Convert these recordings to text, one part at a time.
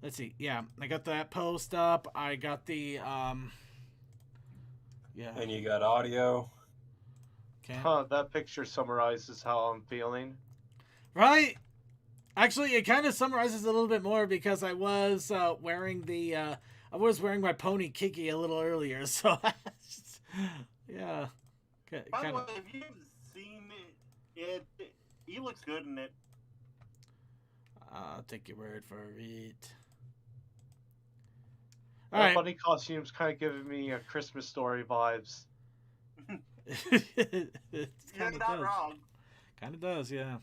let's see. Yeah, I got that post up. I got the yeah. And you got audio. Okay. That picture summarizes how I'm feeling. Right. Actually, it kind of summarizes a little bit more because I was wearing my pony Kiki a little earlier, so yeah. By the way, if you've seen it, he looks good in it. I'll take your word for it. All right. Funny costumes kind of giving me Christmas Story vibes. You're not wrong. Kind of does, yeah.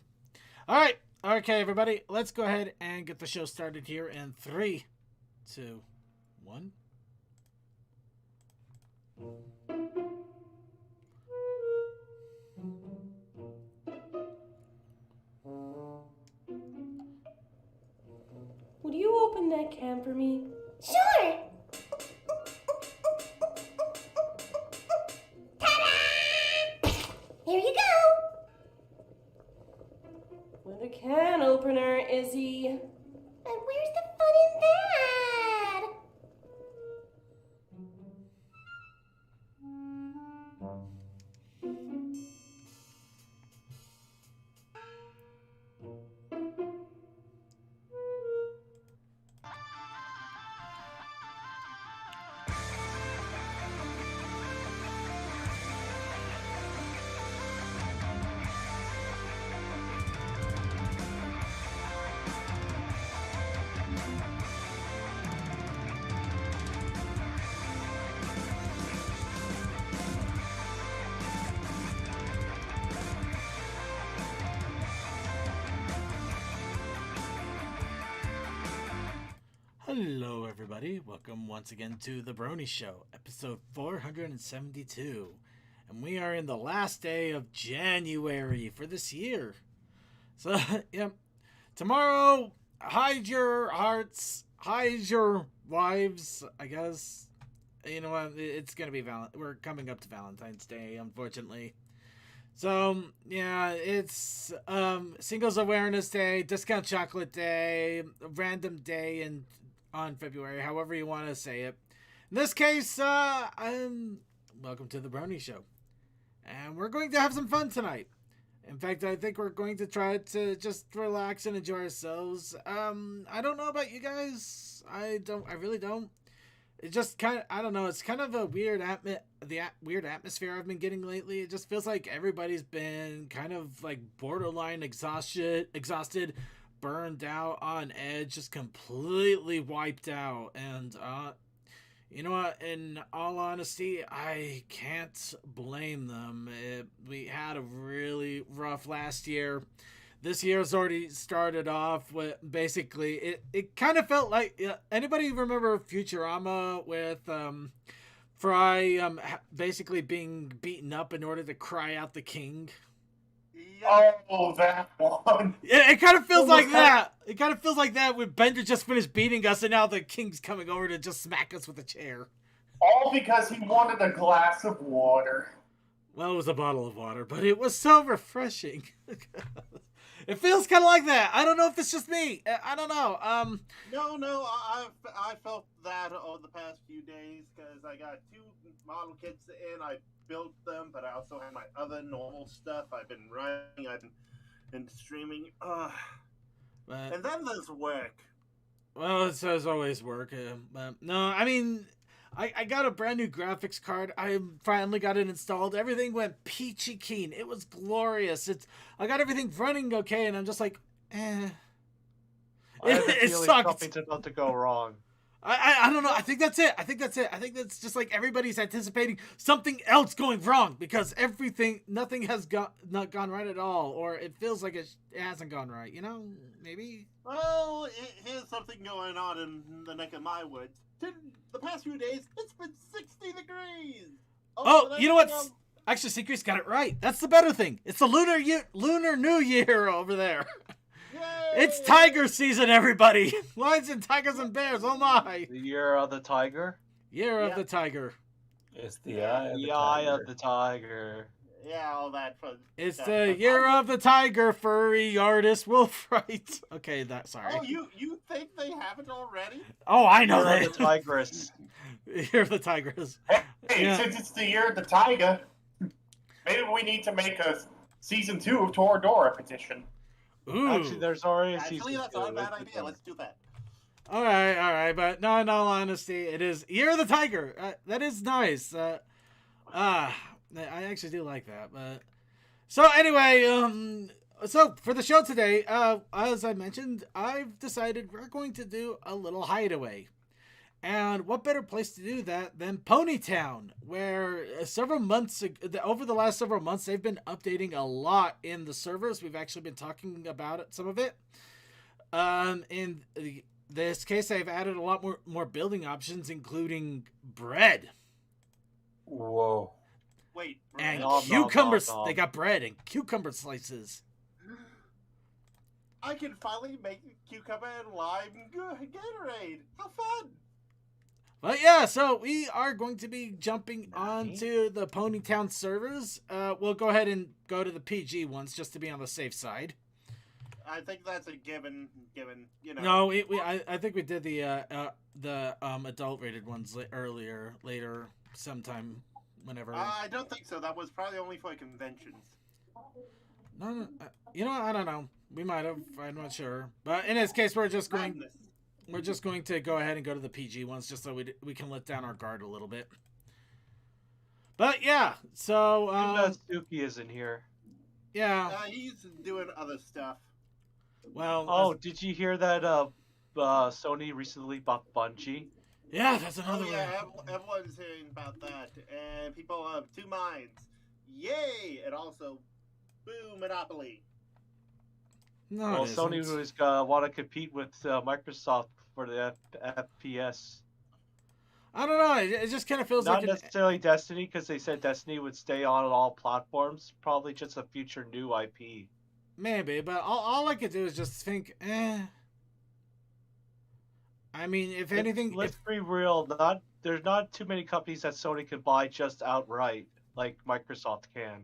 All right. Okay, everybody, let's go ahead and get the show started here in 3, 2, 1. Would you open that can for me? Sure! Ta-da! Here you go! With a can opener, Izzy. And where's the fun in that? Hello, everybody. Welcome once again to the Brony Show, episode 472. And we are in the last day of January for this year. So, yeah. Tomorrow, hide your hearts, hide your wives, I guess. You know what? It's going to be we're coming up to Valentine's Day, unfortunately. So, yeah, it's Singles Awareness Day, Discount Chocolate Day, Random Day, and on February, however you want to say it. In this case, welcome to the Brony Show. And we're going to have some fun tonight. In fact, I think we're going to try to just relax and enjoy ourselves. I don't know about you guys. I really don't. It just kind of, I don't know, it's kind of a weird weird atmosphere I've been getting lately. It just feels like everybody's been kind of like borderline exhausted, burned out, on edge, just completely wiped out. And you know what, in all honesty, I can't blame them. We had a really rough last year. This year's already started off with basically it kind of felt like, anybody remember Futurama with Fry basically being beaten up in order to cry out the king? Oh, that one. Yeah, it kind of feels like that. It kind of feels like that when Bender just finished beating us and now the king's coming over to just smack us with a chair. All because he wanted a glass of water. Well, it was a bottle of water, but it was so refreshing. It feels kind of like that. I don't know if it's just me. I don't know. No, I felt that over the past few days because I got 2 model kits in. I built them, but I also have my other normal stuff. I've been writing. I've been streaming. And then there's work. Well, there's always work. No, I mean, I got a brand new graphics card. I finally got it installed. Everything went peachy keen. It was glorious. I got everything running okay, and I'm just like, eh. I have a feeling something's about to go wrong. I don't know. I think that's it. I think that's just like everybody's anticipating something else going wrong because nothing has not gone right at all, or it feels like it hasn't gone right. You know, maybe. Well, here's something going on in the neck of my woods. The past few days, it's been 60 degrees. Oh, you know what? Actually, Secret's got it right. That's the better thing. It's the Lunar New Year over there. Yay! It's tiger season, everybody. Lions and tigers and bears. Oh my! The year of the tiger. Year of the tiger. It's the eye of the tiger. Eye of the tiger. Yeah, all that fun. It's stuff. the year of the tiger, furry artist Wolf Right. Okay, sorry. Oh, you think they haven't already? Oh, I know Year that. of the Tigress. Year of the Tigress. Hey, Yeah. since it's the year of the Taiga, maybe we need to make a season 2 of Toradora petition. Ooh. Actually, there's already a Actually, season that's 2. not a bad idea. Let's do that. All right, but no, in all honesty, it is Year of the Tiger. That is nice. I actually do like that. But so anyway, so for the show today, as I mentioned, I've decided we're going to do a little hideaway. And what better place to do that than Ponytown, where over the last several months, they've been updating a lot in the servers. We've actually been talking about it, some of it. In this case, I've added a lot more building options, including bread. Whoa. Wait, And Nom, nom, cucumbers. nom, nom. They got bread and cucumber slices. I can finally make cucumber and lime Gatorade. How fun! But yeah, so we are going to be jumping onto the Ponytown servers. We'll go ahead and go to the PG ones just to be on the safe side. I think that's a given. You know. No, I think we did the adult rated ones later, sometime, whenever. I don't think so. That was probably only for conventions. No, you know, I don't know. We might have. I'm not sure. But in this case, we're just going to go ahead and go to the PG ones just so we can let down our guard a little bit. But yeah, so Suki isn't here. yeah. He's doing other stuff. Well, Oh, did you hear that Sony recently bought Bungie? yeah, that's another Oh one. yeah, everyone's hearing about that, and people have two minds. Yay! And also, boo, Monopoly. No, Well, it Sony isn't. was want to compete with Microsoft for the FPS. I don't know. It just kind of feels Not like necessarily Destiny, because they said Destiny would stay on all platforms. Probably just a future new IP. maybe, but all I could do is just think, I mean, if anything, Let's be real. There's not too many companies that Sony can buy just outright, like Microsoft can.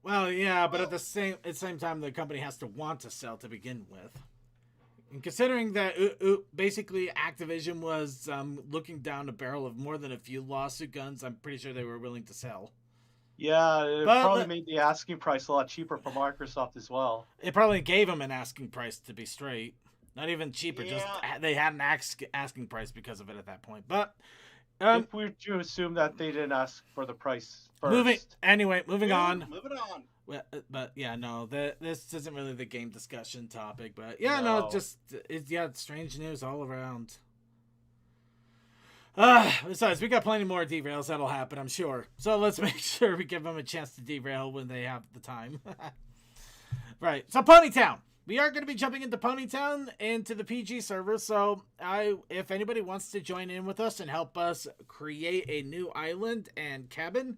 well, yeah, but at the same time, the company has to want to sell to begin with. And considering that basically Activision was looking down a barrel of more than a few lawsuit guns, I'm pretty sure they were willing to sell. Yeah, it But probably made the asking price a lot cheaper for Microsoft as well. It probably gave them an asking price, to be straight. Not even cheaper, just Yeah. they had an asking price because of it at that point. But If we're to assume that they didn't ask for the price first. moving on. Moving on. Well, but yeah, no, this isn't really the game discussion topic. But yeah, no, it's strange news all around. Besides, we got plenty more derails that'll happen, I'm sure. So let's make sure we give them a chance to derail when they have the time. Right. So Ponytown. We are going to be jumping into Ponytown, into the PG server. So if anybody wants to join in with us and help us create a new island and cabin,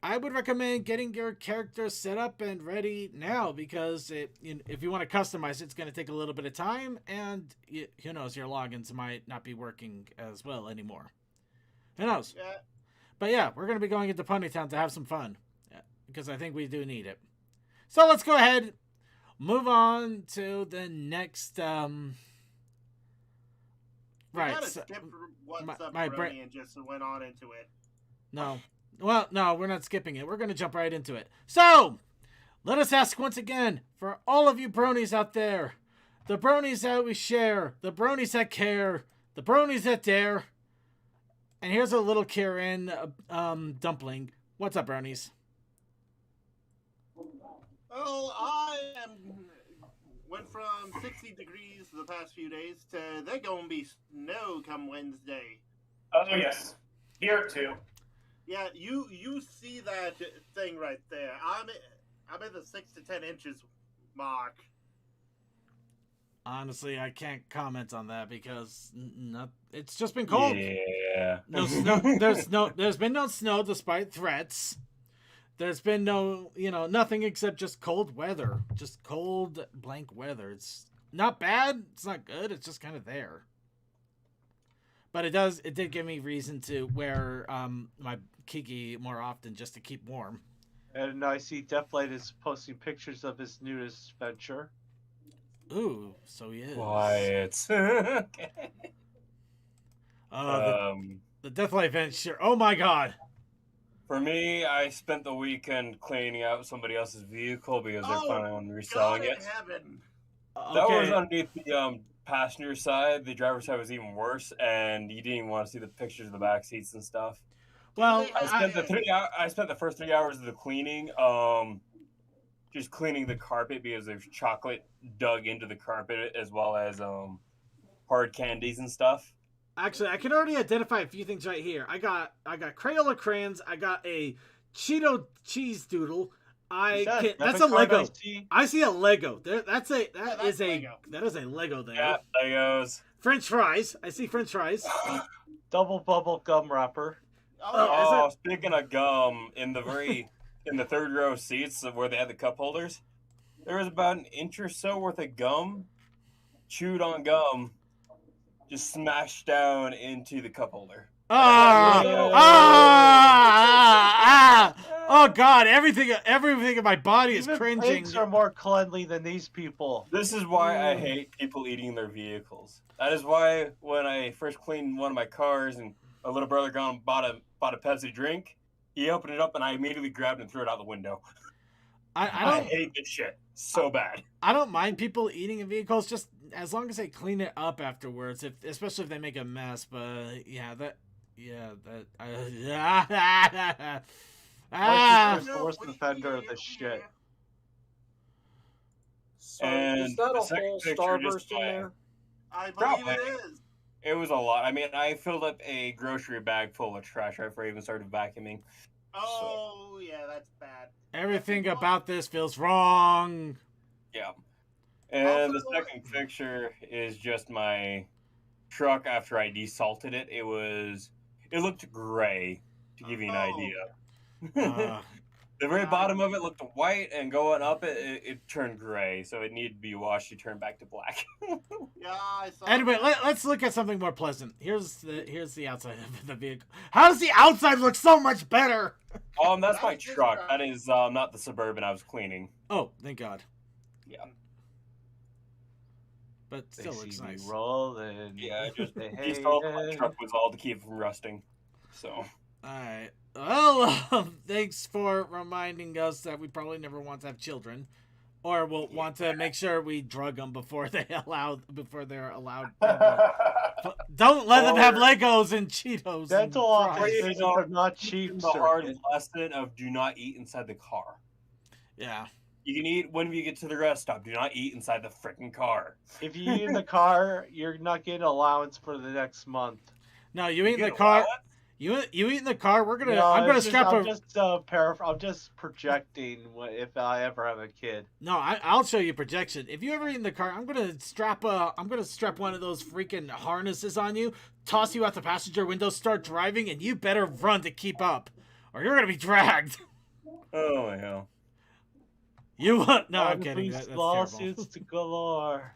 I would recommend getting your character set up and ready now, because if you want to customize it, it's going to take a little bit of time, and who knows, your logins might not be working as well anymore. Who knows? Yeah. But yeah, we're going to be going into Ponytown to have some fun, because I think we do need it. So let's go ahead, move on to the next. We Right. kinda So, skipped what's up, my Brony, and just went on into it. no. Well, no, we're not skipping it. We're going to jump right into it. So, let us ask once again, for all of you bronies out there, the bronies that we share, the bronies that care, the bronies that dare. And here's a little Kieran dumpling. What's up, bronies? Well, went from 60 degrees the past few days to they're gonna be snow come Wednesday. Oh, yes. Here, too. Yeah, you see that thing right there. I'm at the 6 to 10 inches mark. Honestly, I can't comment on that because it's just been cold. Yeah. No snow. There's been no snow despite threats. There's been nothing except just cold weather. Just cold blank weather. It's not bad. It's not good. It's just kind of there. But it did give me reason to wear my kiki more often just to keep warm. And I see Deathlight is posting pictures of his newest venture. Ooh, so he is. Quiet. The Deathlight venture. Oh my god. For me, I spent the weekend cleaning out somebody else's vehicle because they're planning on reselling God it. in heaven. That was Okay. underneath the passenger side. The driver's side was even worse, and you didn't even want to see the pictures of the back seats and stuff. Well, I spent the first 3 hours of the cleaning, just cleaning the carpet because there's chocolate dug into the carpet as well as hard candies and stuff. actually, I can already identify a few things right here. I got Crayola crayons. I got a Cheeto cheese doodle. That's a Lego. I see a Lego. That is a Lego there. Yeah, Legos. French fries. I see French fries. Double bubble gum wrapper. Oh, speaking of gum, in the third row seats where they had the cup holders, there was about an inch or so worth of gum, chewed on gum, just smashed down into the cup holder. Oh god, everything in my body is Even cringing. pigs are more cleanly than these people. This is why I hate people eating their vehicles. That is why when I first cleaned one of my cars and my little brother gone and bought a Pepsi drink, he opened it up and I immediately grabbed and threw it out the window. I hate this shit so bad. I don't mind people eating in vehicles, just as long as they clean it up afterwards. Especially if they make a mess. But Mike is the worst offender of this shit. So And is that the a second whole picture starburst just in by- there? I believe Probably. it is. It was a lot. I mean, I filled up a grocery bag full of trash right before I even started vacuuming. Oh, yeah, that's bad. everything about this feels wrong. Yeah. And the Also- second picture is just my truck after I desalted it. It looked gray, to give you an idea. The very bottom of it looked white, and going up it turned gray, so it needed to be washed to turn back to black. Yeah, I saw Anyway, that. let's look at something more pleasant. Here's the outside of the vehicle. How does the outside look so much better? That's my That's just truck. right. That is not the Suburban I was cleaning. Oh, thank God. Yeah. But They still see looks me nice. rolling. Yeah, just They hate desalted my it. truck was all to keep it from rusting. So. Alright. Well, thanks for reminding us that we probably never want to have children. Or we'll want to make sure we drug them before they're allowed. Don't let them have Legos and Cheetos. Dental and fries. offices are not cheap, The hard sir. lesson of do not eat inside the car. Yeah. You can eat when you get to the rest stop. Do not eat inside the freaking car. If you eat in the car, you're not getting allowance for the next month. No, you eat in the get car. allowance? You eat in the car. We're gonna. No, I'm gonna it's just- strap I'm just projecting if I ever have a kid. No, I'll show you projection. If you ever eat in the car, I'm gonna strap one of those freaking harnesses on you, toss you out the passenger window, start driving, and you better run to keep up, or you're gonna be dragged. Oh my hell. You want? No, I'm All kidding. these That's lawsuits terrible. to galore.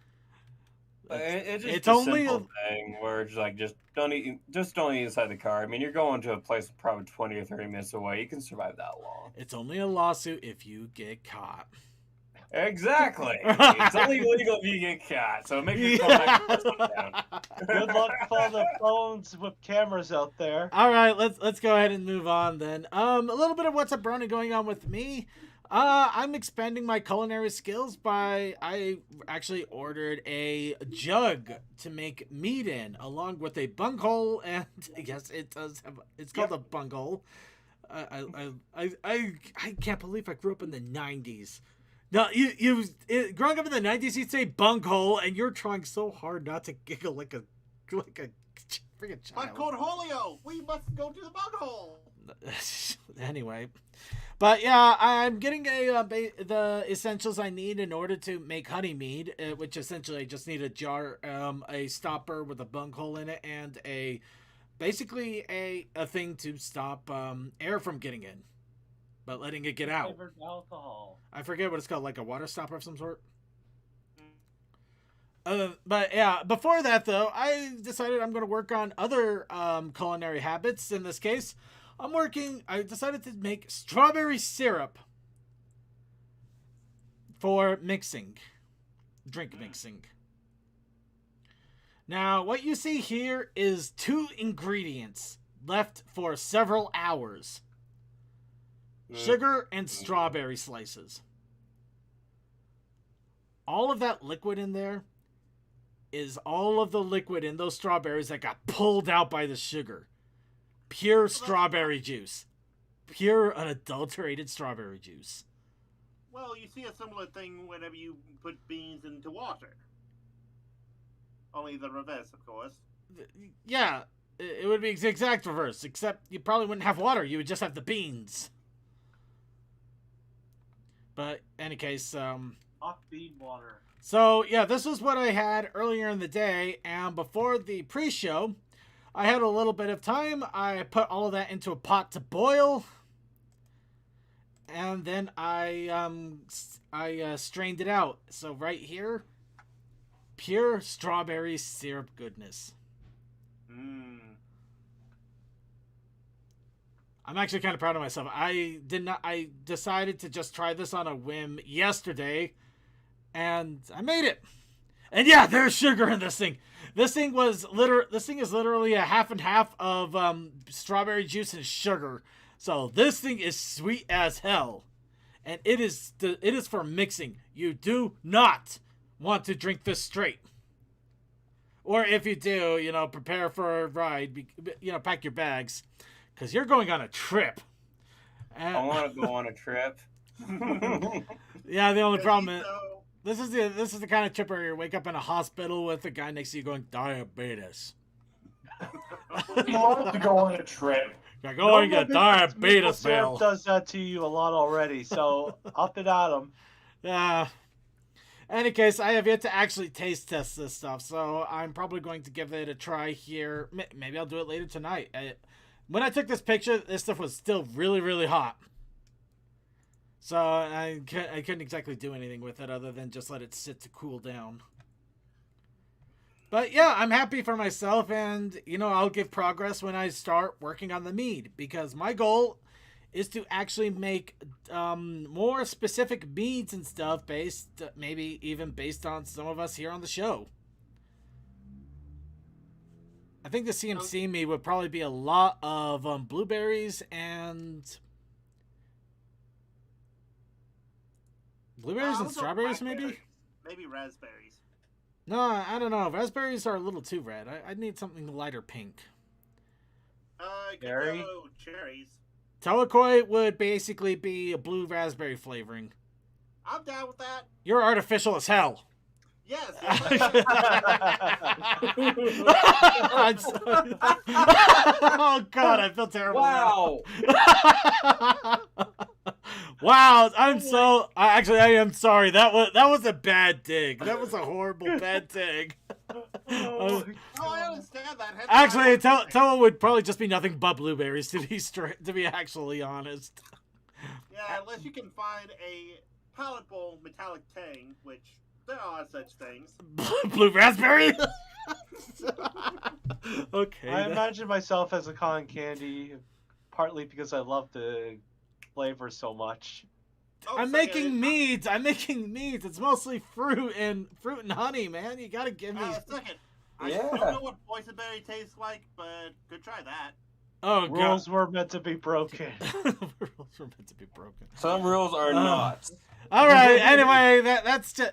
It's just It's a only simple thing where it's like just don't eat inside the car. I mean, you're going to a place probably 20 or 30 minutes away. You can survive that long. It's only a lawsuit if you get caught. Exactly. It's only illegal if you get caught. So make sure you come back and sit down. Good luck with all the phones with cameras out there. All right, let's go ahead and move on then. A little bit of what's up, Brony, going on with me. I'm expanding my culinary skills I actually ordered a jug to make meat in, along with a bunghole, and yes, it does have. It's called a bunghole. I can't believe I grew up in the '90s. No, growing up in the '90s, you'd say bunghole, and you're trying so hard not to giggle like a freaking My child. cornholio, we must go to the bunghole. Anyway, but yeah, I'm getting the essentials I need in order to make honey mead, which essentially I just need a jar, a stopper with a bunghole in it, and basically a thing to stop air from getting in, but letting it get out. Flavored alcohol. I forget what it's called, like a water stopper of some sort. But yeah, before that though, I decided I'm going to work on other culinary habits. In this case, I decided to make strawberry syrup for mixing, drink mixing. Now, what you see here is 2 ingredients left for several hours. Sugar and strawberry slices. All of that liquid in there is all of the liquid in those strawberries that got pulled out by the sugar. Pure strawberry juice. Pure unadulterated strawberry juice. Well, you see a similar thing whenever you put beans into water. Only the reverse, of course. Yeah, it would be the exact reverse, except you probably wouldn't have water. You would just have the beans. But, in any case, Hot bean water. So, yeah, this was what I had earlier in the day, and before the pre-show, I had a little bit of time. I put all of that into a pot to boil, and then I strained it out. So right here, pure strawberry syrup goodness. I'm actually kind of proud of myself. I decided to just try this on a whim yesterday, and I made it. And yeah, there's sugar in this thing. This thing is literally a half and half of strawberry juice and sugar. So this thing is sweet as hell, and it is for mixing. You do not want to drink this straight. Or if you do, prepare for a ride. Pack your bags, because you're going on a trip. I want to go on a trip. Yeah, the only problem is this is the kind of trip where you wake up in a hospital with a guy next to you going diabetes. You want to go on a trip. You're going to get diabetes, Bill. Does that to you a lot already, so up and at 'em. Yeah. Any case, I have yet to actually taste test this stuff, so I'm probably going to give it a try here. Maybe I'll do it later tonight. When I took this picture, this stuff was still really, really hot. So I couldn't exactly do anything with it other than just let it sit to cool down. But yeah, I'm happy for myself, and I'll give progress when I start working on the mead, because my goal is to actually make more specific meads and stuff maybe even based on some of us here on the show. I think the CMC mead would probably be a lot of blueberries and strawberries, maybe? Maybe raspberries. No, I don't know. Raspberries are a little too red. I need something lighter pink. Cherry? Cherries. Telekoi would basically be a blue raspberry flavoring. I'm down with that. You're artificial as hell. Yes. Oh God, I feel terrible. Wow. Wow, I am sorry. That was a bad dig. That was a horrible bad dig. I understand that. Actually, Tell would probably just be nothing but blueberries, to be actually honest. Yeah, unless you can find a palatable metallic tang, which there are such things. Blue raspberry. Okay. I imagine myself as a cotton candy, partly because I love the flavor so much. I'm making meads. It's mostly fruit and honey, man. You gotta give me. Second. I don't know what boysenberry tastes like, but could try that. Oh, God. Rules were meant to be broken. Rules were meant to be broken. Some rules are not. All right. Anyway, that's just,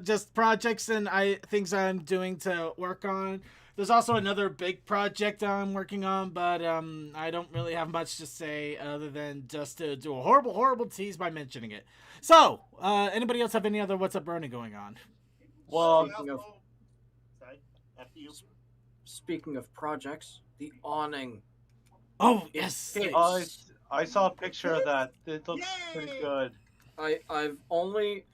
just projects and things I'm doing to work on. There's also another big project I'm working on, but I don't really have much to say other than just to do a horrible, horrible tease by mentioning it. So, anybody else have any other What's Up Brony going on? Well, speaking of projects, the awning. Oh, yes. I saw a picture of that. It looks pretty good. I've only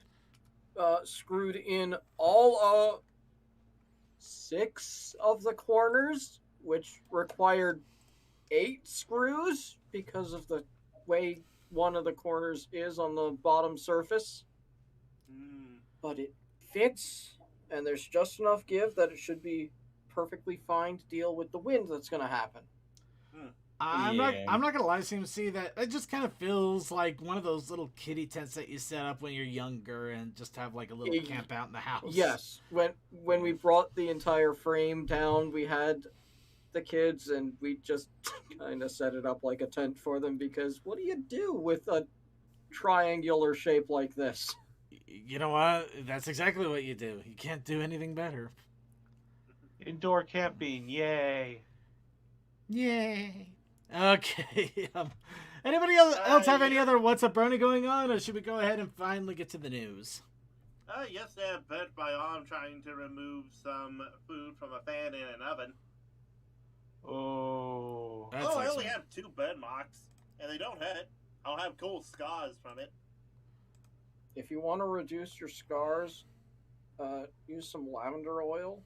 screwed in all 6 of the corners, which required 8 screws because of the way one of the corners is on the bottom surface. But it fits, and there's just enough give that it should be perfectly fine to deal with the wind that's going to happen. I'm not gonna lie to you. See that it just kind of feels like one of those little kiddie tents that you set up when you're younger and just have like a little camp out in the house. Yes, when we brought the entire frame down, we had the kids and we just kind of set it up like a tent for them because what do you do with a triangular shape like this? You know what? That's exactly what you do. You can't do anything better. Indoor camping, yay! Yay! Okay. Anybody else have any other What's Up Brony going on, or should we go ahead and finally get to the news? Yes, I bent my arm trying to remove some food from a fan in an oven. Oh. That's I only excellent. have 2 burn marks, and they don't hurt. I'll have cool scars from it. If you want to reduce your scars, use some lavender oil.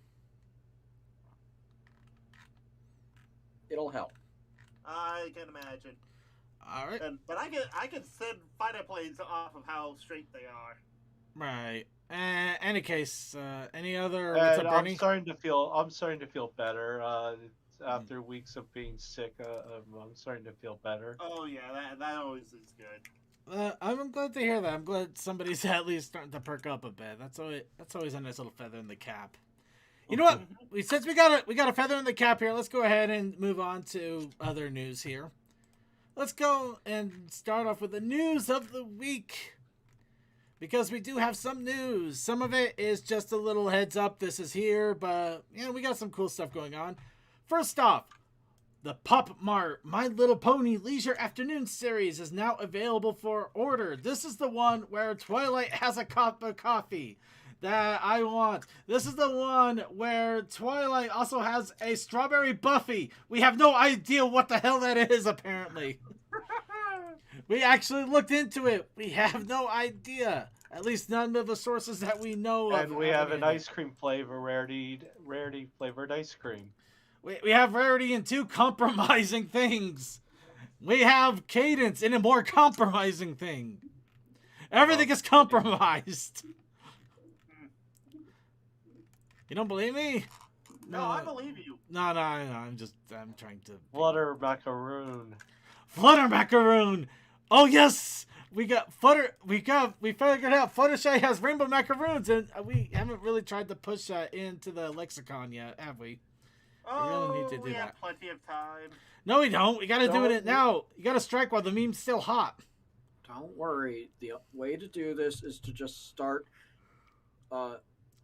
It'll help. I can imagine. All right. But I can send fighter planes off of how straight they are. Right. Any case, any other What's Up And I'm Brony? starting to feel better. After weeks of being sick, I'm starting to feel better. Oh yeah, that always is good. I'm glad to hear that. I'm glad somebody's at least starting to perk up a bit. That's always a nice little feather in the cap. You know what? Since we got a feather in the cap here, let's go ahead and move on to other news here. Let's go and start off with the news of the week. Because we do have some news. Some of it is just a little heads up, this is here, but we got some cool stuff going on. First off, the Pop Mart My Little Pony Leisure Afternoon series is now available for order. This is the one where Twilight has a cup of coffee that I want. This is the one where Twilight also has a strawberry Buffy. We have no idea what the hell that is, apparently. We actually looked into it. We have no idea. At least none of the sources that we know of. And we have an ice cream flavor, rarity flavored ice cream. We have rarity in 2 compromising things. We have cadence in a more compromising thing. Everything is compromised. You don't believe me? No, I believe you. No. I'm trying to. Flutter macaroon. Flutter macaroon. Oh yes, we figured out Fluttershy has rainbow macaroons, and we haven't really tried to push that into the lexicon yet, have we? Oh, really need to do we have that. plenty of time. No, we don't. We gotta do it now. You gotta strike while the meme's still hot. Don't worry. The way to do this is to just start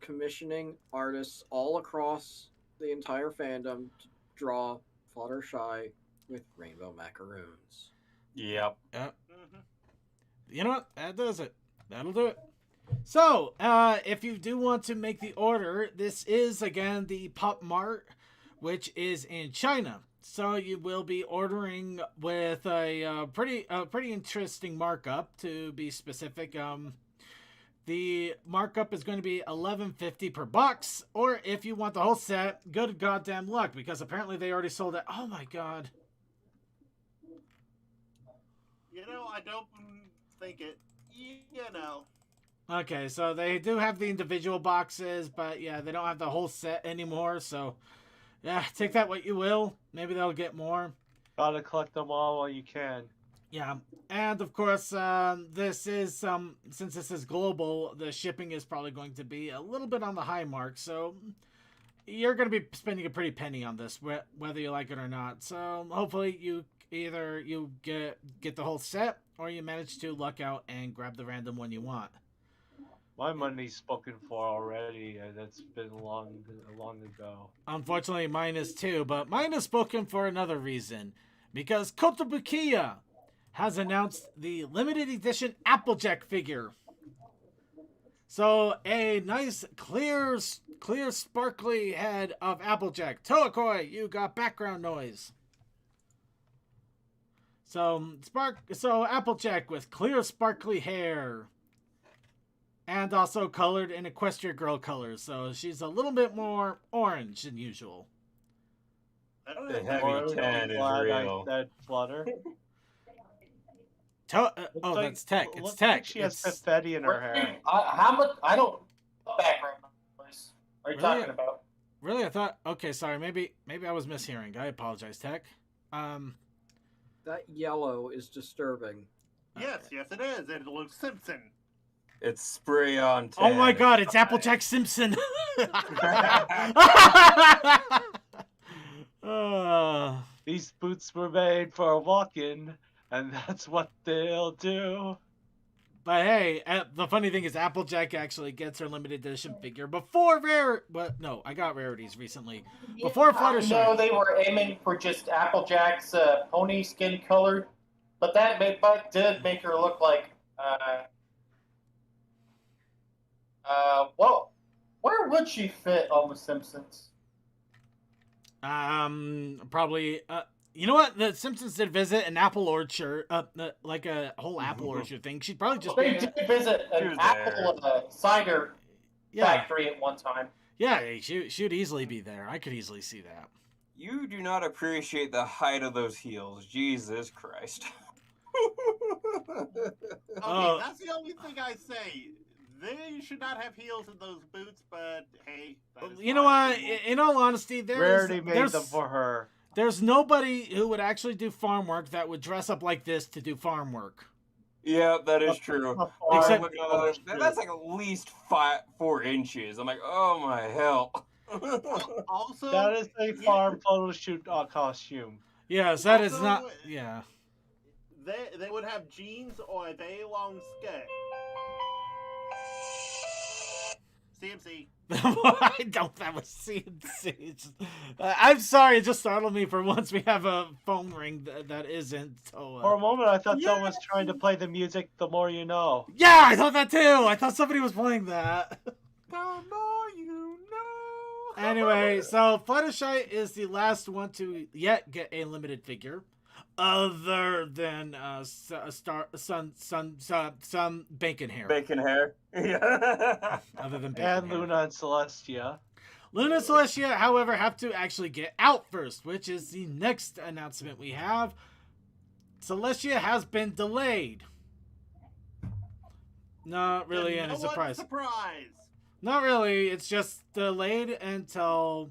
commissioning artists all across the entire fandom to draw Fluttershy with rainbow macaroons. Yep. Mm-hmm. You know what? That does it. That'll do it. So, if you do want to make the order, this is again the Pop Mart, which is in China. So you will be ordering with a pretty interesting markup, to be specific. The markup is going to be $11.50 per box, or if you want the whole set, good goddamn luck, because apparently they already sold it. Oh my god. I don't think it. Okay, so they do have the individual boxes, but yeah, they don't have the whole set anymore, so yeah, take that what you will. Maybe they'll get more. Gotta collect them all while you can. Yeah, and of course, this is, since this is global, the shipping is probably going to be a little bit on the high mark, so you're going to be spending a pretty penny on this, whether you like it or not. So hopefully you get the whole set, or you manage to luck out and grab the random one you want. My money's spoken for already, and that's been long ago. Unfortunately, mine is too, but mine is spoken for another reason. Because Kotobukiya has announced the limited edition Applejack figure. So, a nice, clear, sparkly head of Applejack. Toakoi, you got background noise. So Applejack with clear, sparkly hair. And also colored in Equestria Girl colors. So she's a little bit more orange than usual. The heavy tan is real. That Flutter. That's Tech. It's Looks Tech. like she has confetti in her hair. How much? I don't. Background noise. Are you Really? talking about? Really? I thought. Okay, sorry. Maybe I was mishearing. I apologize, Tech. That yellow is disturbing. Yes, yes, it is. It looks Simpson. It's spray on tan. Oh my god, it's Applejack Simpson. These boots were made for walking, and that's what they'll do. But hey, the funny thing is Applejack actually gets her limited edition figure before no, I got rarities recently. Before Fluttershy. No, they were aiming for just Applejack's pony skin colored, but did make her look like. Well, where would she fit on The Simpsons? Probably. You know what? The Simpsons did visit an apple orchard, like a whole apple orchard thing. She'd probably just. They did visit an apple cider factory at one time. Yeah, she'd easily be there. I could easily see that. You do not appreciate the height of those heels. Jesus Christ. Okay, that's the only thing I say. They should not have heels in those boots, but hey. You know what? In all honesty, Rarity made them for her. There's nobody who would actually do farm work that would dress up like this to do farm work. Yeah, that is true. Except, that's like at least 4 inches. I'm like, oh my hell. Also, that is a farm photo shoot costume. Yes, that is not. Yeah. They would have jeans or a very long skirt. CMC. I don't have a CNC. I'm sorry, it just startled me for once we have a phone ring that isn't. So, For a moment, I thought someone was trying to play the music, The More You Know. Yeah, I thought that too. I thought somebody was playing that. The more you know. Anyway, so Fluttershy is the last one to yet get a limited figure. Other than some bacon hair. Bacon hair. Yeah. Other than bacon And hair. Luna and Celestia. Luna and Celestia, however, have to actually get out first, which is the next announcement we have. Celestia has been delayed. Not really any surprise. Not really. It's just delayed until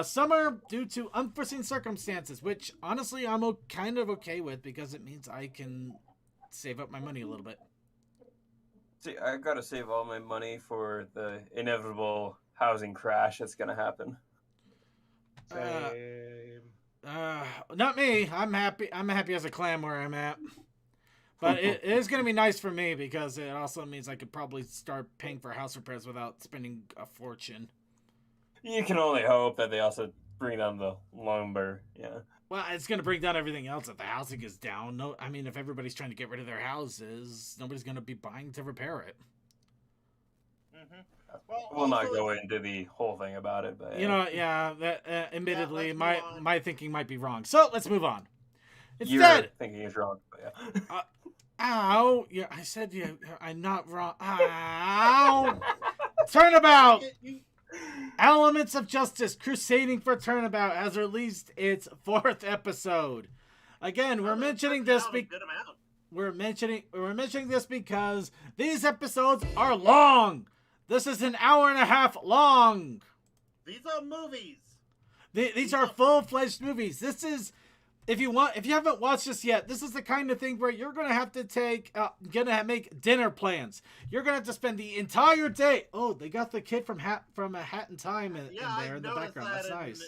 summer due to unforeseen circumstances, which honestly I'm kind of okay with because it means I can save up my money a little bit. See, I gotta save all my money for the inevitable housing crash that's gonna happen. Not me. I'm happy. I'm happy as a clam where I'm at. But it is going to be nice for me because it also means I could probably start paying for house repairs without spending a fortune. You can only hope that they also bring down the lumber. Yeah. Well, it's going to bring down everything else if the housing is down. No, I mean, if everybody's trying to get rid of their houses, nobody's going to be buying to repair it. Mm-hmm. Well, we'll not go into the whole thing about it, but you know, yeah. That admittedly, my thinking might be wrong. So let's move on. Instead, your thinking is wrong. But yeah. Ow! Yeah, I said yeah. I'm not wrong. Ow! Turnabout. Elements of Justice Crusading for Turnabout has released its 4th episode. Again, we're mentioning this because these episodes are long. This is an hour and a half long. These are movies. These are full-fledged movies. This is, if you haven't watched this yet, this is the kind of thing where you're gonna have to make dinner plans. You're gonna have to spend the entire day. Oh, they got the kid from A Hat in Time in there in the background. That's nice.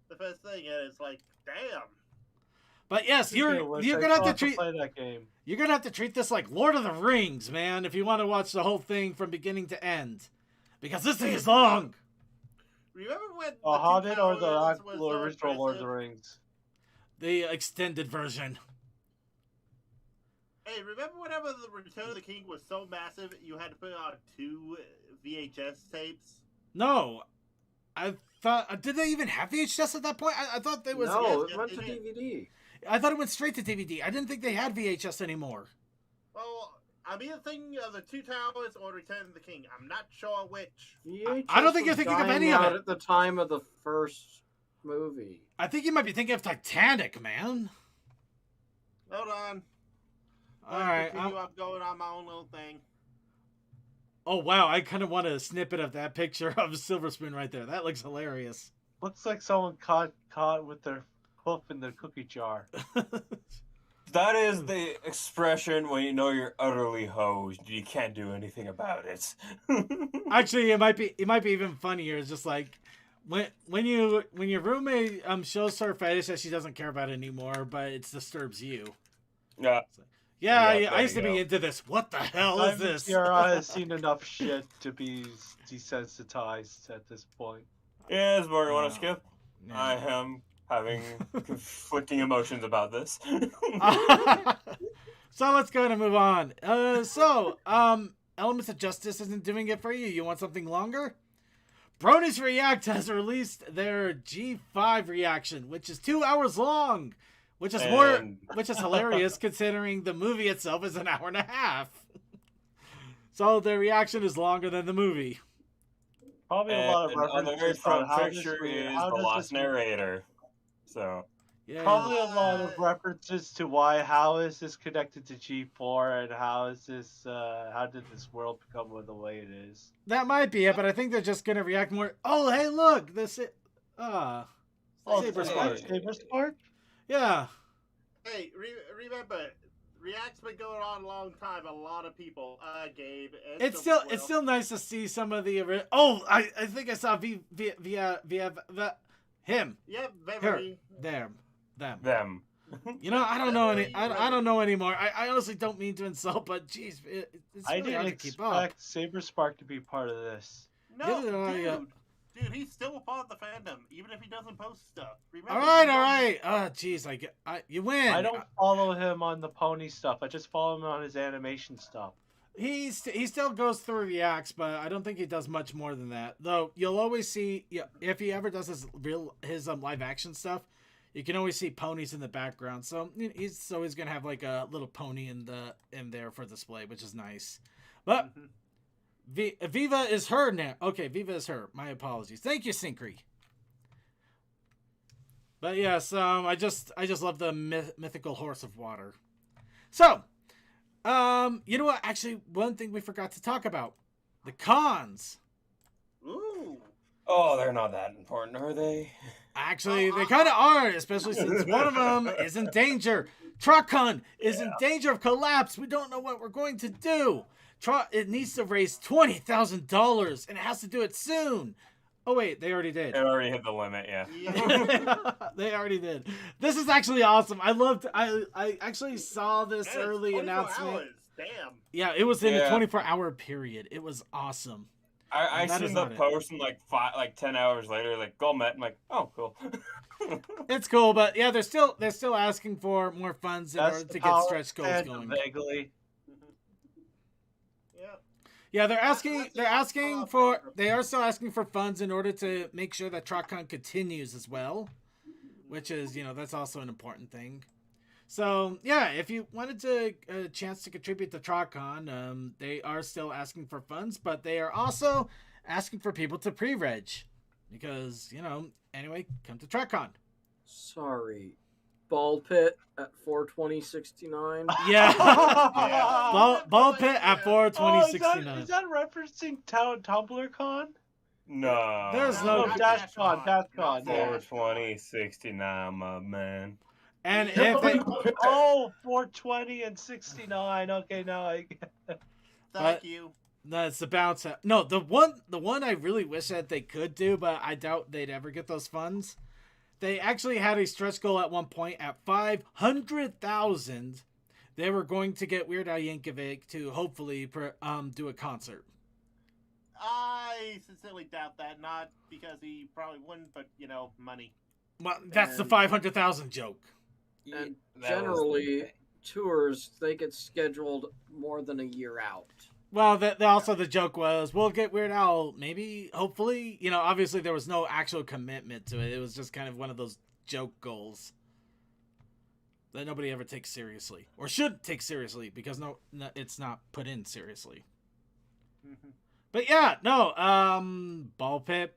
The first thing is like, damn. But yes, you're gonna have to treat that game. You're gonna have to treat this like Lord of the Rings, man, if you want to watch the whole thing from beginning to end, because this thing is long. Remember when The Hobbit or the original Lord of the Rings? The extended version. Hey, remember whenever the Return of the King was so massive, you had to put on 2 VHS tapes? No, I thought. Did they even have VHS at that point? I thought they was. No, it went to DVD. I thought it went straight to DVD. I didn't think they had VHS anymore. Well, I'm either thinking of the Two Towers or Return of the King. I'm not sure which. VHS I don't think you're thinking of any of it. At the time of the first movie. I think you might be thinking of Titanic, man. Hold on. All right. I'm going on my own little thing. Oh, wow. I kind of want a snippet of that picture of Silver Spoon right there. That looks hilarious. Looks like someone caught with their hoof in the cookie jar. That is the expression when you know you're utterly hosed. You can't do anything about it. Actually, it might be even funnier. It's just like when your roommate shows her fetish that she doesn't care about anymore, but it disturbs you. Yeah. Yeah, Yeah, I used to there you be go. into this. What the hell is I'm this? sure I've seen enough shit to be desensitized at this point. Yes, Morgan, want to skip? Yeah. I am having conflicting emotions about this. So let's go ahead and move on. Elements of Justice isn't doing it for you. You want something longer? Brony's React has released their G5 reaction, which is 2 hours long, which is hilarious considering the movie itself is an hour and a half. So the reaction is longer than the movie. Probably a lot of on the very references on front how picture this, is how the does lost this narrator. So Yeah. Probably a lot of references to how is this connected to G4 and how did this world become the way it is? That might be it, but I think they're just gonna react more. Oh, hey, look, Saber Spark. Saber Spark? Yeah. Hey, remember, React's been going on a long time. A lot of people, Gabe. And It's still nice to see some of the. I think I saw him. Yep, Her. memory. them. You know, I don't know I don't know anymore. I honestly don't mean to insult, but geez, it's I really hard to didn't keep up. expect Saber Spark to be part of this. No, Yeah. dude, he's still a part of the fandom, even if he doesn't post stuff. Remember, All right. Oh, jeez, you win. I don't follow him on the pony stuff. I just follow him on his animation stuff. He still goes through reacts, but I don't think he does much more than that. Though you'll always see, if he ever does his live action stuff, you can always see ponies in the background. So he's always gonna have like a little pony in there for display, which is nice. But Viva is her now. Okay, Viva is her. My apologies. Thank you, Syncry. But yes, I just love the mythical horse of water. So, you know what? Actually, one thing we forgot to talk about: the cons. Ooh. Oh, they're not that important, are they? Actually, they kind of are, especially since one of them is in danger. TruckCon is in danger of collapse. We don't know what we're going to do. It needs to raise $20,000, and it has to do it soon. Oh wait, they already did. It already hit the limit, yeah. They already did. This is actually awesome. I actually saw this early 24 announcement. Hours. Damn. Yeah, it was in a 24-hour period. It was awesome. I seen the post and like 10 hours later, like goal met. I'm like, oh, cool. It's cool, but yeah, they're still asking for more funds in order to get stretch goals going. Vaguely. Yeah, they are still asking for funds in order to make sure that TruckCon continues as well, which is, that's also an important thing. So, yeah, if you wanted a chance to contribute to TruckCon, they are still asking for funds, but they are also asking for people to pre-reg because, anyway, come to TruckCon. Sorry. Ball pit at 420.69. Yeah. Ball pit at 420.69. Is that referencing TumblerCon? No. There's no DashCon. 420.69, my man. And if they 420 and 69. Okay, now I get it. Thank you. That's the bounce. No, the one I really wish that they could do, but I doubt they'd ever get those funds. They actually had a stretch goal at one point at 500,000. They were going to get Weird Al Yankovic to hopefully do a concert. I sincerely doubt that. Not because he probably wouldn't, but money. Well, that's the 500,000 joke. And generally, tours, they get scheduled more than a year out. Well, also the joke was, we'll get Weird Al, maybe, hopefully. Obviously there was no actual commitment to it. It was just kind of one of those joke goals that nobody ever takes seriously. Or should take seriously, because no it's not put in seriously. Mm-hmm. But yeah, no, ball pit,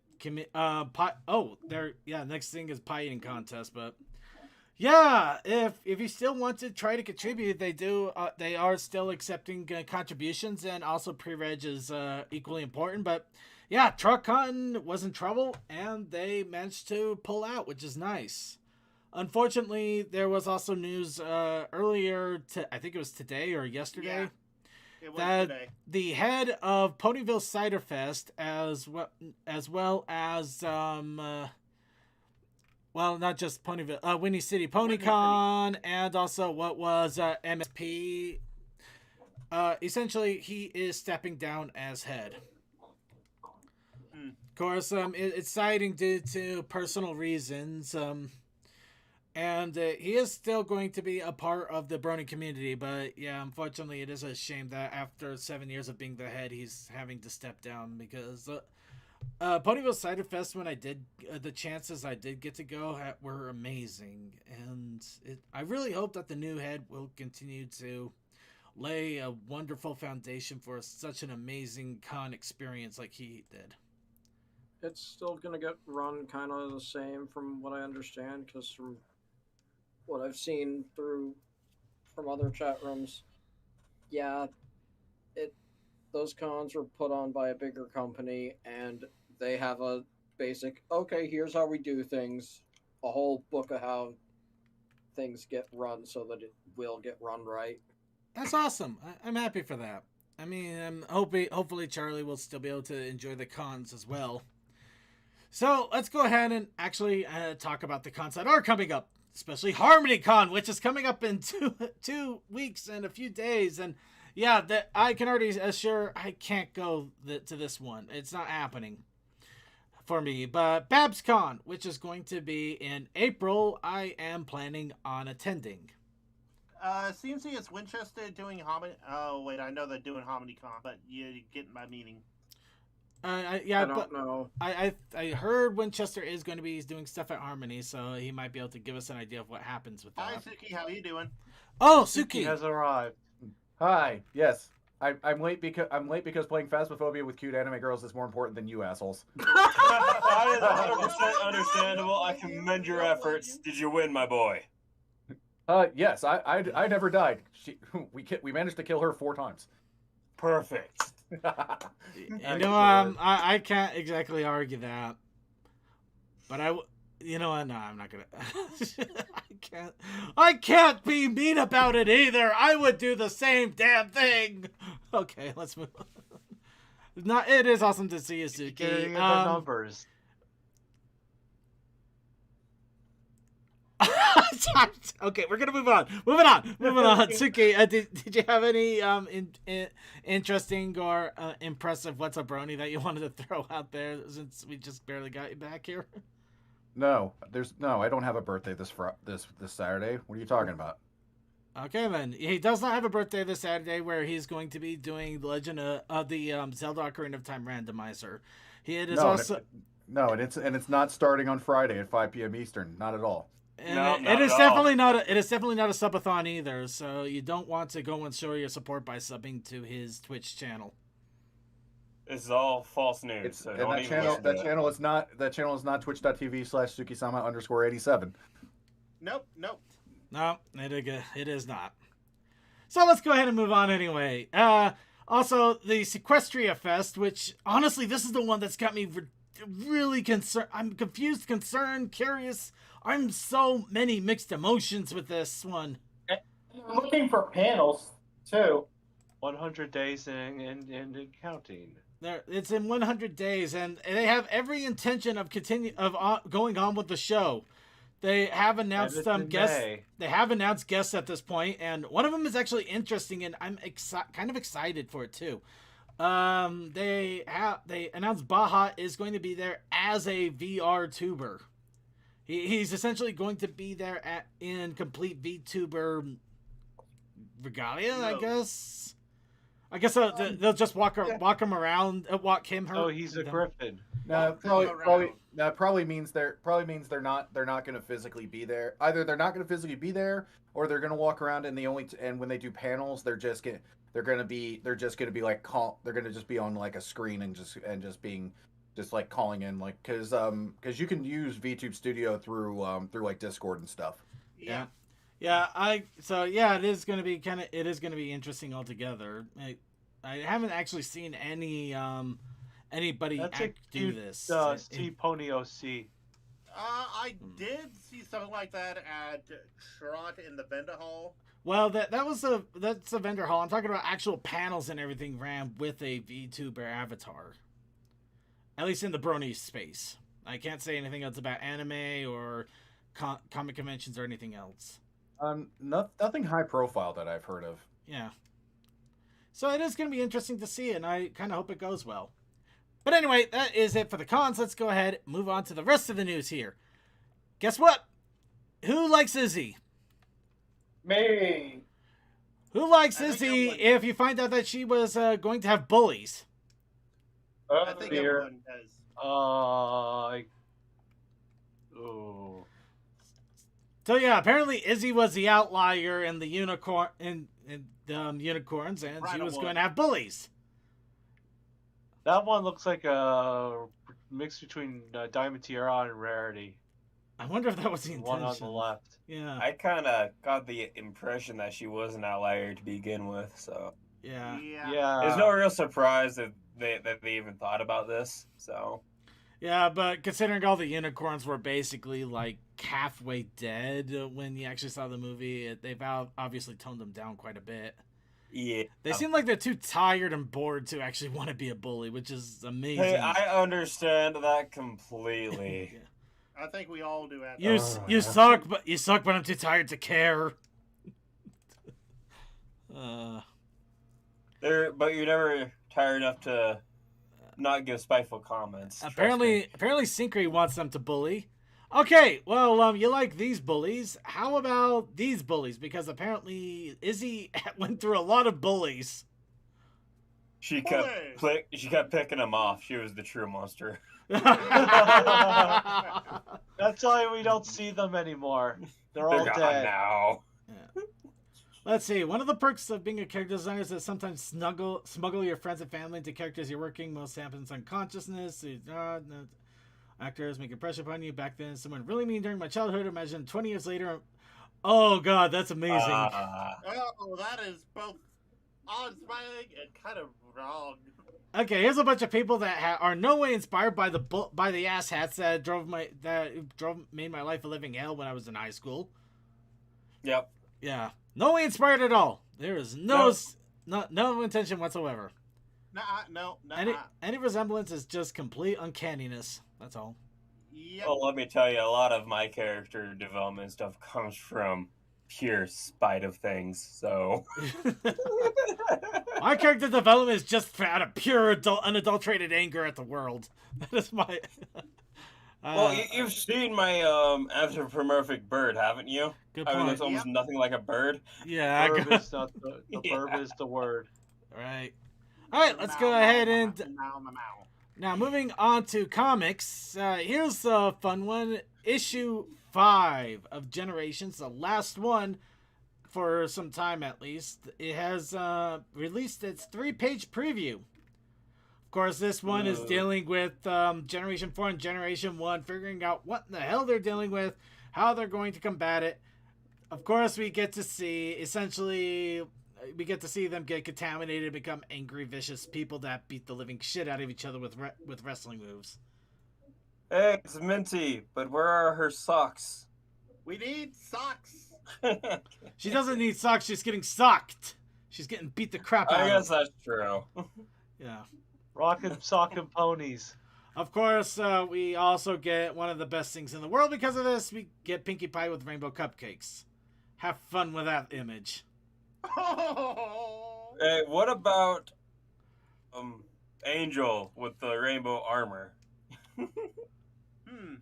next thing is pie eating contest, but... Yeah, if you still want to try to contribute, they are still accepting contributions, and also pre-reg is equally important. But yeah, TruckCon was in trouble, and they managed to pull out, which is nice. unfortunately, there was also news earlier. I think it was today or yesterday. Yeah, it was that today. the head of Ponyville Cider Fest, as well as well, not just Ponyville, Windy City PonyCon, and also what was MSP. Essentially, he is stepping down as head. Of course, it's citing due to personal reasons. And he is still going to be a part of the Brony community, but yeah, unfortunately, it is a shame that after 7 years of being the head, he's having to step down because Ponyville Cider Fest, when I did the chances I did get to go were amazing, and I really hope that the new head will continue to lay a wonderful foundation for such an amazing con experience like he did. It's still going to get run kind of the same from what I understand, because from what I've seen from other chat rooms, yeah, those cons were put on by a bigger company, and they have a basic, okay, here's how we do things, a whole book of how things get run so that it will get run right. That's awesome. I'm happy for that. I mean, hopefully Charlie will still be able to enjoy the cons as well. So let's go ahead and actually talk about the cons that are coming up, especially Harmony Con, which is coming up in two weeks and a few days. And yeah, I can already assure I can't go to this one. It's not happening for me. But Babs Con, which is going to be in April, I am planning on attending. Seems to it's Winchester doing Harmony. Oh wait, I know they're doing Harmony Con, but you get my meaning. I don't know. I heard Winchester is going to be doing stuff at Harmony, so he might be able to give us an idea of what happens with that. Hi Suki, how you doing? Oh, Suki Suki has arrived. Hi. Yes, I'm late because playing Phasmophobia with cute anime girls is more important than you assholes. That is 100% understandable. I commend your efforts. Did you win, my boy? Yes. I never died. We managed to kill her 4 times. Perfect. You know, I can't exactly argue that, but you know what? No, I'm not gonna. I can't be mean about it either. I would do the same damn thing. Okay, let's move on. It is awesome to see you, Suki. Getting the numbers. Okay, we're gonna move on. Moving on. Suki, did you have any interesting or impressive what's a brony that you wanted to throw out there since we just barely got you back here? No, I don't have a birthday this Saturday. What are you talking about? Okay, then he does not have a birthday this Saturday, where he's going to be doing the Legend of the Zelda Ocarina of Time randomizer. It's not starting on Friday at 5 p.m. Eastern. Not at all. And it is definitely not a subathon either, so you don't want to go and show your support by subbing to his Twitch channel. This is all false news. That channel is not twitch.tv/Sukisama_87. Nope. No, it is not. So let's go ahead and move on anyway. Also, the Sequestria Fest, which honestly, this is the one that's got me really concerned. I'm confused, concerned, curious. I'm so many mixed emotions with this one. I'm looking for panels too. 100 days and counting. It's in 100 days, and they have every intention of going on with the show. They have announced some guests. They have announced guests at this point, and one of them is actually interesting, and I'm kind of excited for it too. They announced Baja is going to be there as a VR tuber. He's essentially going to be there in complete VTuber regalia, I guess. They'll just walk him around, walk him. Oh, he's a griffin. No, probably means they're not going to physically be there. Either they're not going to physically be there, or they're going to walk around, and when they do panels, they're just going to be like they're going to just be on like a screen and just like calling in, like because you can use VTube Studio through like Discord and stuff. Yeah. It is going to be interesting altogether. I haven't actually seen anybody do this. See Pony OC. I did see something like that at Trot in the vendor hall. Well, that's a vendor hall. I'm talking about actual panels and everything ran with a VTuber avatar. At least in the Brony space. I can't say anything else about anime or comic conventions or anything else. Nothing high profile that I've heard of. Yeah. So it is going to be interesting to see, and I kind of hope it goes well. But anyway, that is it for the cons. Let's go ahead and move on to the rest of the news here. Guess what? Who likes Izzy? Me. Who likes I think Izzy everyone- if you find out that she was going to have bullies? Oh, I think dear. everyone does. Oh. So yeah, apparently Izzy was the outlier in the unicorns, and Right she was on. going to have bullies. That one looks like a mix between Diamond Tiara and Rarity. I wonder if that was the The intention. one on the left. Yeah, I kind of got the impression that she was an outlier to begin with, so yeah. Yeah. there's no real surprise that they even thought about this. So Yeah, but considering all the unicorns were basically like halfway dead when you actually saw the movie, they've obviously toned them down quite a bit. yeah, They seem like they're too tired and bored to actually want to be a bully, which is amazing. Hey, I understand that completely. Yeah. I think we all do at You that point. you suck, but I'm too tired to care. But you're never tired enough to not give spiteful comments. trust me. Apparently Synchrony wants them to bully. Okay, well, you like these bullies. How about these bullies? Because apparently Izzy went through a lot of bullies. She Bully. kept picking them off. She was the true monster. That's why we don't see them anymore. They're all They're gone dead. now. Let's see. One of the perks of being a character designer is that sometimes smuggle your friends and family into characters you're working. Most happens unconsciousness. Actors make impression upon you. Back then, someone really mean during my childhood. Imagine 20 years later. Oh God, that's amazing. Oh, that is both awe-inspiring and kind of wrong. Okay, here's a bunch of people that are no way inspired by the asshats that made my life a living hell when I was in high school. Yep. Yeah, no way inspired at all. There is no intention whatsoever. No. Any resemblance is just complete uncanniness. That's all. Yep. Well, let me tell you, a lot of my character development stuff comes from pure spite of things. So My character development is just out of pure unadulterated anger at the world. That is my. well, you've seen my anthropomorphic bird, haven't you? Good I mean, point. it's almost nothing like a bird. Yeah. Verb is not the verb is the word. Right. All right. Let's go ahead and. Meow. Now, moving on to comics, here's a fun one. Issue 5 of Generations, the last one for some time at least. It has released its 3-page preview. Of course, this one is dealing with Generation 4 and Generation 1, figuring out what the hell they're dealing with, how they're going to combat it. Of course, we get to see, them get contaminated, become angry, vicious people that beat the living shit out of each other with wrestling moves. Hey, it's Minty, but where are her socks? We need socks. She doesn't need socks, she's getting socked. She's getting beat the crap out I of. guess that's true. Yeah. Rockin' sockin' ponies. Of course, we also get one of the best things in the world because of this. We get Pinkie Pie with rainbow cupcakes. Have fun with that image. Hey, what about Angel with the rainbow armor?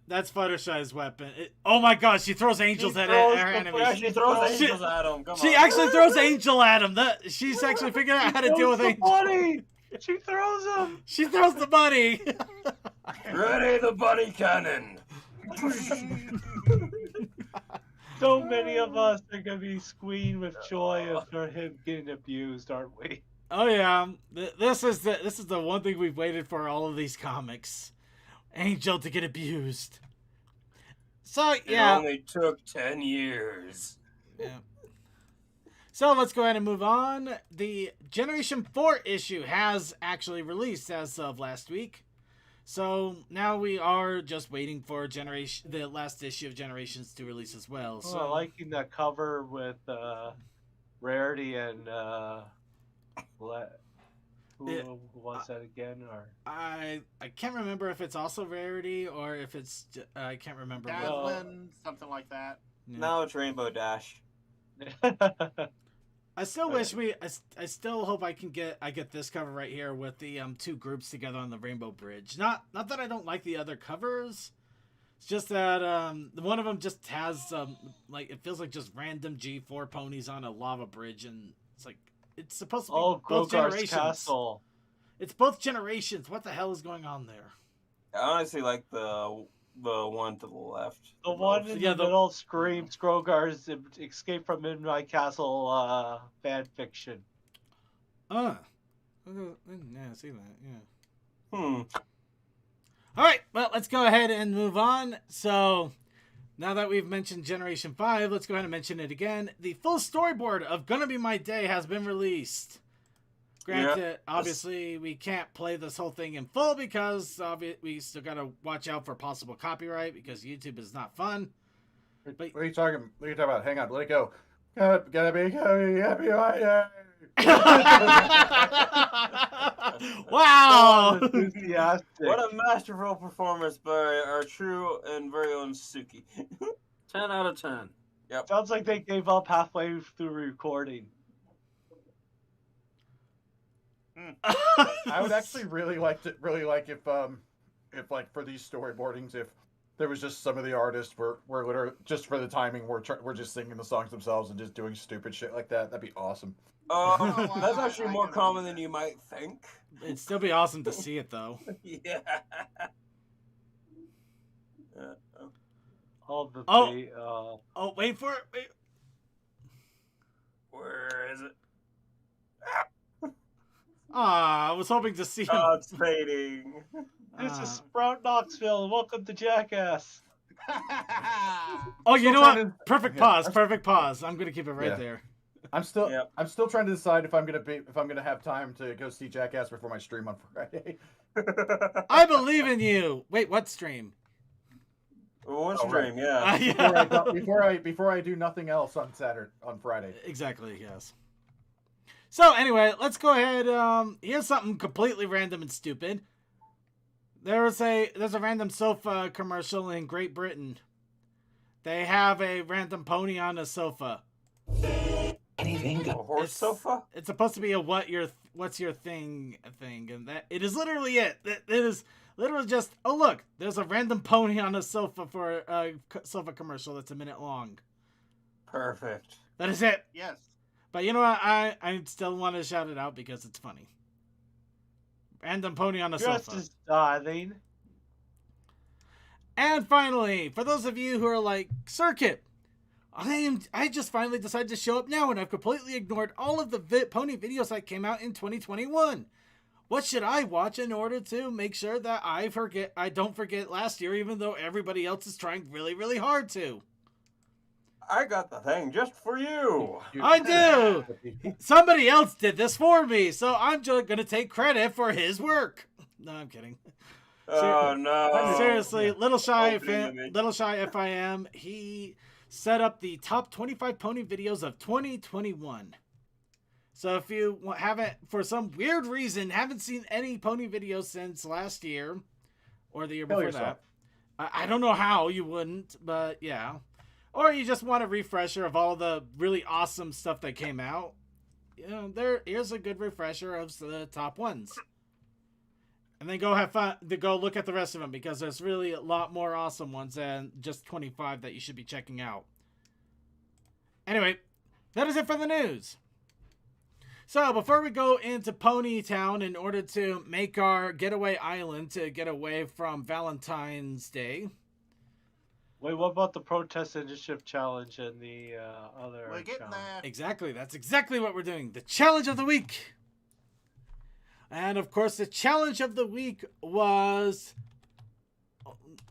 That's Fluttershy's weapon. Oh my god, she throws angels at her enemies. She throws angels at him. Come She on. actually throws angel at him. She's actually figured out how to deal with angel. Bunny. She throws them. She throws the bunny. Ready the bunny cannon. So many of us are gonna be squealing with joy for him getting abused, aren't we? Oh yeah, this is the one thing we've waited for all of these comics. Angel to get abused. So yeah. It only took 10 years. Yeah. So let's go ahead and move on. The Generation 4 issue has actually released as of last week. So now we are just waiting for the last issue of Generations to release as well. So I'm liking that cover with Rarity and who was that again? Or I can't remember if it's also Rarity or if it's I can't remember. Dazzlin, something like that. Yeah. Now it's Rainbow Dash. I still wish I still hope I get this cover right here with the two groups together on the Rainbow Bridge. Not that I don't like the other covers. It's just that one of them just has like it feels like just random G4 ponies on a lava bridge, and it's like it's supposed to be both Grogar's generations. Castle. It's both generations. What the hell is going on there? I honestly like the one to the left. The one in the middle screams Grogar's Escape from Midnight Castle fan fiction. Yeah, I see that. Yeah. Hmm. All right, well, let's go ahead and move on. So, now that we've mentioned Generation 5, let's go ahead and mention it again. The full storyboard of Gonna Be My Day has been released. Granted, obviously, we can't play this whole thing in full because we still got to watch out for possible copyright because YouTube is not fun. But, what are you talking about? Hang on, let it go. Gotta be happy. Wow! Enthusiastic. What a masterful performance by our true and very own Suki. 10 out of 10. Yep. Sounds like they gave up halfway through recording. I would actually really like if like for these storyboardings, if there was just some of the artists were literally just for the timing we're just singing the songs themselves and just doing stupid shit like that. That'd be awesome. That's actually more common than you might think. It'd still be awesome to see it though. Yeah. Wait for it. Wait. Where is it? I was hoping to see him. Oh, it's fading. This is Sprout Knoxville. Welcome to Jackass. Oh, you know what? Perfect pause. Perfect pause. I'm gonna keep it right there. I'm still trying to decide if I'm gonna have time to go see Jackass before my stream on Friday. I believe in you. Wait, what stream? What stream? Right. Yeah. Before I do nothing else on Friday. Exactly. Yes. So anyway, let's go ahead. Here's something completely random and stupid. There's a random sofa commercial in Great Britain. They have a random pony on a sofa. Anything? A horse sofa? It's supposed to be a what's your thing, and that it is literally it. It is literally just look. There's a random pony on a sofa for a sofa commercial that's a minute long. Perfect. That is it. Yes. But you know what? I still want to shout it out because it's funny. Random pony on a sofa. Just diving. And finally, for those of you who are like, Circuit, I just finally decided to show up now and I've completely ignored all of the pony videos that came out in 2021. What should I watch in order to make sure that I don't forget last year, even though everybody else is trying really, really hard to? I got the thing just for you. I do. Somebody else did this for me, so I'm just going to take credit for his work. No, I'm kidding. Oh, no. Seriously, Little Shy FIM, he set up the top 25 pony videos of 2021. So if you haven't, for some weird reason, haven't seen any pony videos since last year or the year before that, I don't know how you wouldn't, but yeah. Or you just want a refresher of all the really awesome stuff that came out. You know, here's a good refresher of the top ones. And then go have fun to go look at the rest of them because there's really a lot more awesome ones than just 25 that you should be checking out. Anyway, that is it for the news. So before we go into Ponytown in order to make our getaway island to get away from Valentine's Day. Wait, what about the Protest Initiative Challenge and the other We're getting there. Exactly. That's exactly what we're doing. The challenge of the week. And, of course, the challenge of the week was...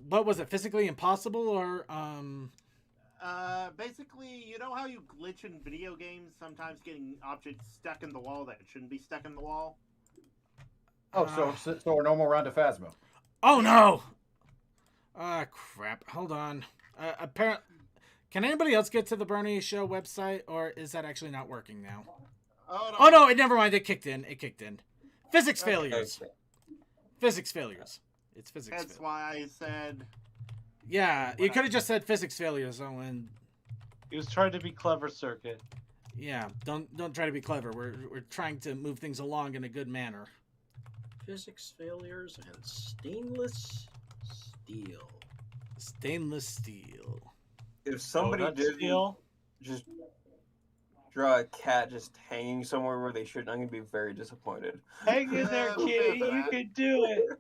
What was it? Physically impossible or... Basically, you know how you glitch in video games, sometimes getting objects stuck in the wall that shouldn't be stuck in the wall? Oh, so a normal round of Phasmo. Oh no! Ah, crap. Hold on. Apparently, can anybody else get to the Brony Show website, or is that actually not working now? Oh no! Never mind. It kicked in. Physics failures. Physics failures. It's physics. That's why I said. Yeah, you could have just said physics failures. And He was trying to be clever, Circuit. yeah, don't try to be clever. We're trying to move things along in a good manner. Physics failures and stainless steel. Stainless steel. If somebody Donut did steel? just draw a cat just hanging somewhere where they shouldn't, I'm gonna be very disappointed. Hang in there, kitty. You can do it.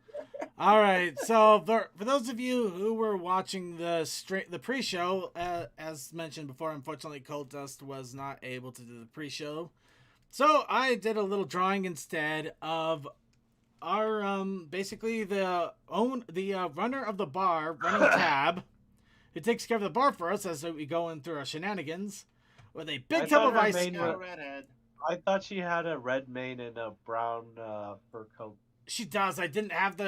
All right, so for those of you who were watching the pre-show, as mentioned before, unfortunately, Cold Dust was not able to do the pre-show, so I did a little drawing instead of our basically the runner of the bar running tab, who takes care of the bar for us as we go in through our shenanigans with a big tub of ice. I thought she had a red mane and a brown fur coat. She does. I didn't have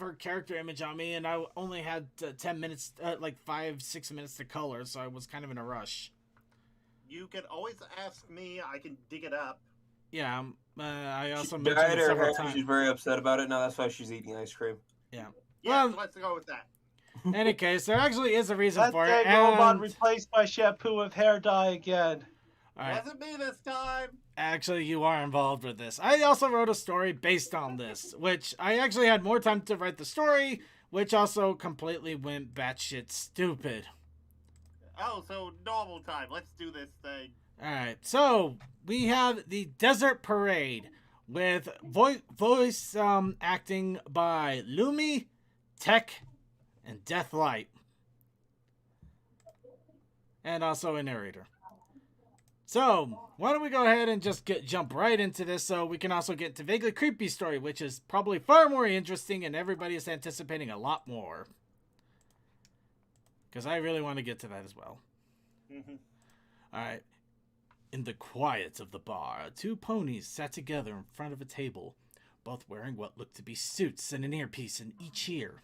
her character image on me, and I only had 10 minutes, like 5-6 minutes to color, so I was kind of in a rush. You can always ask me. I can dig it up. Yeah. I also She mentioned dyed it her several hair. times. She's very upset about it now. That's why she's eating ice cream. Yeah. Yeah, Well, let's go with that. in any case, there actually is a reason That for it. dang robot And replaced my shampoo with hair dye again. all right, Wasn't me this time. actually, you are involved with this. I also wrote a story based on this, which I actually had more time to write the story, which also completely went batshit stupid. Oh, so normal time. Let's do this thing. Alright, so we have the Desert Parade with voice acting by Lumi, Tech, and Deathlight. And also a narrator. So, why don't we go ahead and just jump right into this so we can also get to Vaguely Creepy Story, which is probably far more interesting and everybody is anticipating a lot more. Because I really want to get to that as well. Alright. In the quiet of the bar, two ponies sat together in front of a table, both wearing what looked to be suits and an earpiece in each ear.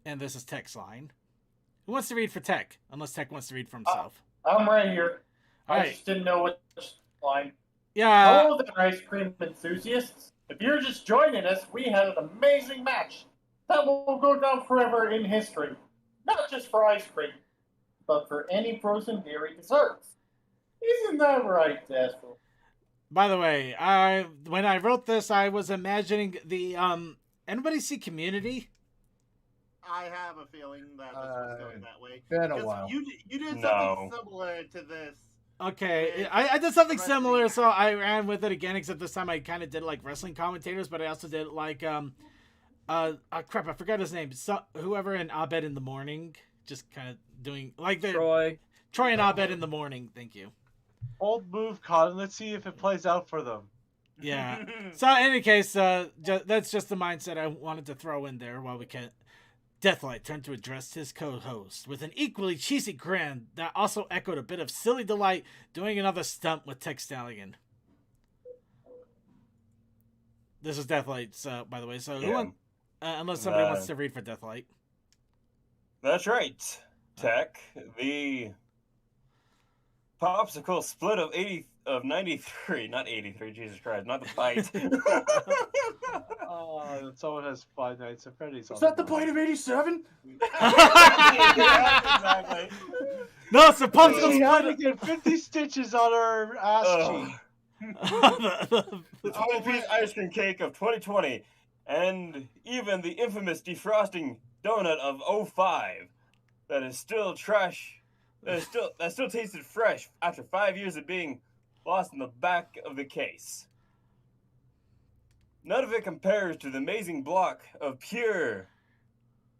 And this is Tech's line. Who wants to read for Tech? Unless Tech wants to read for himself. I'm right here. I Alright. just didn't know which line. Yeah. Hello there, ice cream enthusiasts. If you're just joining us, we had an amazing match that will go down forever in history. Not just for ice cream, but for any frozen dairy desserts. Isn't that right, Dashiell? By the way, when I wrote this, I was imagining the anybody see Community? I have a feeling that this was going that way. Been a 'Cause while. You did No. something similar to this. Okay, I did something similar, so I ran with it again. Except this time I kind of did like wrestling commentators, but I also did like crap, I forgot his name. So whoever in Abed in the Morning, just kind of doing like the Troy. Troy and Abed in the Morning. Thank you. Old move, Colin. Let's see if it plays out for them. Yeah. So in any case, that's just the mindset I wanted to throw in there while we can. Deathlight turned to address his co-host with an equally cheesy grin that also echoed a bit of silly delight, doing another stunt with Tech Stallion. This is Deathlight's, by the way. So who unless somebody wants to read for Deathlight. That's right, Tech. The popsicle split of 93, not 83. Jesus Christ, not the bite. Someone has Five Nights at Freddy's. Is that the point of 87? Yeah, exactly. No, it's the popsicle We had to split. get 50 stitches on her ass cheek. The 20-piece ice cream cake of 2020, and even the infamous defrosting donut of 05 that is still trash. That still tasted fresh after 5 years of being lost in the back of the case. None of it compares to the amazing block of pure,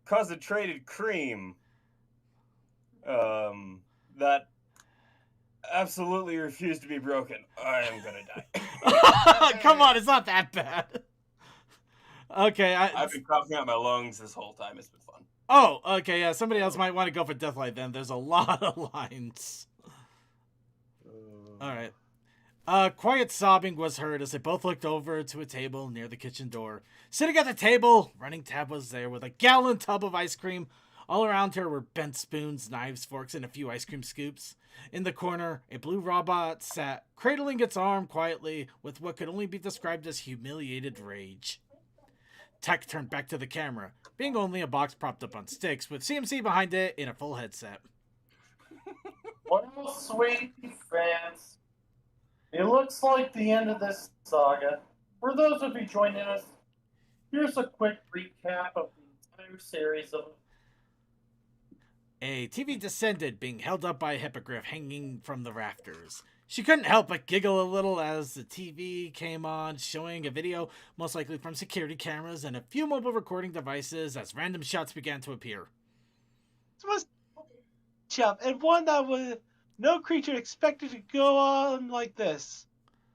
concentrated cream that absolutely refused to be broken. I am gonna die. Come on, it's not that bad. Okay, I've been coughing out my lungs this whole time. It's been fun. Oh, okay, yeah. Somebody else might want to go for Deathlight then. There's a lot of lines. All right. Quiet sobbing was heard as they both looked over to a table near the kitchen door. Sitting at the table, Running Tab was there with a gallon tub of ice cream. All around her were bent spoons, knives, forks, and a few ice cream scoops. In the corner, a blue robot sat, cradling its arm quietly with what could only be described as humiliated rage. Tech turned back to the camera, being only a box propped up on sticks with CMC behind it in a full headset. Well, sweet fans, it looks like the end of this saga. For those of you joining us, here's a quick recap of the entire series of... A TV descended, being held up by a hippogriff hanging from the rafters. She couldn't help but giggle a little as the TV came on, showing a video, most likely from security cameras, and a few mobile recording devices as random shots began to appear. This was jump, and one that was no creature expected to go on like this.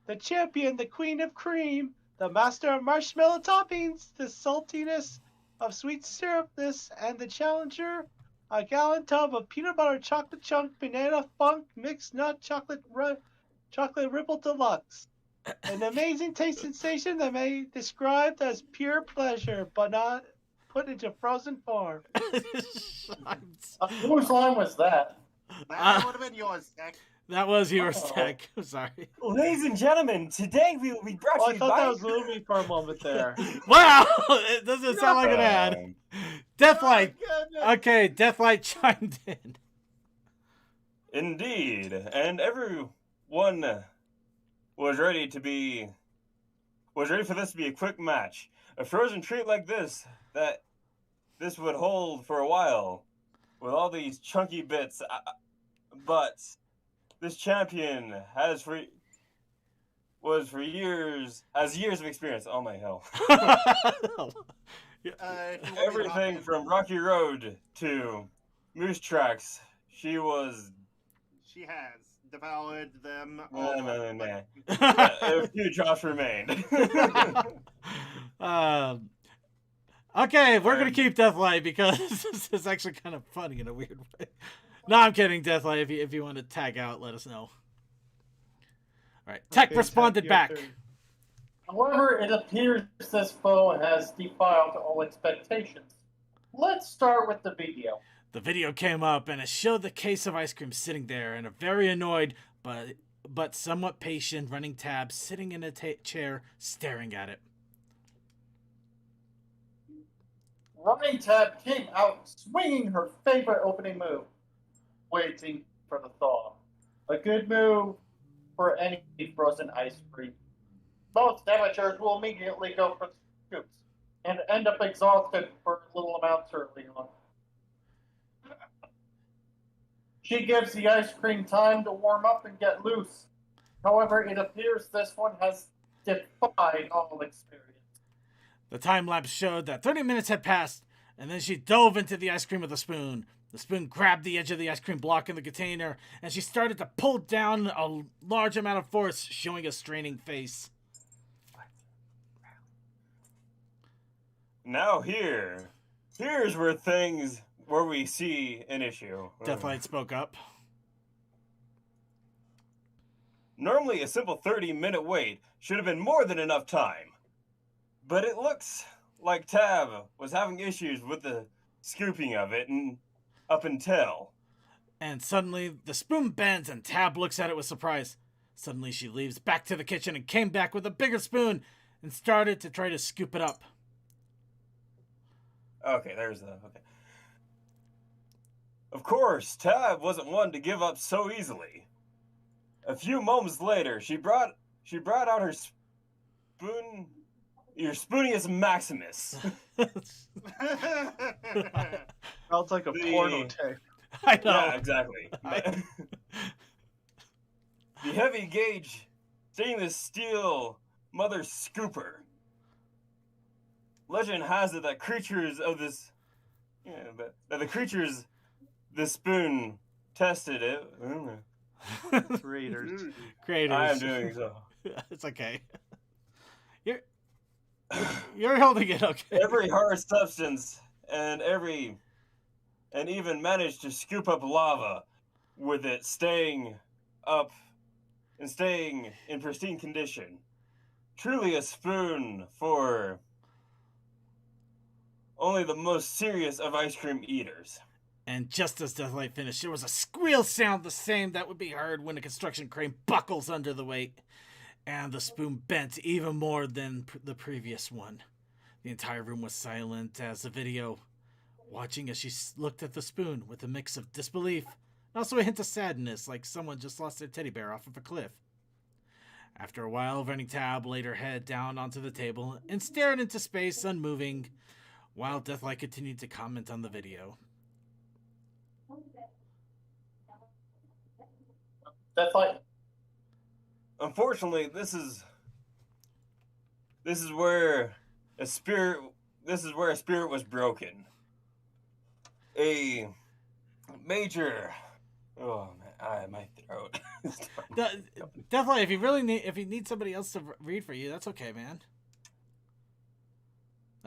The champion, the queen of cream, the master of marshmallow toppings, the saltiness of sweet syrupness, and the challenger, a gallon tub of peanut butter chocolate chunk banana funk mixed nut chocolate ripple deluxe. An amazing taste sensation that may be described as pure pleasure, but not put into frozen form. Whose line was that? That would have been yours, Tech. That was yours, Tech. I'm sorry. Ladies and gentlemen, today we will be brought Oh, to I you thought by... that was Lumi for a moment there. Wow! It doesn't sound like an ad. Deathlight. Okay, Deathlight chimed in. Indeed, and everyone was ready for this to be a quick match. A frozen treat like this, that this would hold for a while, with all these chunky bits, but this champion has years of experience. Oh my hell. Everything from Rocky Road to Moose Tracks, she has devoured them all. all. A few drops remained. Okay, we're gonna keep Deathlight because this is actually kind of funny in a weird way. No, I'm kidding, Deathlight. If you want to tag out, let us know. All right, Tech Okay, responded Tech, back. your turn. However, it appears this foe has defiled all expectations. Let's start with the video. The video came up and it showed the case of ice cream sitting there and a very annoyed but somewhat patient Running Tab sitting in a chair staring at it. Running Tab came out swinging her favorite opening move, waiting for the thaw. A good move for any frozen ice cream. Most amateurs will immediately go for scoops and end up exhausted for little amounts early on. She gives the ice cream time to warm up and get loose. However, it appears this one has defied all experience. The time lapse showed that 30 minutes had passed, and then she dove into the ice cream with a spoon. The spoon grabbed the edge of the ice cream block in the container, and she started to pull down a large amount of force, showing a straining face. Now here's where we see an issue. Deathlight spoke up. Normally a simple 30-minute wait should have been more than enough time. But it looks like Tab was having issues with the scooping of it and up until. And suddenly, the spoon bends and Tab looks at it with surprise. Suddenly she leaves back to the kitchen and came back with a bigger spoon and started to try to scoop it up. Okay, okay. Of course, Tab wasn't one to give up so easily. A few moments later, she brought out her spoon, your Spoonius Maximus. Sounds like a porno tape. I know. Yeah, exactly. The heavy gauge stainless steel mother scooper. Legend has it that the spoon tested it. Creators. Creators. I am doing so. It's okay. You're holding it okay. Every hard substance and even managed to scoop up lava with it staying up and staying in pristine condition. Truly a spoon for only the most serious of ice cream eaters. And just as Deathlight finished, there was a squeal sound the same that would be heard when a construction crane buckles under the weight, and the spoon bent even more than the previous one. The entire room was silent as the video, watching as she looked at the spoon with a mix of disbelief and also a hint of sadness, like someone just lost their teddy bear off of a cliff. After a while, Running Tab laid her head down onto the table and stared into space, unmoving, while Deathlight continued to comment on the video. Deathlight. Unfortunately, this is where a spirit was broken. A major. Oh man, my throat. Deathlight, if you need somebody else to read for you, that's okay, man.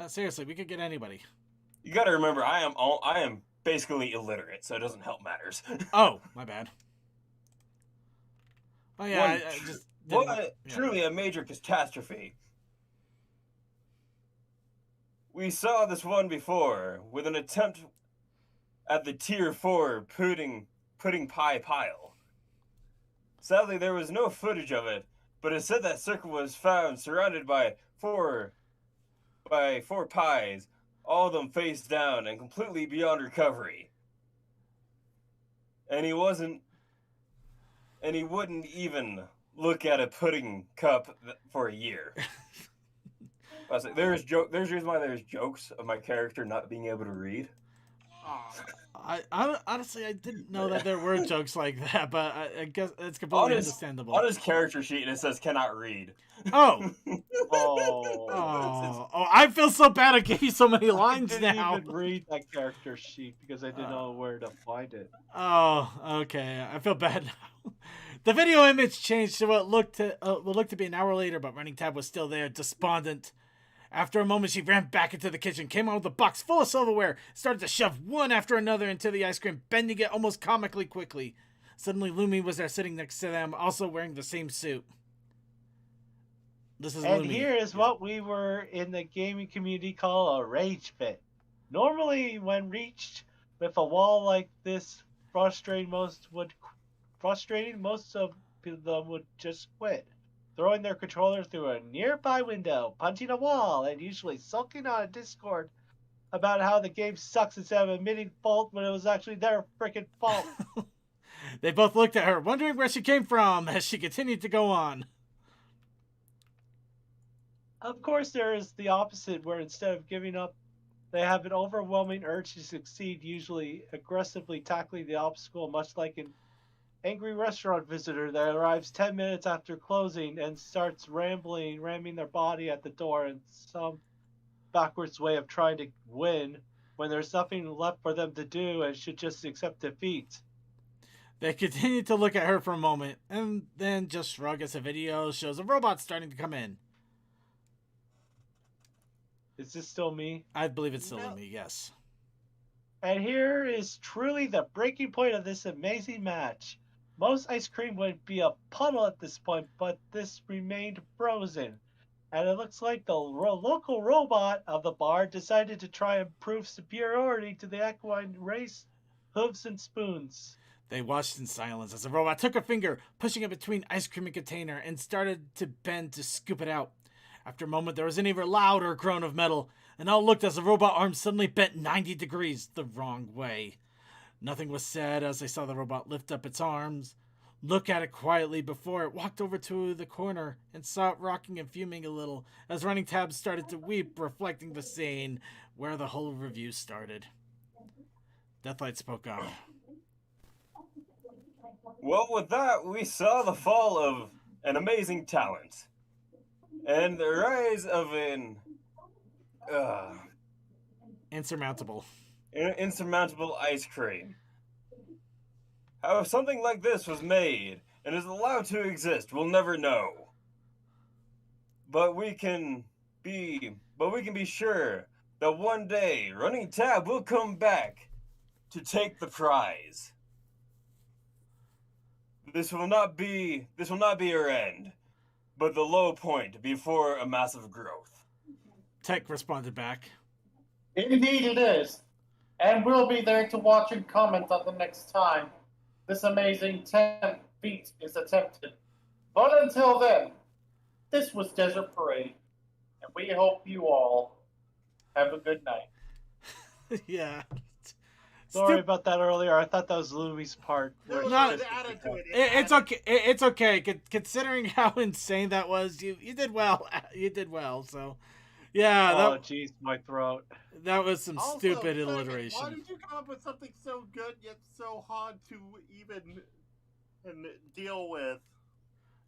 Seriously, we could get anybody. You got to remember, I am basically illiterate, so it doesn't help matters. Oh, my bad. Oh yeah, Truly a major catastrophe. We saw this one before with an attempt at the tier 4 pudding pie pile. Sadly, there was no footage of it, but it said that Circle was found surrounded by four pies, all of them face down and completely beyond recovery. And he wouldn't even look at a pudding cup for a year. There's reason why there's jokes of my character not being able to read. I honestly, I didn't know that there were jokes like that, but I guess it's completely understandable. On his character sheet, it says cannot read. Oh. Oh, I feel so bad I gave you so many lines I didn't now. even read that character sheet because I didn't know where to find it. Oh, okay. I feel bad now. The video image changed to what looked to be an hour later, but Running Tab was still there, despondent. After a moment, she ran back into the kitchen, came out with a box full of silverware, started to shove one after another into the ice cream, bending it almost comically quickly. Suddenly, Lumi was there sitting next to them, also wearing the same suit. This is And Lumi. here is what we were in the gaming community call a rage fit. Normally, when reached with a wall like this, frustrating, most of them would just quit, throwing their controller through a nearby window, punching a wall, and usually sulking on a Discord about how the game sucks instead of admitting fault when it was actually their freaking fault. They both looked at her, wondering where she came from as she continued to go on. Of course, there is the opposite, where instead of giving up, they have an overwhelming urge to succeed, usually aggressively tackling the obstacle, much like an angry restaurant visitor that arrives 10 minutes after closing and starts ramming their body at the door in some backwards way of trying to win when there's nothing left for them to do and should just accept defeat. They continue to look at her for a moment and then just shrug as the video shows a robot starting to come in. Is this still me? I believe it's still me, yes. And here is truly the breaking point of this amazing match. Most ice cream would be a puddle at this point, but this remained frozen. And it looks like the local robot of the bar decided to try and prove superiority to the equine race, hooves and spoons. They watched in silence as the robot took her finger, pushing it between ice cream and container, and started to bend to scoop it out. After a moment, there was an even louder groan of metal, and all looked as the robot arm suddenly bent 90 degrees the wrong way. Nothing was said as they saw the robot lift up its arms, look at it quietly before it walked over to the corner and saw it rocking and fuming a little as Running Tab started to weep, reflecting the scene where the whole review started. Deathlight spoke up. Well, with that, we saw the fall of an amazing talent and the rise of an Insurmountable ice cream. How something like this was made and is allowed to exist, we'll never know. But we can be sure that one day Running Tab will come back to take the prize. This will not be your end, but the low point before a massive growth. Tech responded back. Indeed it is. And we'll be there to watch and comment on the next time this amazing 10 feat is attempted. But until then, this was Desert Parade, and we hope you all have a good night. Yeah. Sorry about that earlier. I thought that was Louis' part. There was No, an attitude. It's okay. It's okay. Considering how insane that was, you did well. You did well. So, yeah. Oh, jeez, my throat. That was some Also, stupid second, alliteration. Why did you come up with something so good yet so hard to even deal with?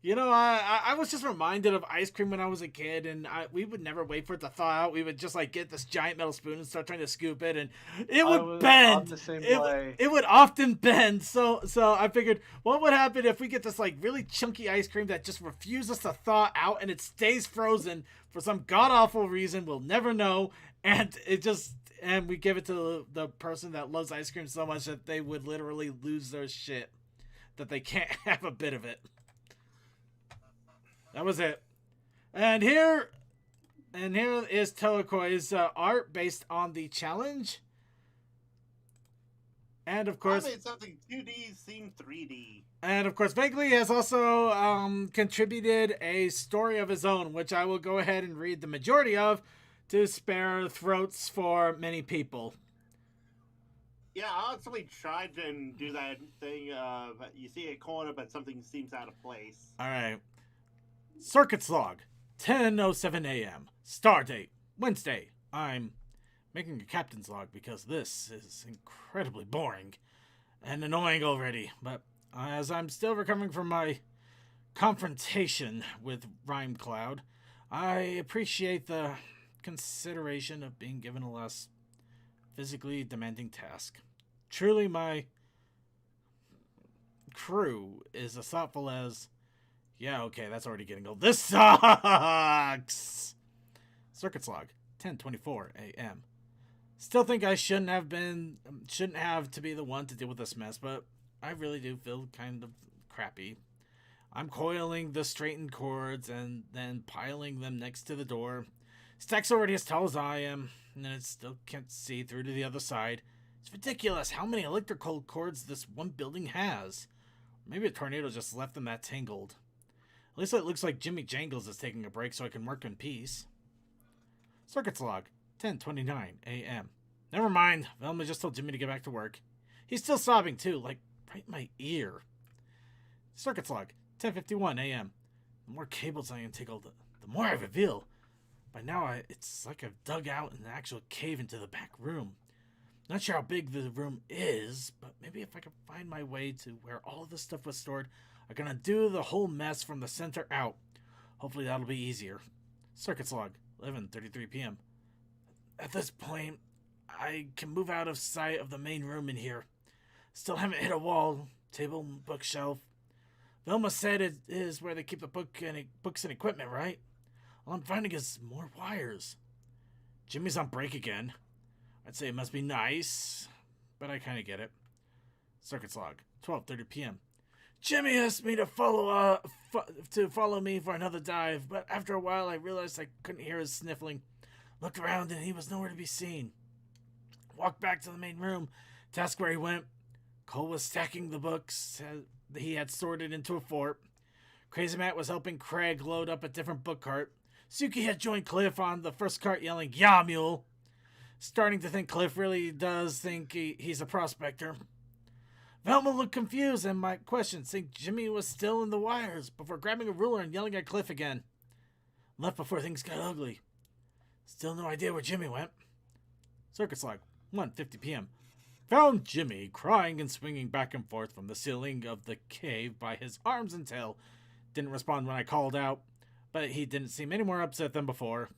You know, I was just reminded of ice cream when I was a kid, and we would never wait for it to thaw out. We would just like get this giant metal spoon and start trying to scoop it, and it would bend. The same way. It would often bend. So I figured, what would happen if we get this like really chunky ice cream that just refuses to thaw out and it stays frozen for some god awful reason we'll never know, and we give it to the person that loves ice cream so much that they would literally lose their shit, that they can't have a bit of it. That was it. And here is Toakoi's art based on the challenge. And of course, I made something 2D seem 3D. And of course, Vaguely has also contributed a story of his own, which I will go ahead and read the majority of to spare throats for many people. Yeah, I actually tried to do that thing. You see a corner, but something seems out of place. All right. Circuits log, 10:07 a.m. Star date, Wednesday. I'm making a captain's log because this is incredibly boring and annoying already. But as I'm still recovering from my confrontation with Rhyme Cloud, I appreciate the consideration of being given a less physically demanding task. Truly, my crew is as thoughtful as... Yeah, okay, that's already getting old. This sucks! Circuits log, 10:24 a.m. Still think I shouldn't have to be the one to deal with this mess, but I really do feel kind of crappy. I'm coiling the straightened cords and then piling them next to the door. Stack's already as tall as I am, and it still can't see through to the other side. It's ridiculous how many electrical cords this one building has. Maybe a tornado just left them that tangled. At least it looks like Jimmy Jangles is taking a break so I can work in peace. Circuits log, 10:29 a.m. Never mind, Velma just told Jimmy to get back to work. He's still sobbing too, like right in my ear. Circuits log, 10:51 a.m. The more cables I untangle, the more I reveal. By now, it's like I've dug out an actual cave into the back room. Not sure how big the room is, but maybe if I can find my way to where all of this stuff was stored, I'm gonna do the whole mess from the center out. Hopefully that'll be easier. Circuits log, 11:33 p.m. At this point, I can move out of sight of the main room in here. Still haven't hit a wall, table, bookshelf. Velma said it is where they keep the books and equipment, right? All I'm finding is more wires. Jimmy's on break again. I'd say it must be nice, but I kind of get it. Circuits log, 12:30 p.m. Jimmy asked me to follow me for another dive, but after a while I realized I couldn't hear his sniffling. Looked around and he was nowhere to be seen. Walked back to the main room to ask where he went. Cole was stacking the books he had sorted into a fort. Crazy Matt was helping Craig load up a different book cart. Suki had joined Cliff on the first cart yelling, "Yeah, mule!" Starting to think Cliff really does think he's a prospector. Velma looked confused and my questions, think Jimmy was still in the wires before grabbing a ruler and yelling at Cliff again. Left before things got ugly. Still no idea where Jimmy went. Circuits log, 1:50 p.m. Found Jimmy crying and swinging back and forth from the ceiling of the cave by his arms and tail. Didn't respond when I called out, but he didn't seem any more upset than before.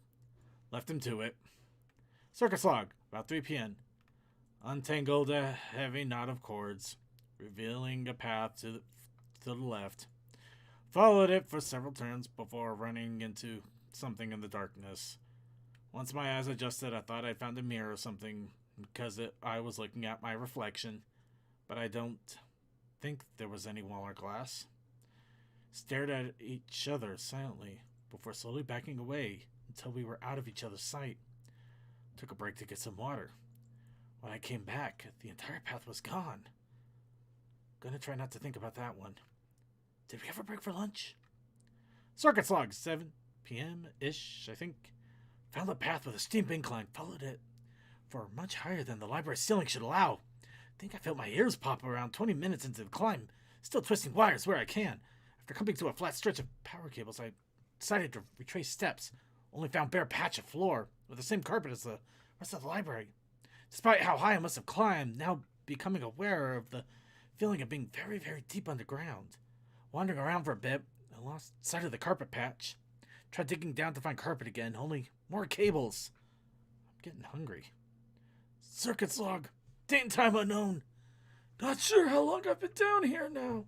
Left him to it. Circuits log, about 3 p.m. Untangled a heavy knot of cords, revealing a path to the left. Followed it for several turns before running into something in the darkness. Once my eyes adjusted, I thought I'd found a mirror or something because I was looking at my reflection, but I don't think there was any wall or glass. Stared at each other silently before slowly backing away until we were out of each other's sight. Took a break to get some water. When I came back, the entire path was gone. Gonna try not to think about that one. Did we ever break for lunch? Circuits log, 7 p.m.-ish, I think. Found the path with a steep incline, followed it for much higher than the library ceiling should allow. Think I felt my ears pop around 20 minutes into the climb, still twisting wires where I can. After coming to a flat stretch of power cables, I decided to retrace steps. Only found bare patch of floor with the same carpet as the rest of the library. Despite how high I must have climbed, now becoming aware of the feeling of being very, very deep underground. Wandering around for a bit, I lost sight of the carpet patch. Tried digging down to find carpet again, only more cables. I'm getting hungry. Circuits log. Date and time unknown. Not sure how long I've been down here now.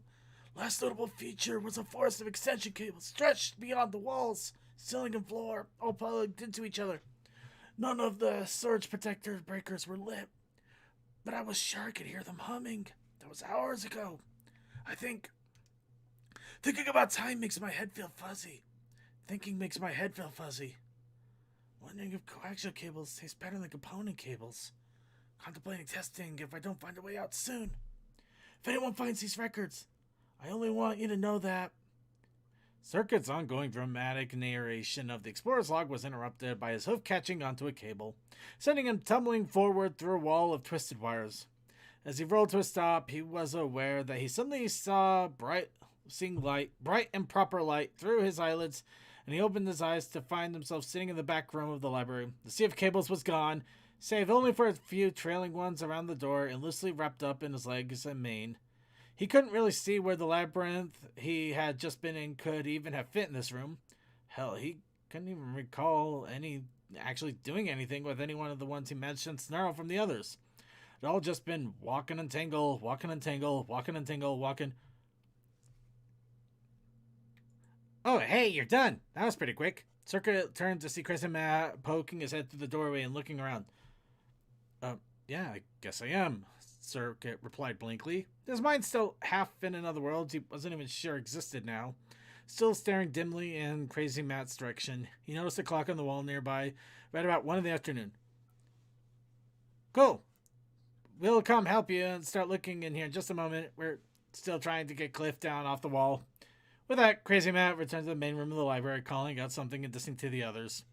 Last notable feature was a forest of extension cables stretched beyond the walls, ceiling and floor, all plugged into each other. None of the surge protector breakers were lit, but I was sure I could hear them humming. That was hours ago. Thinking about time makes my head feel fuzzy. Thinking makes my head feel fuzzy. Wondering if coaxial cables taste better than component cables. Contemplating testing if I don't find a way out soon. If anyone finds these records, I only want you to know that. Circuit's ongoing dramatic narration of the explorer's log was interrupted by his hoof catching onto a cable, sending him tumbling forward through a wall of twisted wires. As he rolled to a stop, he was aware that he suddenly saw bright and proper light through his eyelids, and he opened his eyes to find himself sitting in the back room of the library. The sea of cables was gone, save only for a few trailing ones around the door and loosely wrapped up in his legs and mane. He couldn't really see where the labyrinth he had just been in could even have fit in this room. Hell, he couldn't even recall actually doing anything with any one of the ones he managed to snarl from the others. It all just been walking and tangle, walking and tangle, walking and tangle, walking. Oh, hey, you're done. That was pretty quick. Circuit turned to see Chris and Matt poking his head through the doorway and looking around. Yeah, I guess I am, Circuit replied blankly. His mind still half in another world he wasn't even sure existed now. Still staring dimly in Crazy Matt's direction, he noticed a clock on the wall nearby, right about 1 p.m. Cool. We'll come help you and start looking in here in just a moment. We're still trying to get Cliff down off the wall. With that, Crazy Matt returned to the main room of the library, calling out something indistinct to the others.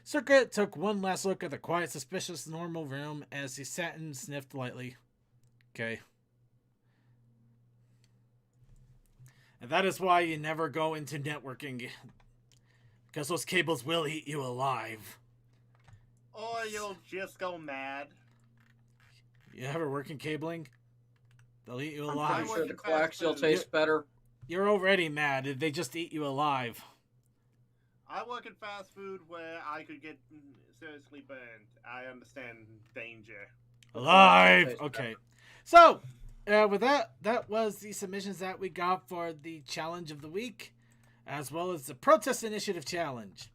Circuit took one last look at the quiet, suspicious, normal room as he sat and sniffed lightly. Okay. And that is why you never go into networking. Because those cables will eat you alive. Or you'll just go mad. You ever work in cabling? They'll eat you I'm alive. pretty sure the coaxial tastes better. You're already mad. They just eat you alive. I work in fast food where I could get seriously burned. I understand danger. Alive! Okay. So, with that was the submissions that we got for the challenge of the week, as well as the protest initiative challenge.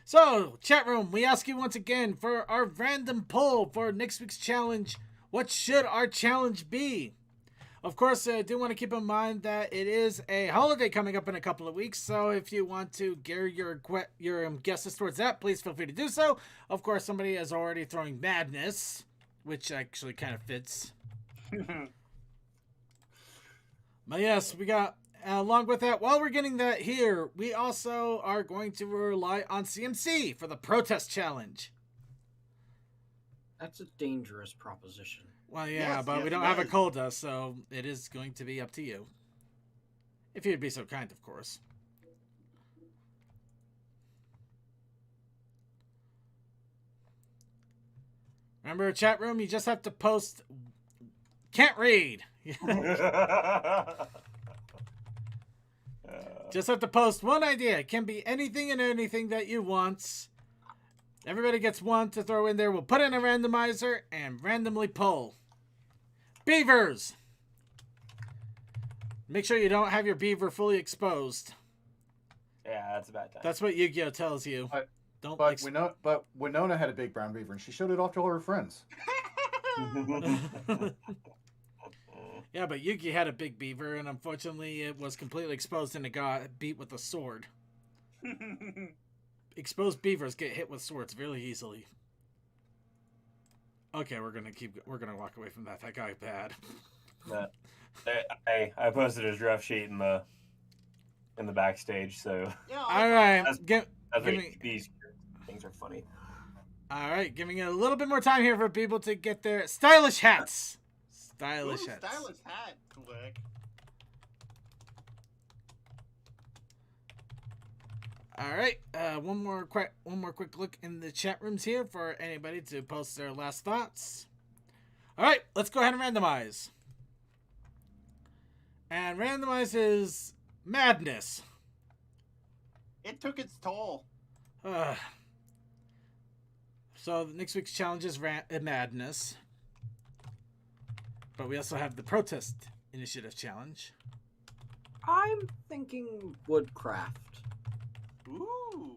So, chat room, we ask you once again for our random poll for next week's challenge. What should our challenge be? Of course, I do want to keep in mind that it is a holiday coming up in a couple of weeks, so if you want to gear your guesses towards that, please feel free to do so. Of course, somebody is already throwing madness, which actually kind of fits. But yes, we got, along with that, while we're getting that here, we also are going to rely on CMC for the protest challenge. That's a dangerous proposition. Well, yeah, Yes, but yes, we don't it have a is. quota, so it is going to be up to you. If you'd be so kind, of course. Remember, chat room, you just have to post... Can't read! Just have to post one idea. It can be anything and anything that you want. Everybody gets one to throw in there. We'll put in a randomizer and randomly pull. Beavers! Make sure you don't have your beaver fully exposed. Yeah, that's about time. That's what Yu-Gi-Oh tells you. Don't But Winona had a big brown beaver, and she showed it off to all her friends. Yeah, Yeah, but Yuki had a big beaver, and unfortunately it was completely exposed and it got beat with a sword. Exposed beavers get hit with swords really easily. Okay, we're gonna walk away from that. That guy bad. I posted his draft sheet in the backstage, so Yeah, All right, these things are funny. all right, giving it a little bit more time here for people to get their stylish hats. Stylish hats. stylish hat, Click. All right, one more quick look in the chat rooms here for anybody to post their last thoughts. All right, let's go ahead and randomize. And randomize is madness. It took its toll. So next week's challenge is madness. But we also have the protest initiative challenge. I'm thinking woodcraft. Ooh.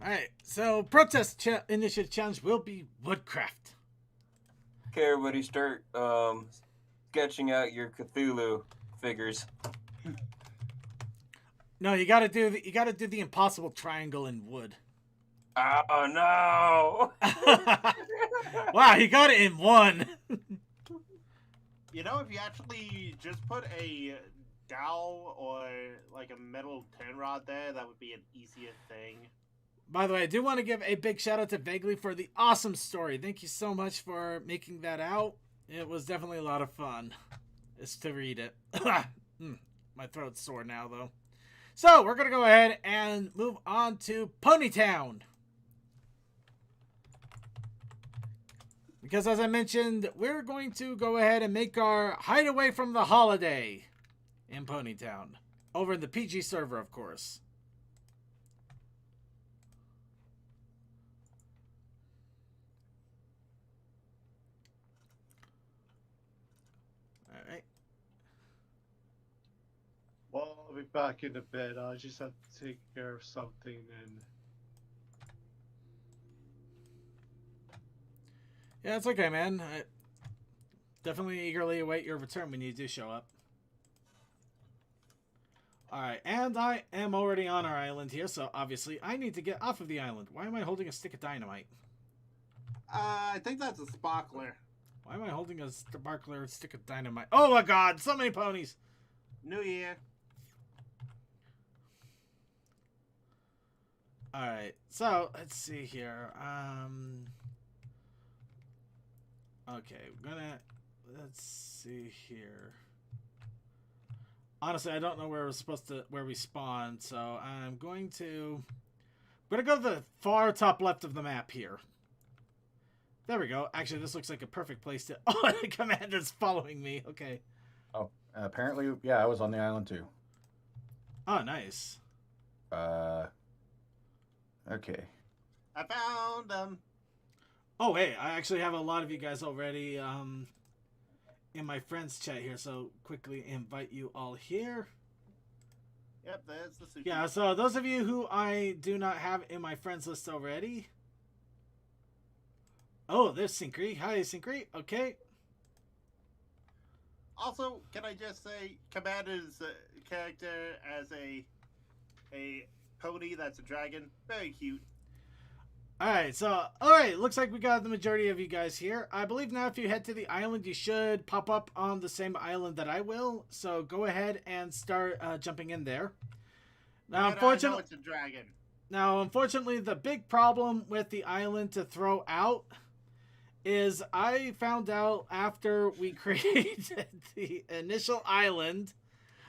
Alright, so protest initiative challenge will be woodcraft. Okay, everybody, start sketching out your Cthulhu figures. No, you gotta do the impossible triangle in wood. Oh no! Wow, he got it in one. You know, if you actually just put a dowel or like a metal tin rod there, that would be an easier thing. By the way, I do want to give a big shout out to Vaguely for the awesome story. Thank you so much for making that out. It was definitely a lot of fun. Just to read it. My throat's sore now, though. So, we're going to go ahead and move on to Ponytown. Because as I mentioned, we're going to go ahead and make our hideaway from the holiday in Ponytown. Over in the PG server, of course. Alright. Well, I'll be back in a bit. I just have to take care of something and... Yeah, it's okay, man. I definitely eagerly await your return when you do show up. Alright, and I am already on our island here, so obviously I need to get off of the island. Why am I holding a stick of dynamite? I think that's a sparkler. Why am I holding a sparkler stick of dynamite? Oh my god, so many ponies! New Year. Alright, so let's see here. Okay, let's see here. Honestly, I don't know where where we spawn, so I'm going to go to the far top left of the map here. There we go. Actually, this looks like a perfect place to... Oh, the commander's following me. Okay. Oh, apparently, yeah, I was on the island too. Oh, nice. Okay. I found them. Oh, hey, I actually have a lot of you guys already in my friends chat here, so quickly invite you all here. Yep, there's the sushi. Yeah, so those of you who I do not have in my friends list already. Oh, there's Syncry. Hi, Syncry. Okay. Also, can I just say, Commander's character as a pony that's a dragon, very cute. Alright, looks like we got the majority of you guys here. I believe now if you head to the island, you should pop up on the same island that I will. So go ahead and start jumping in there. Now, unfortunately, it's a dragon. Now, unfortunately, the big problem with the island to throw out is I found out after we created the initial island.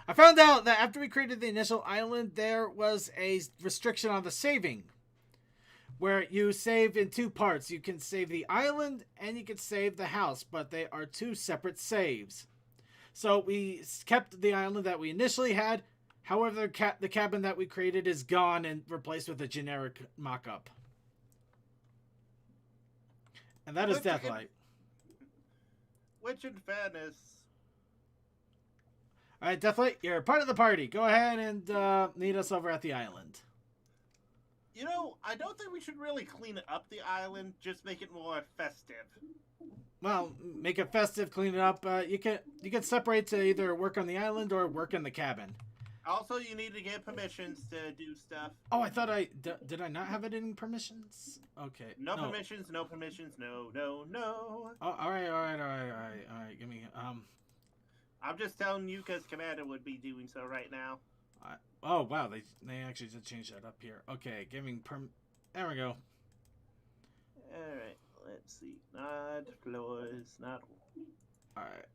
I found out that after we created the initial island, there was a restriction on the saving. Where you save in two parts. You can save the island and you can save the house, but they are two separate saves. So we kept the island that we initially had. However, the cabin that we created is gone and replaced with a generic mock-up. And that is Deathlight. Which, in fairness... Alright, Deathlight, you're part of the party. Go ahead and meet us over at the island. I don't think we should really clean up the island. Just make it more festive. Well, make it festive, clean it up. You can separate to either work on the island or work in the cabin. Also, you need to get permissions to do stuff. Oh, I thought did I not have it in permissions? Okay. No permissions, no permissions, no. Oh, all right. Give me I'm just telling you because Commander would be doing so right now. Oh wow, they actually did change that up here. Okay, giving there we go. All right, let's see. Not floors, not. All right.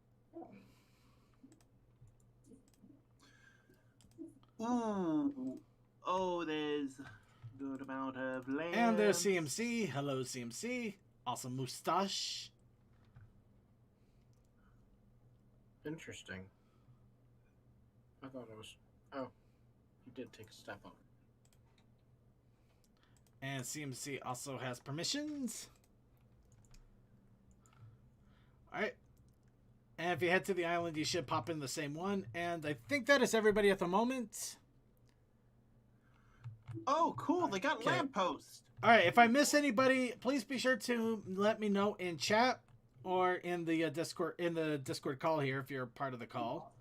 Ooh. Oh, there's a good amount of land. And there's CMC. Hello, CMC. Awesome moustache. Interesting. I thought it was. Oh, you did take a step up. And CMC also has permissions. Alright. And if you head to the island, you should pop in the same one. And I think that is everybody at the moment. Oh, cool. They got lampposts. Alright, if I miss anybody, please be sure to let me know in chat or in the Discord call here if you're part of the call.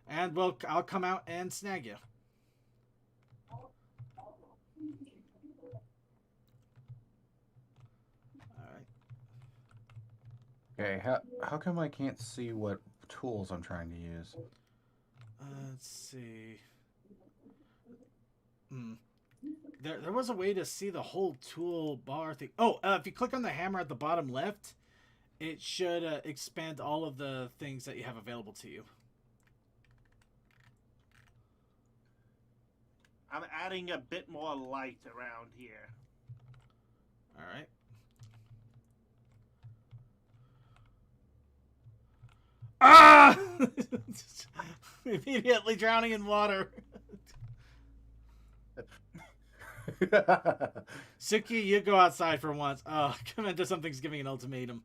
And I'll come out and snag you. Okay, how come I can't see what tools I'm trying to use? Let's see. There was a way to see the whole toolbar thing. Oh, if you click on the hammer at the bottom left, it should expand all of the things that you have available to you. I'm adding a bit more light around here. All right. Ah! Immediately drowning in water. Suki, you go outside for once. Oh, Commander Something's giving an ultimatum.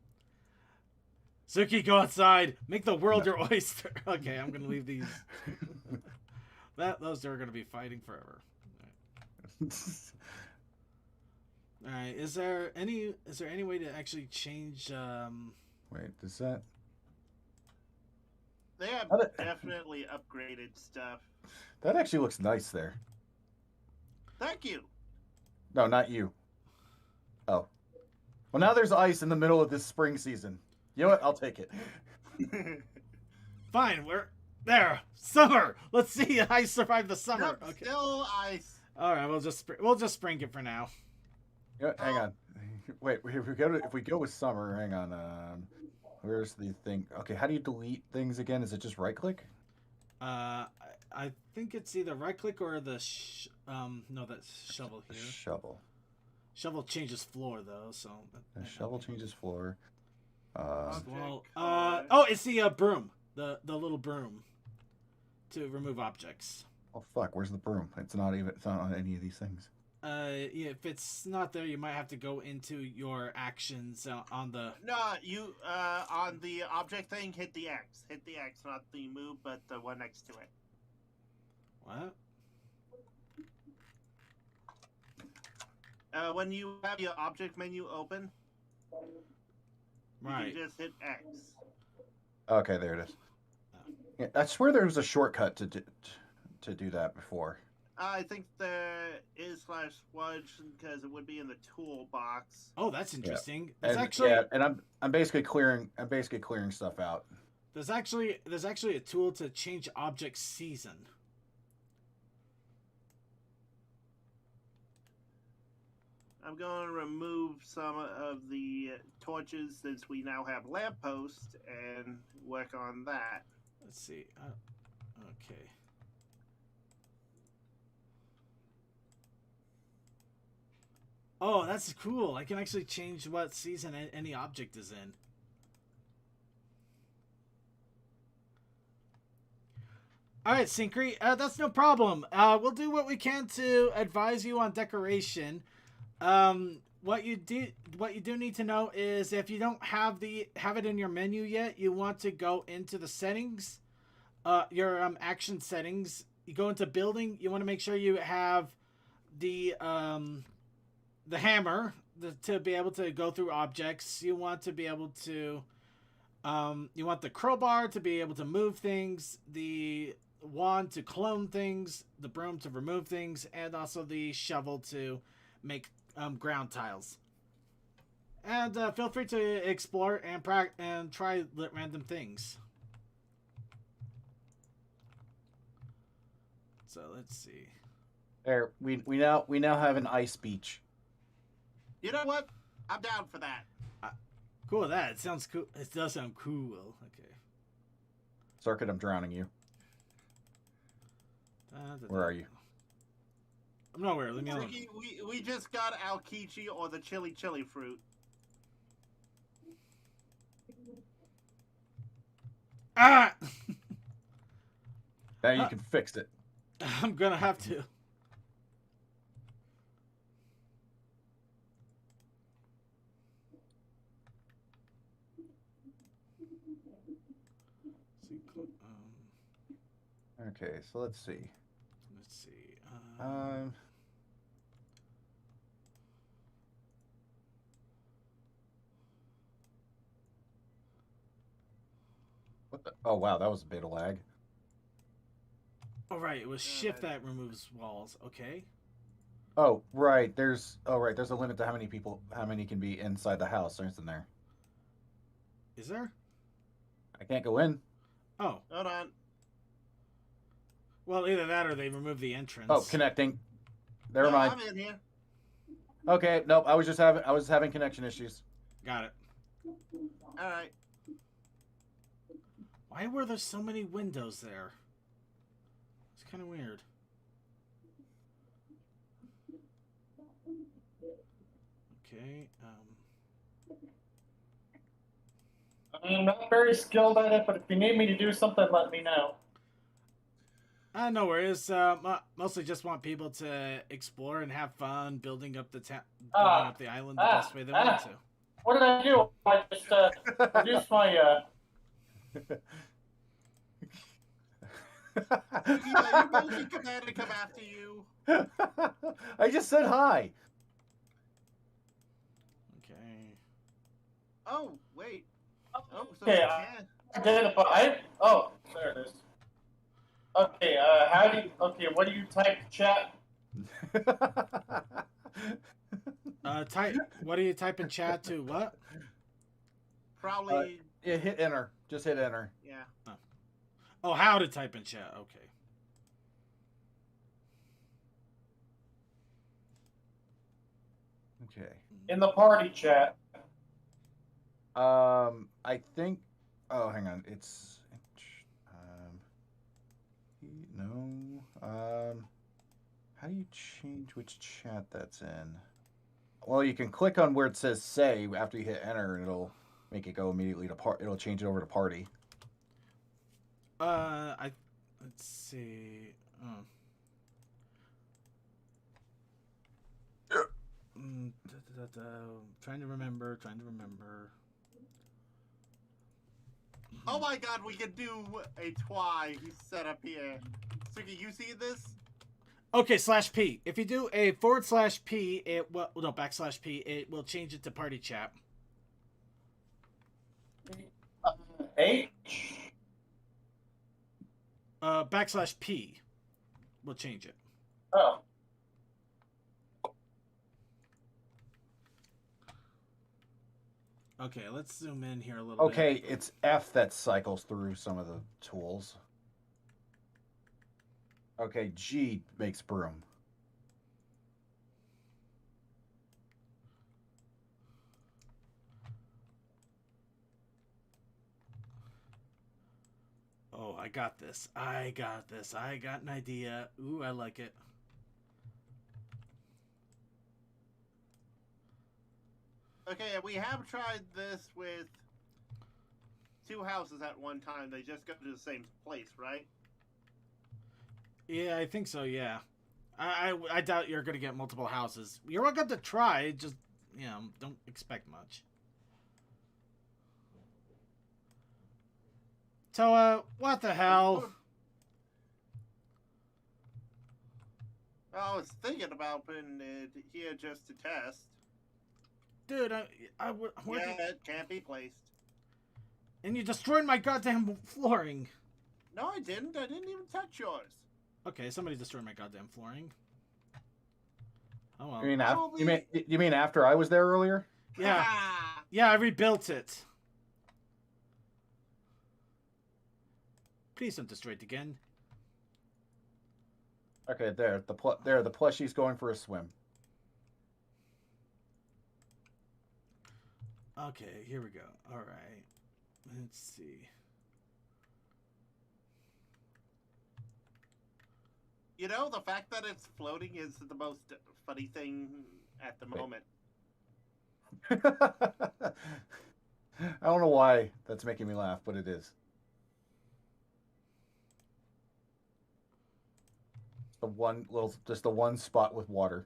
Suki, go outside. Make the world your oyster. Okay, I'm gonna leave these. Those two are gonna be fighting forever. All right. Is there any way to actually change? Wait, does that? They have definitely upgraded stuff. That actually looks nice there. Thank you. No, not you. Oh. Well, now there's ice in the middle of this spring season. You know what? I'll take it. Fine, we're there. Summer. Let's see I survive the summer. Yep, okay. Still ice. All right, we'll just spring it for now. Hang on. Wait, if we go with summer, hang on. Where's the thing? Okay, how do you delete things again? Is it just right click? I think it's either right click or the no, that's shovel here. Shovel. Shovel changes floor though, so Shovel changes floor. It's the broom, the little broom to remove objects. Oh fuck, where's the broom? It's not on any of these things. Yeah, if it's not there, you might have to go into your actions on the. No, you on the object thing, hit the X. Hit the X, not the move, but the one next to it. What? When you have your object menu open, right, you just hit X. Okay, there it is. Yeah, I swear there was a shortcut to do that before. I think there is /sludge because it would be in the toolbox. Oh, that's interesting. Yeah. And I'm basically clearing stuff out. There's actually a tool to change object season. I'm going to remove some of the torches since we now have lampposts and work on that. Let's see. Okay. Oh, that's cool. I can actually change what season any object is in. All right, Syncre, that's no problem. We'll do what we can to advise you on decoration. What you do need to know is if you don't have it in your menu yet, you want to go into the settings, your action settings. You go into building. You want to make sure you have the hammer to be able to go through objects. You want to be able to you want the crowbar to be able to move things, the wand to clone things, the broom to remove things, and also the shovel to make ground tiles. And feel free to explore and try random things. So let's see. There, we now have an ice beach. You know what? I'm down for that. Cool with that. It sounds cool. It does sound cool. Okay. Circuit, I'm drowning you. Where are you? I'm nowhere. Leave me alone. Ricky, we just got Alkichi or the chili fruit. Ah! Now you can fix it. I'm gonna have to. Okay, so let's see. Let's see. What the? Oh wow, that was a bit of lag. All right, it was shift that removes walls. Okay. Oh right, there's a limit to how many can be inside the house, isn't there? Is there? I can't go in. Oh. Hold on. Well, either that or they remove the entrance. Oh, connecting. Never mind. I'm in here. Okay, nope. I was having connection issues. Got it. All right. Why were there so many windows there? It's kind of weird. Okay. I'm not very skilled at it, but if you need me to do something, let me know. No worries. Mostly just want people to explore and have fun building up the island the best way they want to. What did I do? I just reduced my. You're both command to come after you. I just said hi. Okay. Oh wait. Oh, so Okay, I did it, but oh, there it is. Okay, what do you type in chat? What do you type in chat to what? Probably. Yeah, hit enter. Just hit enter. Yeah. Oh, how to type in chat. Okay. Okay. In the party chat. I think. Oh, hang on. It's. No. How do you change which chat that's in? Well, you can click on where it says "say" after you hit enter, and it'll make it go immediately to It'll change it over to party. Let's see. Trying to remember. Oh my God, we can do a twi set up here. Suki, you see this? Okay, /P. If you do a /P, it will \P. It will change it to party chat. H. \P will change it. Oh. Okay, let's zoom in here a little bit. Okay, it's F that cycles through some of the tools. Okay, G makes broom. Oh, I got this. I got an idea. Ooh, I like it. Okay, we have tried this with two houses at one time. They just go to the same place, right? Yeah, I think so, yeah. I doubt you're going to get multiple houses. You're welcome to try, just, don't expect much. So, what the hell? I was thinking about putting it here just to test. Dude, where Yeah, did... it can't be placed. And you destroyed my goddamn flooring. No, I didn't. I didn't even touch yours. Okay, somebody destroyed my goddamn flooring. Oh well. You mean after I was there earlier? Yeah. Yeah, I rebuilt it. Please don't destroy it again. Okay, there. The plushie's going for a swim. Okay, here we go. All right. Let's see. You know, the fact that it's floating is the most funny thing at the moment. I don't know why that's making me laugh, but it is. Just the one spot with water.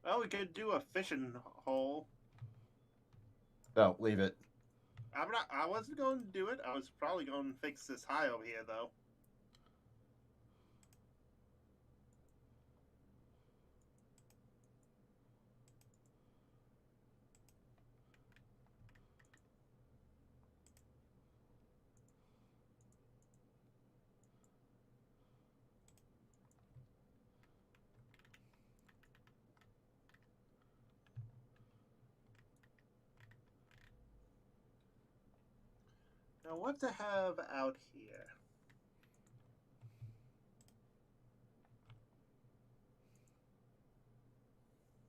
Well, we could do a fishing hole. No, leave it. I wasn't going to do it. I was probably going to fix this high over here, though. Now, what to have out here?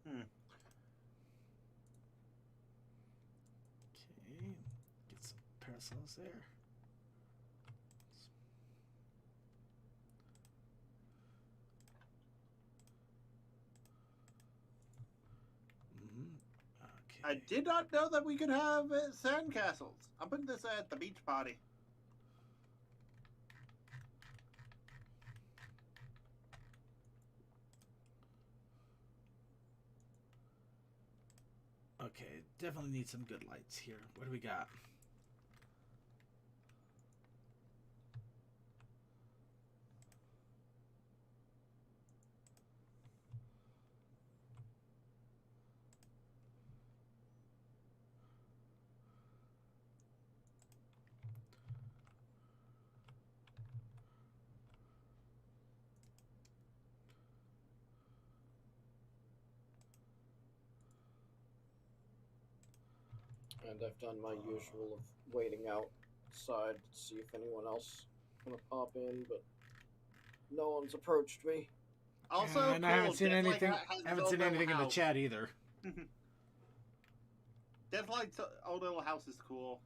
Okay, get some parasols there. Okay. I did not know that we could have sandcastles. I'm putting this at the beach party. Okay, definitely need some good lights here. What do we got? And I've done my usual of waiting outside to see if anyone else is gonna pop in, but no one's approached me. Also, and I haven't seen anything. In the chat either. Deathlight's old little house is cool.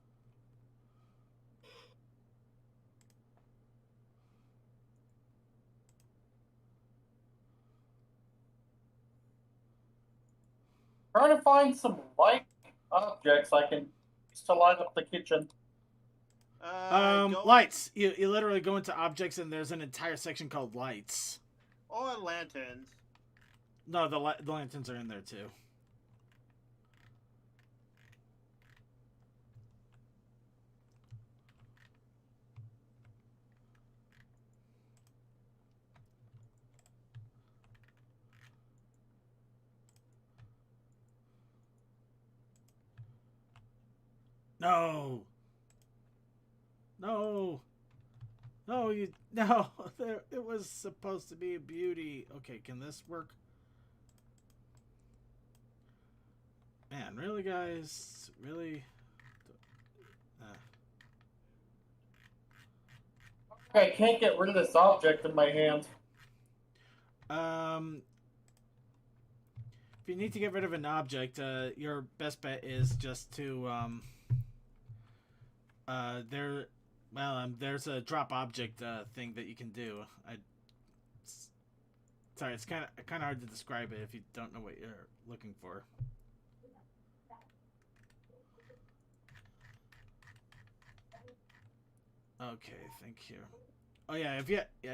Trying to find some light objects I can use to light up the kitchen. Lights. You literally go into objects and there's an entire section called lights. Or lanterns. No, the lanterns are in there too. No. No. No, no. It was supposed to be a beauty. Okay, can this work? Man, really, guys? Really? I can't get rid of this object in my hand. If you need to get rid of an object, your best bet is just to there's a drop object thing that you can do. Sorry, it's kind of hard to describe it if you don't know what you're looking for. Okay, thank you. Oh yeah,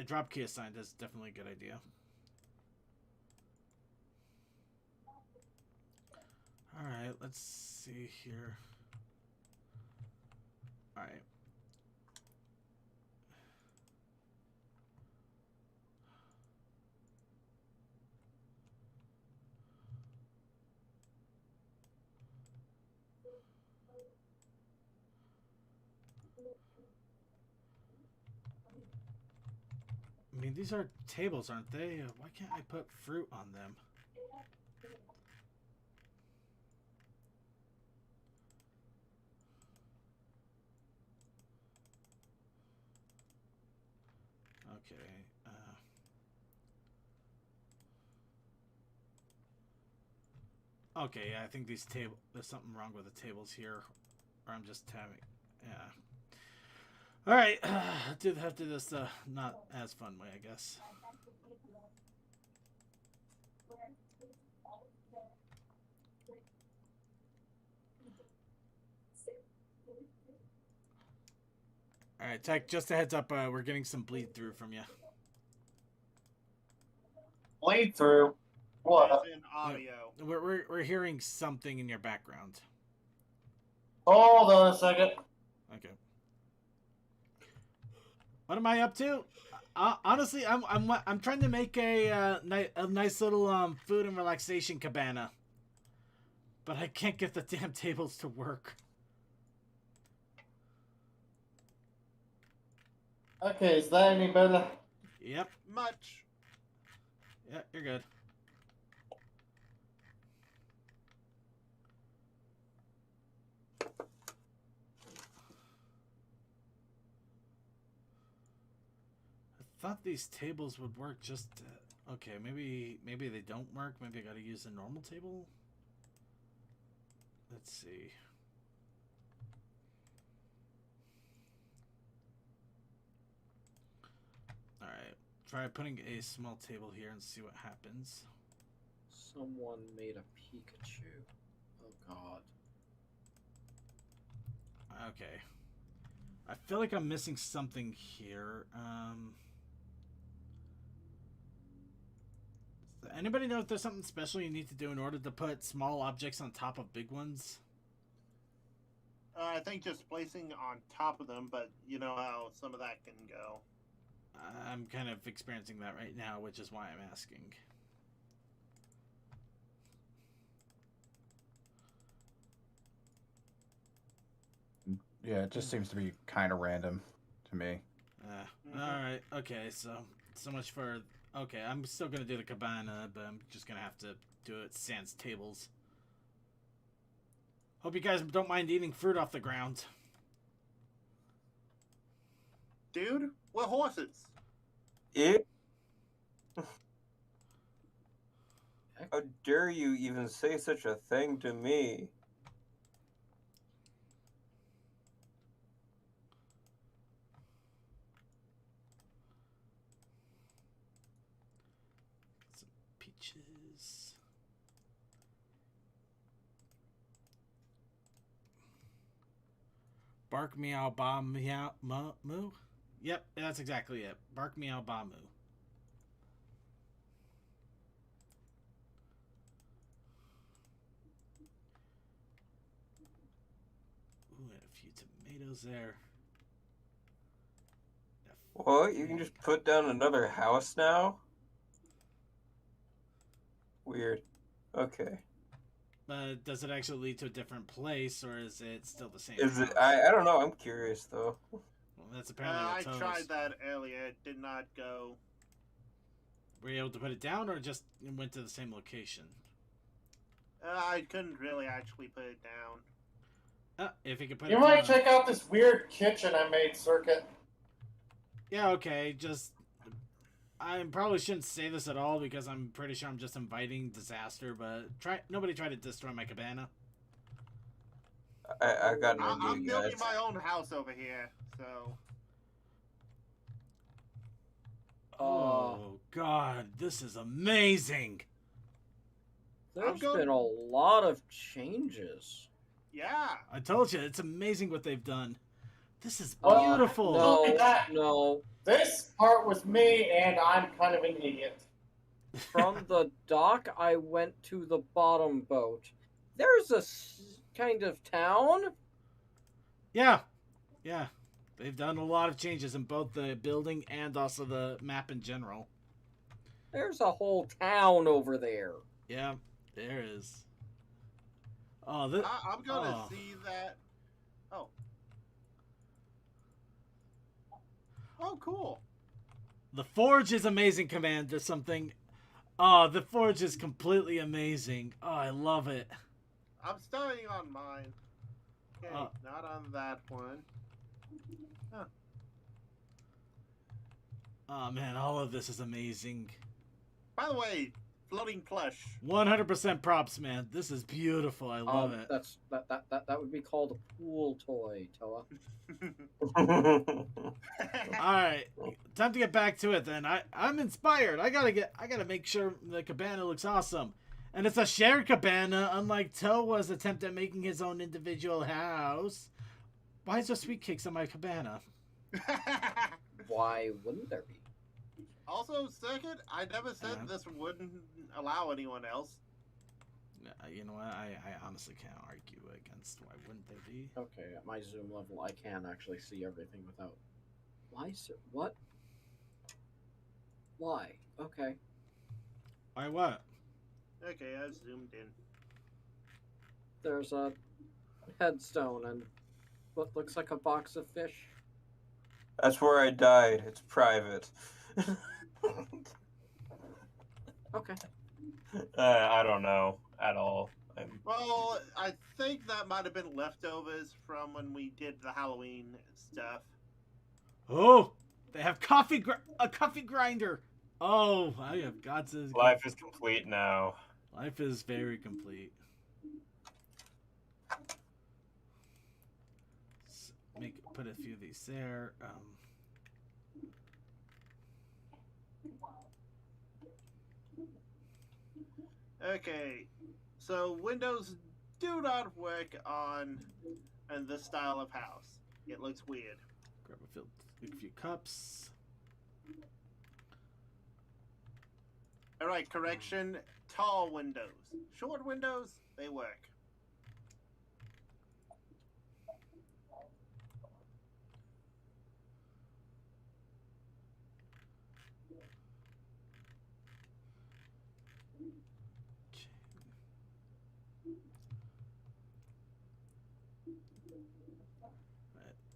drop key assigned is definitely a good idea. All right, let's see here. All right. mean, these are tables, aren't they? Why can't I put fruit on them? Okay. Okay, yeah, I think these there's something wrong with the tables here, or I'm just having, yeah. All right, have to do this not as fun way, I guess. All right, Tech, just a heads up, we're getting some bleed through from you. Bleed through. What? As in audio. We're hearing something in your background. Hold on a second. Okay. What am I up to? Honestly, I'm trying to make a nice little food and relaxation cabana, but I can't get the damn tables to work. Okay, is that any better? Yep. Much. Yeah, you're good. I thought these tables would work just... okay, maybe they don't work. Maybe I gotta use a normal table? Let's see. Alright, try putting a small table here and see what happens. Someone made a Pikachu. Oh god. Okay. I feel like I'm missing something here. Does anybody know if there's something special you need to do in order to put small objects on top of big ones? I think just placing on top of them, but you know how some of that can go. I'm kind of experiencing that right now, which is why I'm asking. Yeah, it just seems to be kind of random to me. Alright, okay, so much for... okay, I'm still gonna do the cabana, but I'm just gonna have to do it sans tables. Hope you guys don't mind eating fruit off the ground. Dude, what horses? It? How dare you even say such a thing to me? Some peaches. Bark meow ba meow moo? Yep, that's exactly it. Bark meow ba moo. Ooh, and a few tomatoes there. What? You can just put down another house now? Weird. Okay. Does it actually lead to a different place, or is it still the same? Is it? house? I don't know. I'm curious though. Well, that's apparently I what Toes. tried that earlier. It did not go. Were you able to put it down, or just went to the same location? I couldn't really actually put it down. If you could put You it might down. check out this weird kitchen I made, Circuit. Yeah, okay. Just I probably shouldn't say this at all because I'm pretty sure I'm just inviting disaster. But nobody try to destroy my cabana. I got an I'm idea, building guys. my own house over here, so. Oh God, this is amazing. There's going- been a lot of changes. Yeah. I told you, it's amazing what they've done. This is Oh, beautiful. Look at that. No. This part was me, and I'm kind of an idiot. From the dock, I went to the bottom boat. There's a kind of town. Yeah, yeah. They've done a lot of changes in both the building and also the map in general. There's a whole town over there. Yeah, there is. Oh, I'm gonna oh. see that. Oh. Oh, cool. The Forge is amazing, Commander. Something. Oh, the Forge is completely amazing. Oh, I love it. I'm starting on mine. Okay, not on that one. Huh. Oh man, all of this is amazing. By the way, floating plush. 100% props, man. This is beautiful. I love it. That would be called a pool toy, Toa. All right, time to get back to it. Then I'm inspired. I gotta make sure the cabana looks awesome, and it's a shared cabana. Unlike Toa's attempt at making his own individual house. Why is there sweet cakes on my cabana? Why wouldn't there be? Also, second, I never said this wouldn't allow anyone else. You know what? I honestly can't argue against why wouldn't they be. Okay, at my zoom level, I can actually see everything without. Why, sir? What? Why? Okay. Why what? Okay, I've zoomed in. There's a headstone and what looks like a box of fish. That's where I died. It's private. Okay. I don't know at all. Well, I think that might have been leftovers from when we did the Halloween stuff. Oh, they have a coffee grinder. Oh, I have got to. Life is complete now. Life is very complete. Put a few of these there. Okay, so windows do not work on this style of house. It looks weird. Grab a few cups. All right, correction. Tall windows. Short windows, they work.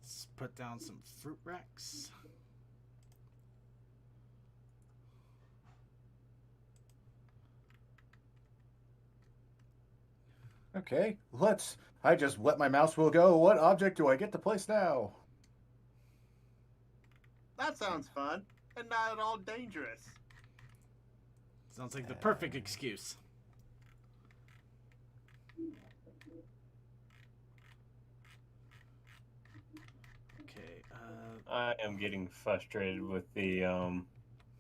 Let's put down some fruit racks. Okay, I just let my mouse wheel go. What object do I get to place now? That sounds fun and not at all dangerous. Sounds like the perfect excuse. Okay. I am getting frustrated with the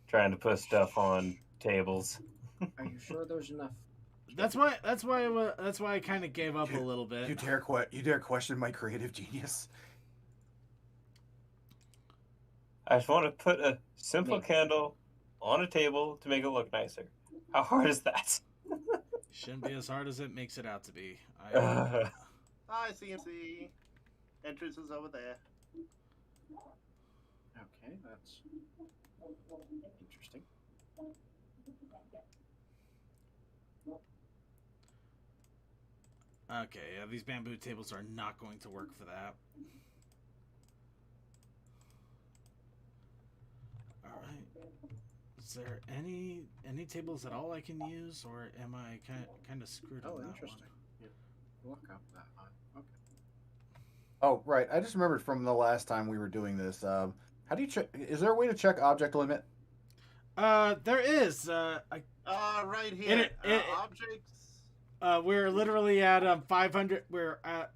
trying to put stuff on tables. Are you sure there's enough? That's why I kind of gave up a little bit. You dare question my creative genius? I just want to put a simple candle on a table to make it look nicer. How hard is that? Shouldn't be as hard as it makes it out to be. Hi, CMC. Entrance is over there. Okay, that's interesting. Okay, yeah, these bamboo tables are not going to work for that. Alright. Is there any tables at all I can use, or am I kind of screwed on that interesting. one? Yeah. Look up that high. Okay. Oh, right. I just remembered from the last time we were doing this. How do you check? Is there a way to check object limit? There is. Right here. Objects. We're literally at 500.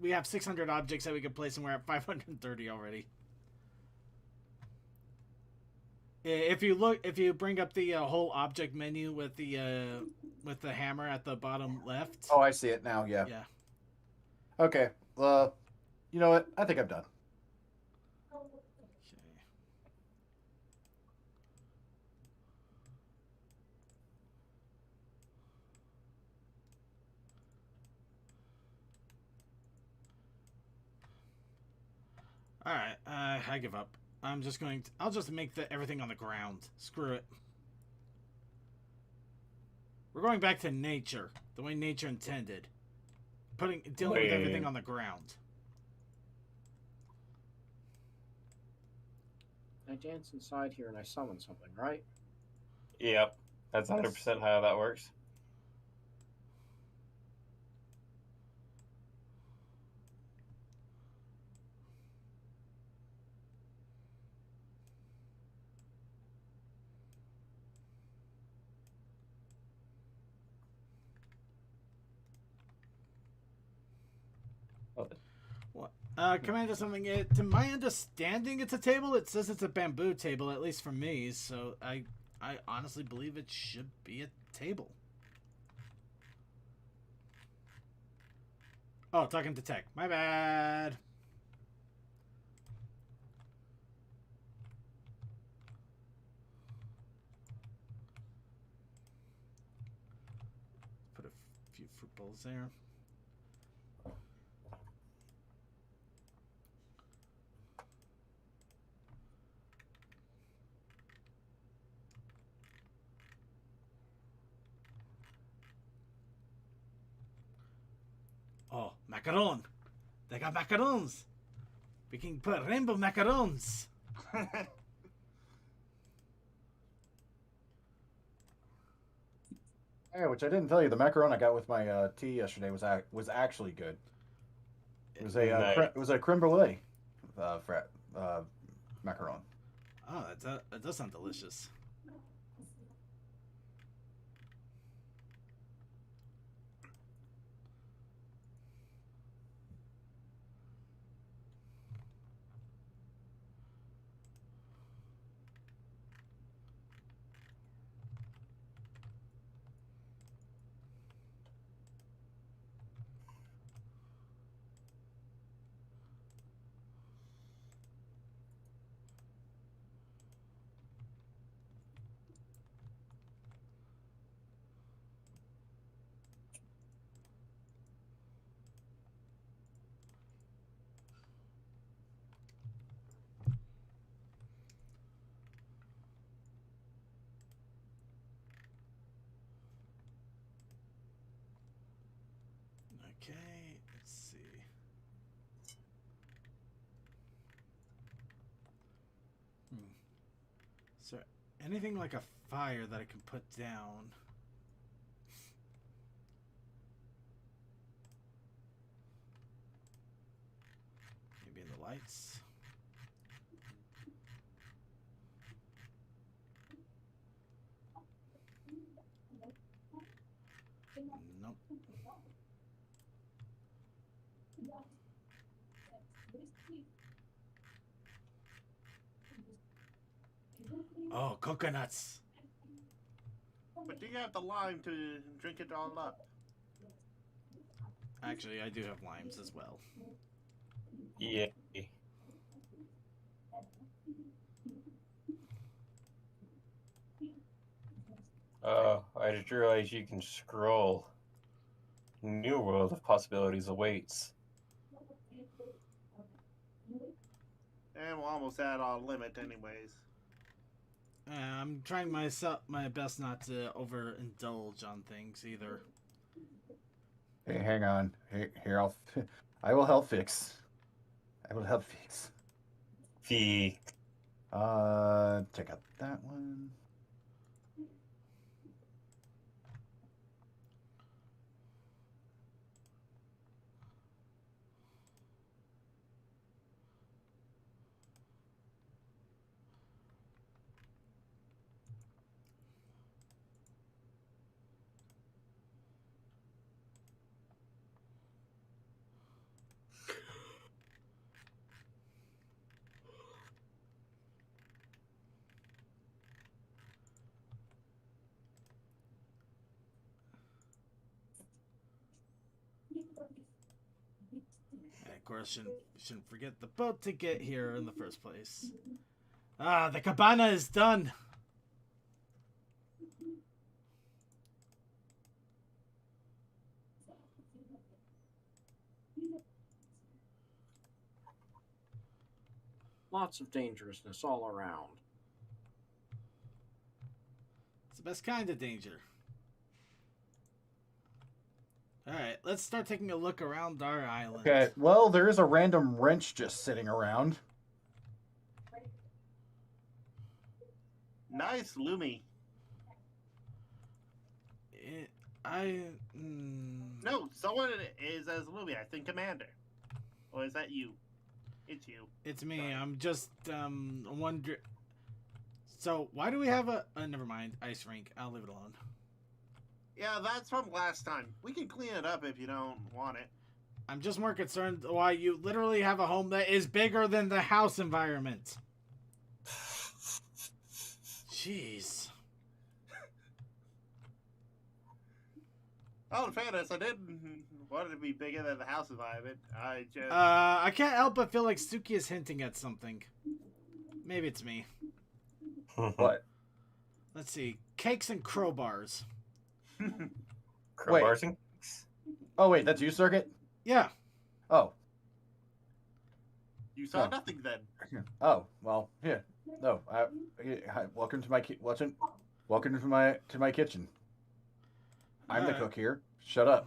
We have 600 objects that we can place, and we're at 530 already. If you bring up the whole object menu with the hammer at the bottom left. Oh, I see it now. Yeah. Yeah. Okay. You know what? I think I'm done. All right, I give up. I'll just make everything on the ground. Screw it. We're going back to nature, the way nature intended. Dealing with everything on the ground. I dance inside here and I summon something, right? Yep, that's 100% how that works. Commander, something. To my understanding, it's a table. It says it's a bamboo table, at least for me. So I honestly believe it should be a table. Oh, talking to tech. My bad. Put a few fruit bowls there. Oh, macaron. They got macarons. We can put rainbow macarons. Yeah, which I didn't tell you. The macaron I got with my tea yesterday was actually good. It was a creme brulee macaron. Oh, that does sound delicious. Okay, let's see. Is there anything like a fire that I can put down? Maybe in the lights? Nope. Oh, coconuts. But do you have the lime to drink it all up? Actually, I do have limes as well. Yeah. Oh, I just realized you can scroll. New world of possibilities awaits. And we're almost at our limit anyways. I'm trying my best not to overindulge on things either. Hey, hang on. Here, I will help fix. I will help fix. Fee. Check out that one. And of course, shouldn't forget the boat to get here in the first place. Ah, the cabana is done. Lots of dangerousness all around. It's the best kind of danger. Alright, let's start taking a look around our island. Okay, well, there is a random wrench just sitting around. Nice, Lumi. No, someone is as Lumi. I think Commander. Or is that you? It's you. It's me. Sorry. I'm just wondering. So why do we have a? Never mind. Ice rink. I'll leave it alone. Yeah, that's from last time. We can clean it up if you don't want it. I'm just more concerned why you literally have a home that is bigger than the house environment. Jeez. Oh, in fairness, I didn't want it to be bigger than the house environment. I just... I can't help but feel like Suki is hinting at something. Maybe it's me. What? Let's see. Cakes and crowbars. Crowbars and... Oh wait, that's you, Circuit? Yeah. Oh. You saw Oh. nothing then. Oh well, yeah. No. Hi, welcome to my welcome to my kitchen. I'm the Alright. cook here. Shut up.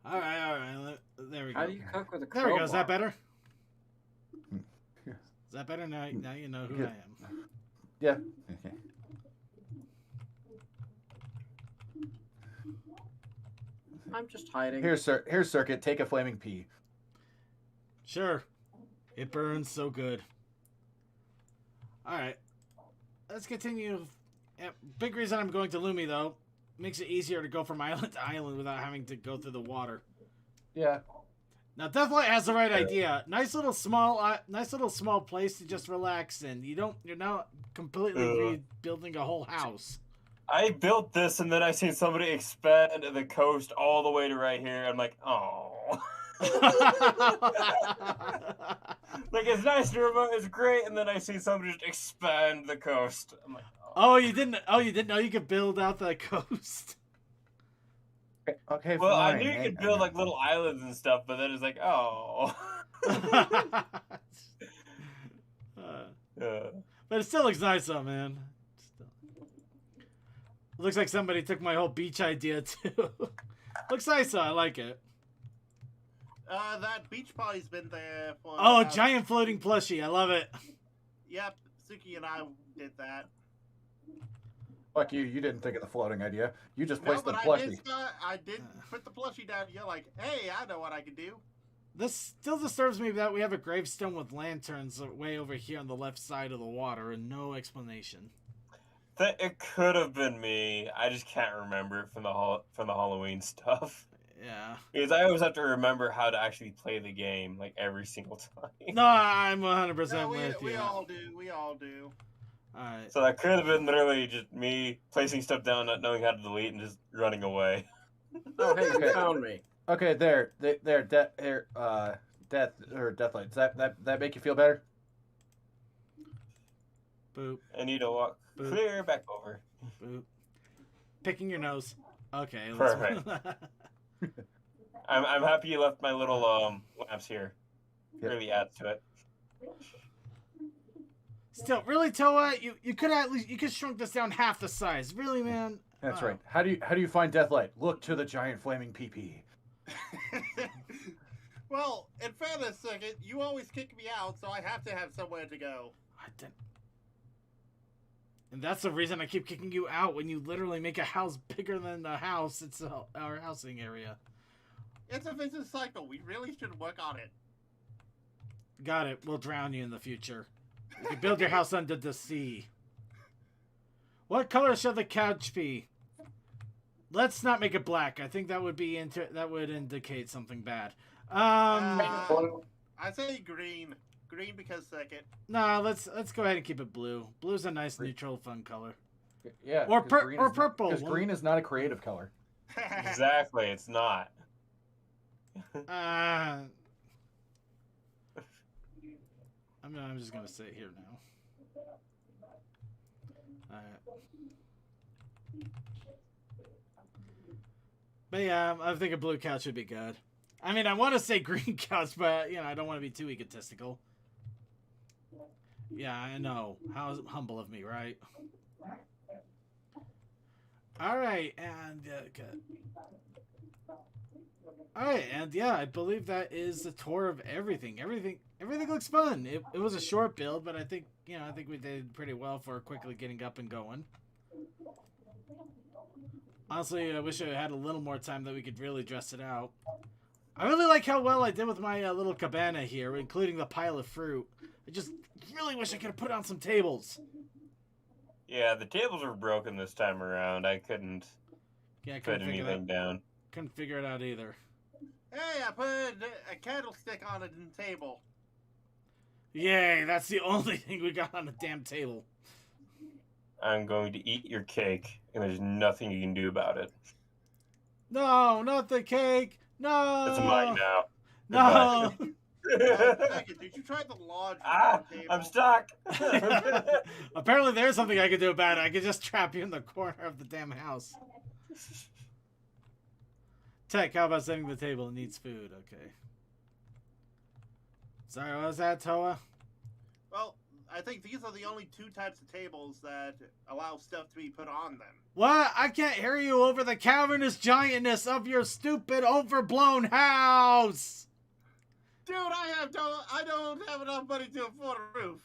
All right. There we go. How do you cook with a There we go. Is that crowbar? better? Is that better? Now you know who Good. I am. Yeah. Okay. I'm just hiding. Here's Circuit. Take a flaming pea. Sure. It burns so good. All right. Let's continue. Yeah, big reason I'm going to Lumi, though. Makes it easier to go from island to island without having to go through the water. Yeah. Now, Deathlight has the right idea. Nice little small place to just relax in. You're not completely rebuilding a whole house. I built this and then I seen somebody expand the coast all the way to right here. I'm like, oh. Like, it's nice to remote, it's great, and then I see somebody just expand the coast. I'm like, Oh, you didn't know you could build out the coast. Okay. well, I fine. knew you could build like little islands and stuff, but then it's like, oh. But it still looks nice though, man. It looks like somebody took my whole beach idea too. Looks nice though, I like it. That beach party's been there for... Oh, giant floating plushie, I love it. Yep, Suki and I did that. Fuck you! You didn't think of the floating idea. You just No, placed the but plushie. I did put the plushie down. You're like, hey, I know what I can do. This still disturbs me that we have a gravestone with lanterns way over here on the left side of the water and no explanation. It could have been me. I just can't remember it from the Halloween stuff. Yeah. Because I always have to remember how to actually play the game, like, every single time. No, I'm 100% No, with you. we all do. We all do. Alright. So that could have been literally just me placing stuff down, not knowing how to delete, and just running away. Oh, hey, you found me. Okay, there, deathlight. Does that make you feel better? Boop. I need to walk Boop. clear back over. Boop. Picking your nose. Okay. Perfect. I'm happy you left my little lamps here. Yeah. Really adds to it. Still, really, Toa, you could shrunk this down half the size. Really, man. That's Oh. right. How do you find deathlight? Look to the giant flaming PP. Well, in fairness, Circuit, you always kick me out, so I have to have somewhere to go. I didn't. And that's the reason I keep kicking you out when you literally make a house bigger than the house itself, our housing area. It's a vicious cycle. We really should work on it. Got it. We'll drown you in the future. You can build your house under the sea. What color should the couch be? Let's not make it black. I think that would be that would indicate something bad. I say green. Green because Circuit. Nah, let's go ahead and keep it blue. Blue's a nice neutral, fun color. Yeah. Or 'cause green is purple. Because green is not a creative color. Exactly, it's not. I'm just gonna sit here now. Alright. But yeah, I think a blue couch would be good. I mean, I want to say green couch, but I don't want to be too egotistical. Yeah, I know. How humble of me, right? All right, and good. All right, and yeah, I believe that is the tour of everything. Everything looks fun. It was a short build, but I think we did pretty well for quickly getting up and going. Honestly, I wish I had a little more time that we could really dress it out. I really like how well I did with my little cabana here, including the pile of fruit. I just really wish I could have put on some tables. Yeah, the tables were broken this time around. I couldn't put anything down. Couldn't figure it out either. Hey, I put a candlestick on a table. Yay, that's the only thing we got on the damn table. I'm going to eat your cake, and there's nothing you can do about it. No, not the cake. No. It's mine now. No. Did you try the lodge? Table? I'm stuck. Apparently there's something I could do about it. I could just trap you in the corner of the damn house. Tech, how about setting the table? It needs food. Okay. Sorry, what was that, Toa? Well, I think these are the only two types of tables that allow stuff to be put on them. What? I can't hear you over the cavernous giantness of your stupid, overblown house! Dude, I don't have enough money to afford a roof.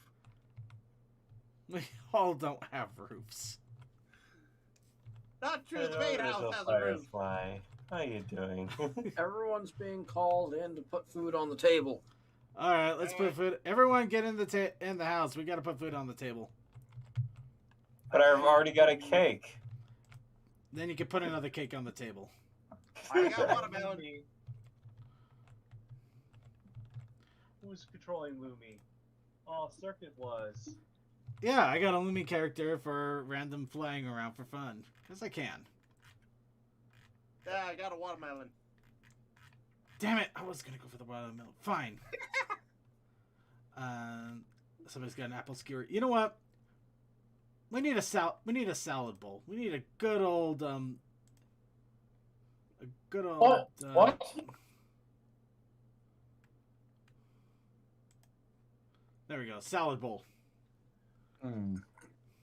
We all don't have roofs. Not true, the main house has a roof. Firefly. How you doing? Everyone's being called in to put food on the table. All right, let's put food. Everyone, get in the house. We got to put food on the table. But I've already got a cake. Then you can put another cake on the table. I got watermelon. Who's controlling Lumi? Oh, Circuit was. Yeah, I got a Lumi character for random flying around for fun. Because I can. Yeah, I got a watermelon. Damn it! I was gonna go for the watermelon. Fine. Somebody's got an apple skewer. You know what? We need a salad bowl. We need a good old What? There we go. Salad bowl.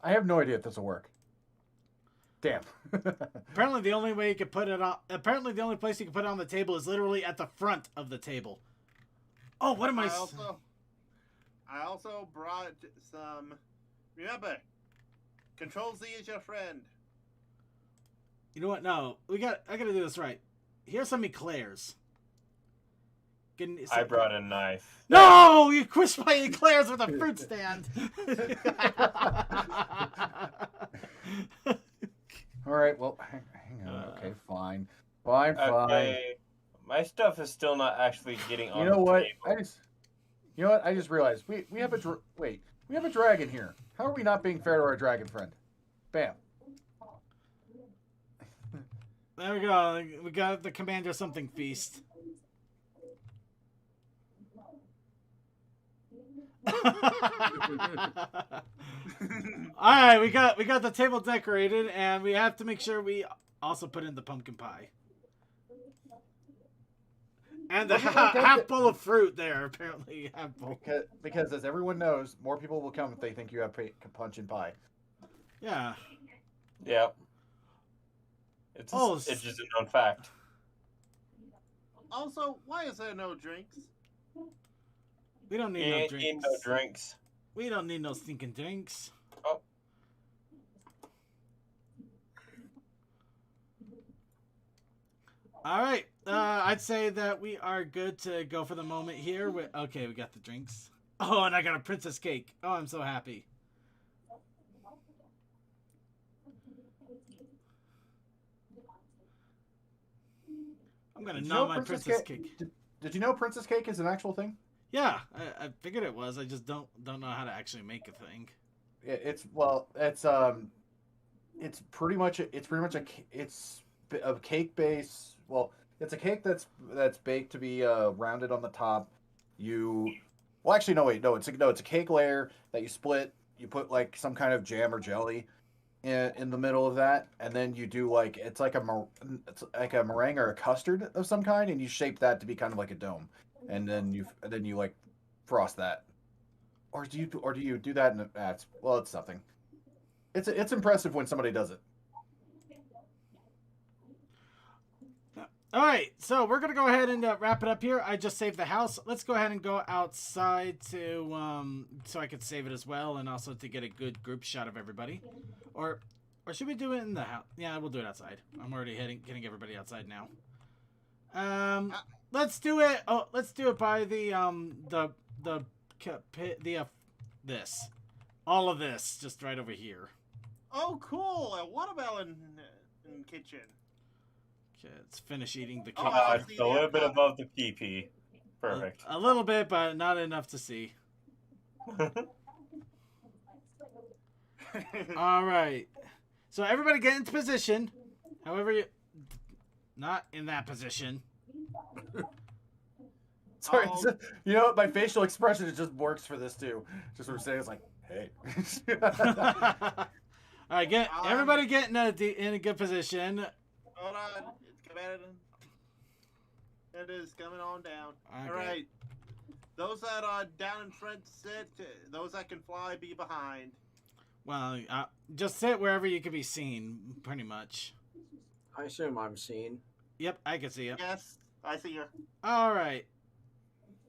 I have no idea if this will work. Damn. Apparently, the only way you can put it on. Apparently, the only place you can put it on the table is literally at the front of the table. Oh, what am I? I also brought some. Remember, Control Z is your friend. You know what? No, I gotta do this right. Here's some eclairs. I brought a knife. No, you squished my eclairs with a fruit stand. All right, well, hang on. Okay, fine. Fine. Okay. My stuff is still not actually getting on. You know what? Table. I just realized we have a dragon here. How are we not being fair to our dragon friend? Bam. There we go. We got the Commander something feast. All right, we got the table decorated, and we have to make sure we also put in the pumpkin pie and the half bowl of fruit there. Apparently, half bowl. Because as everyone knows, more people will come if they think you have pumpkin pie. Yeah. Yep. It's just a known fact. Also, why is there no drinks? We don't need no drinks. Ain't no drinks. We don't need no stinking drinks. Oh. All right. I'd say that we are good to go for the moment here. Okay, we got the drinks. Oh, and I got a princess cake. Oh, I'm so happy. I'm going to nom my princess cake. Did you know princess cake is an actual thing? Yeah, I figured it was. I just don't know how to actually make a thing. It's pretty much a cake base. Well, it's a cake that's baked to be rounded on the top. It's a cake layer that you split. You put like some kind of jam or jelly in the middle of that, and then you do it's like a meringue or a custard of some kind, and you shape that to be kind of like a dome. And then you like frost that, or do you do that in it's something. It's impressive when somebody does it. All right, so we're gonna go ahead and wrap it up here. I just saved the house. Let's go ahead and go outside to so I could save it as well, and also to get a good group shot of everybody. Or should we do it in the house? Yeah, we'll do it outside. I'm already getting everybody outside now. Let's do it. Oh, let's do it by this. All of this, just right over here. Oh, cool! A watermelon in kitchen. Okay, let's finish eating the cake. It's a little bit above the PP. Perfect. A little bit, but not enough to see. All right. So everybody get into position. However, not in that position. Sorry, you know what? My facial expression, it just works for this too. Just what we're saying, it's like, hey. All right, everybody get in a good position. Hold on, it's coming. It is coming on down. Okay. All right, those that are down in front sit. Those that can fly be behind. Well, just sit wherever you can be seen, pretty much. I assume I'm seen. Yep, I can see you. Yes, I see you. All right.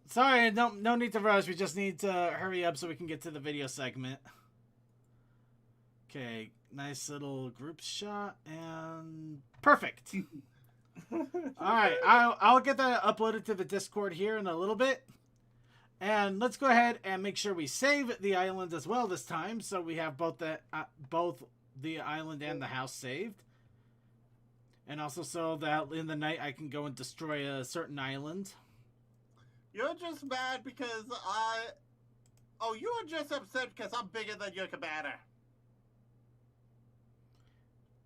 Sorry, no need to rush. We just need to hurry up so we can get to the video segment. Okay, nice little group shot and perfect. All right, I'll get that uploaded to the Discord here in a little bit. And let's go ahead and make sure we save the island as well this time, so we have both the island and the house saved. And also so that in the night I can go and destroy a certain island. You're just mad because Oh, you are just upset because I'm bigger than your commander.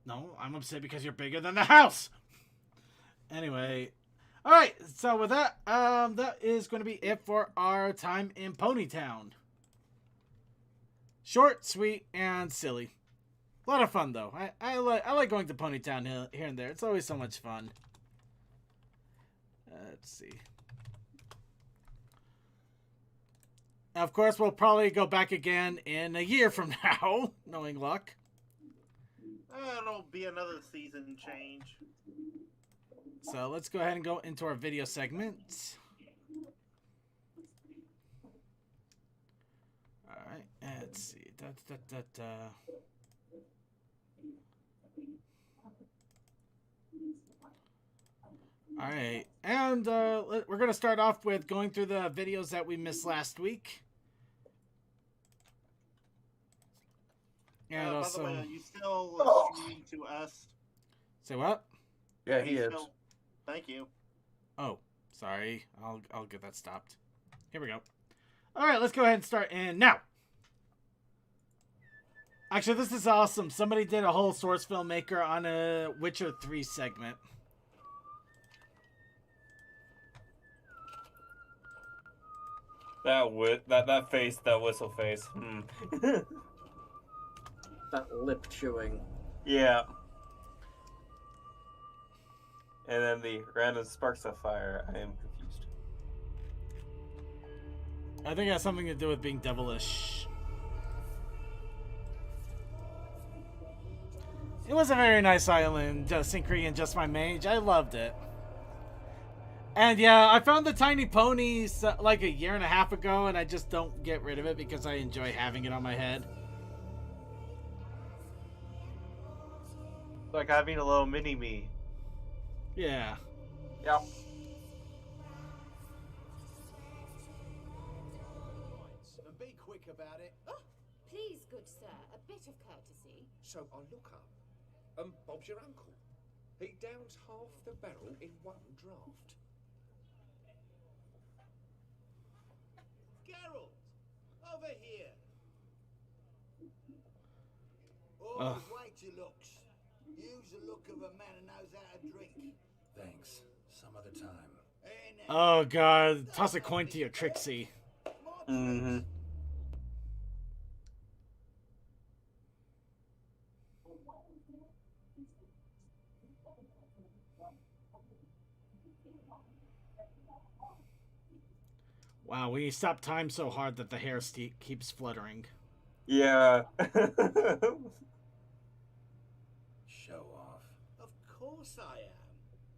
No, I'm upset because you're bigger than the house. Anyway, all right. So with that, that is going to be it for our time in Ponytown. Short, sweet, and silly. A lot of fun though. I like going to Ponytown here and there. It's always so much fun. Let's see. Of course, we'll probably go back again in a year from now, knowing luck. It'll be another season change. So let's go ahead and go into our video segment. All right, let's see. All right, and we're going to start off with going through the videos that we missed last week. And also, by the way, are you still streaming to us? Say what? Yeah, he is. Thank you. Oh, sorry. I'll get that stopped. Here we go. All right, let's go ahead and start in now. Actually, this is awesome. Somebody did a whole source filmmaker on a Witcher 3 segment. That face, that whistle face. That lip chewing. Yeah. And then the random sparks of fire. I am confused. I think it has something to do with being devilish. It was a very nice island, Synchry and Just My Mage. I loved it. And yeah, I found the tiny ponies like a year and a half ago, and I just don't get rid of it because I enjoy having it on my head. It's like having a little mini-me. Yeah. Yep. And be quick about it. Oh, please, good sir, a bit of courtesy. So I look up, and Bob's your uncle. He downs half the barrel in one draft. Geralt, over here. Always wait your looks. Use the look of a man who knows how to drink. Thanks. Some other time. Oh god, toss a coin to you, Trixie. Mm-hmm. Wow, we stopped time so hard that the hair keeps fluttering. Yeah. Show off. Of course I am.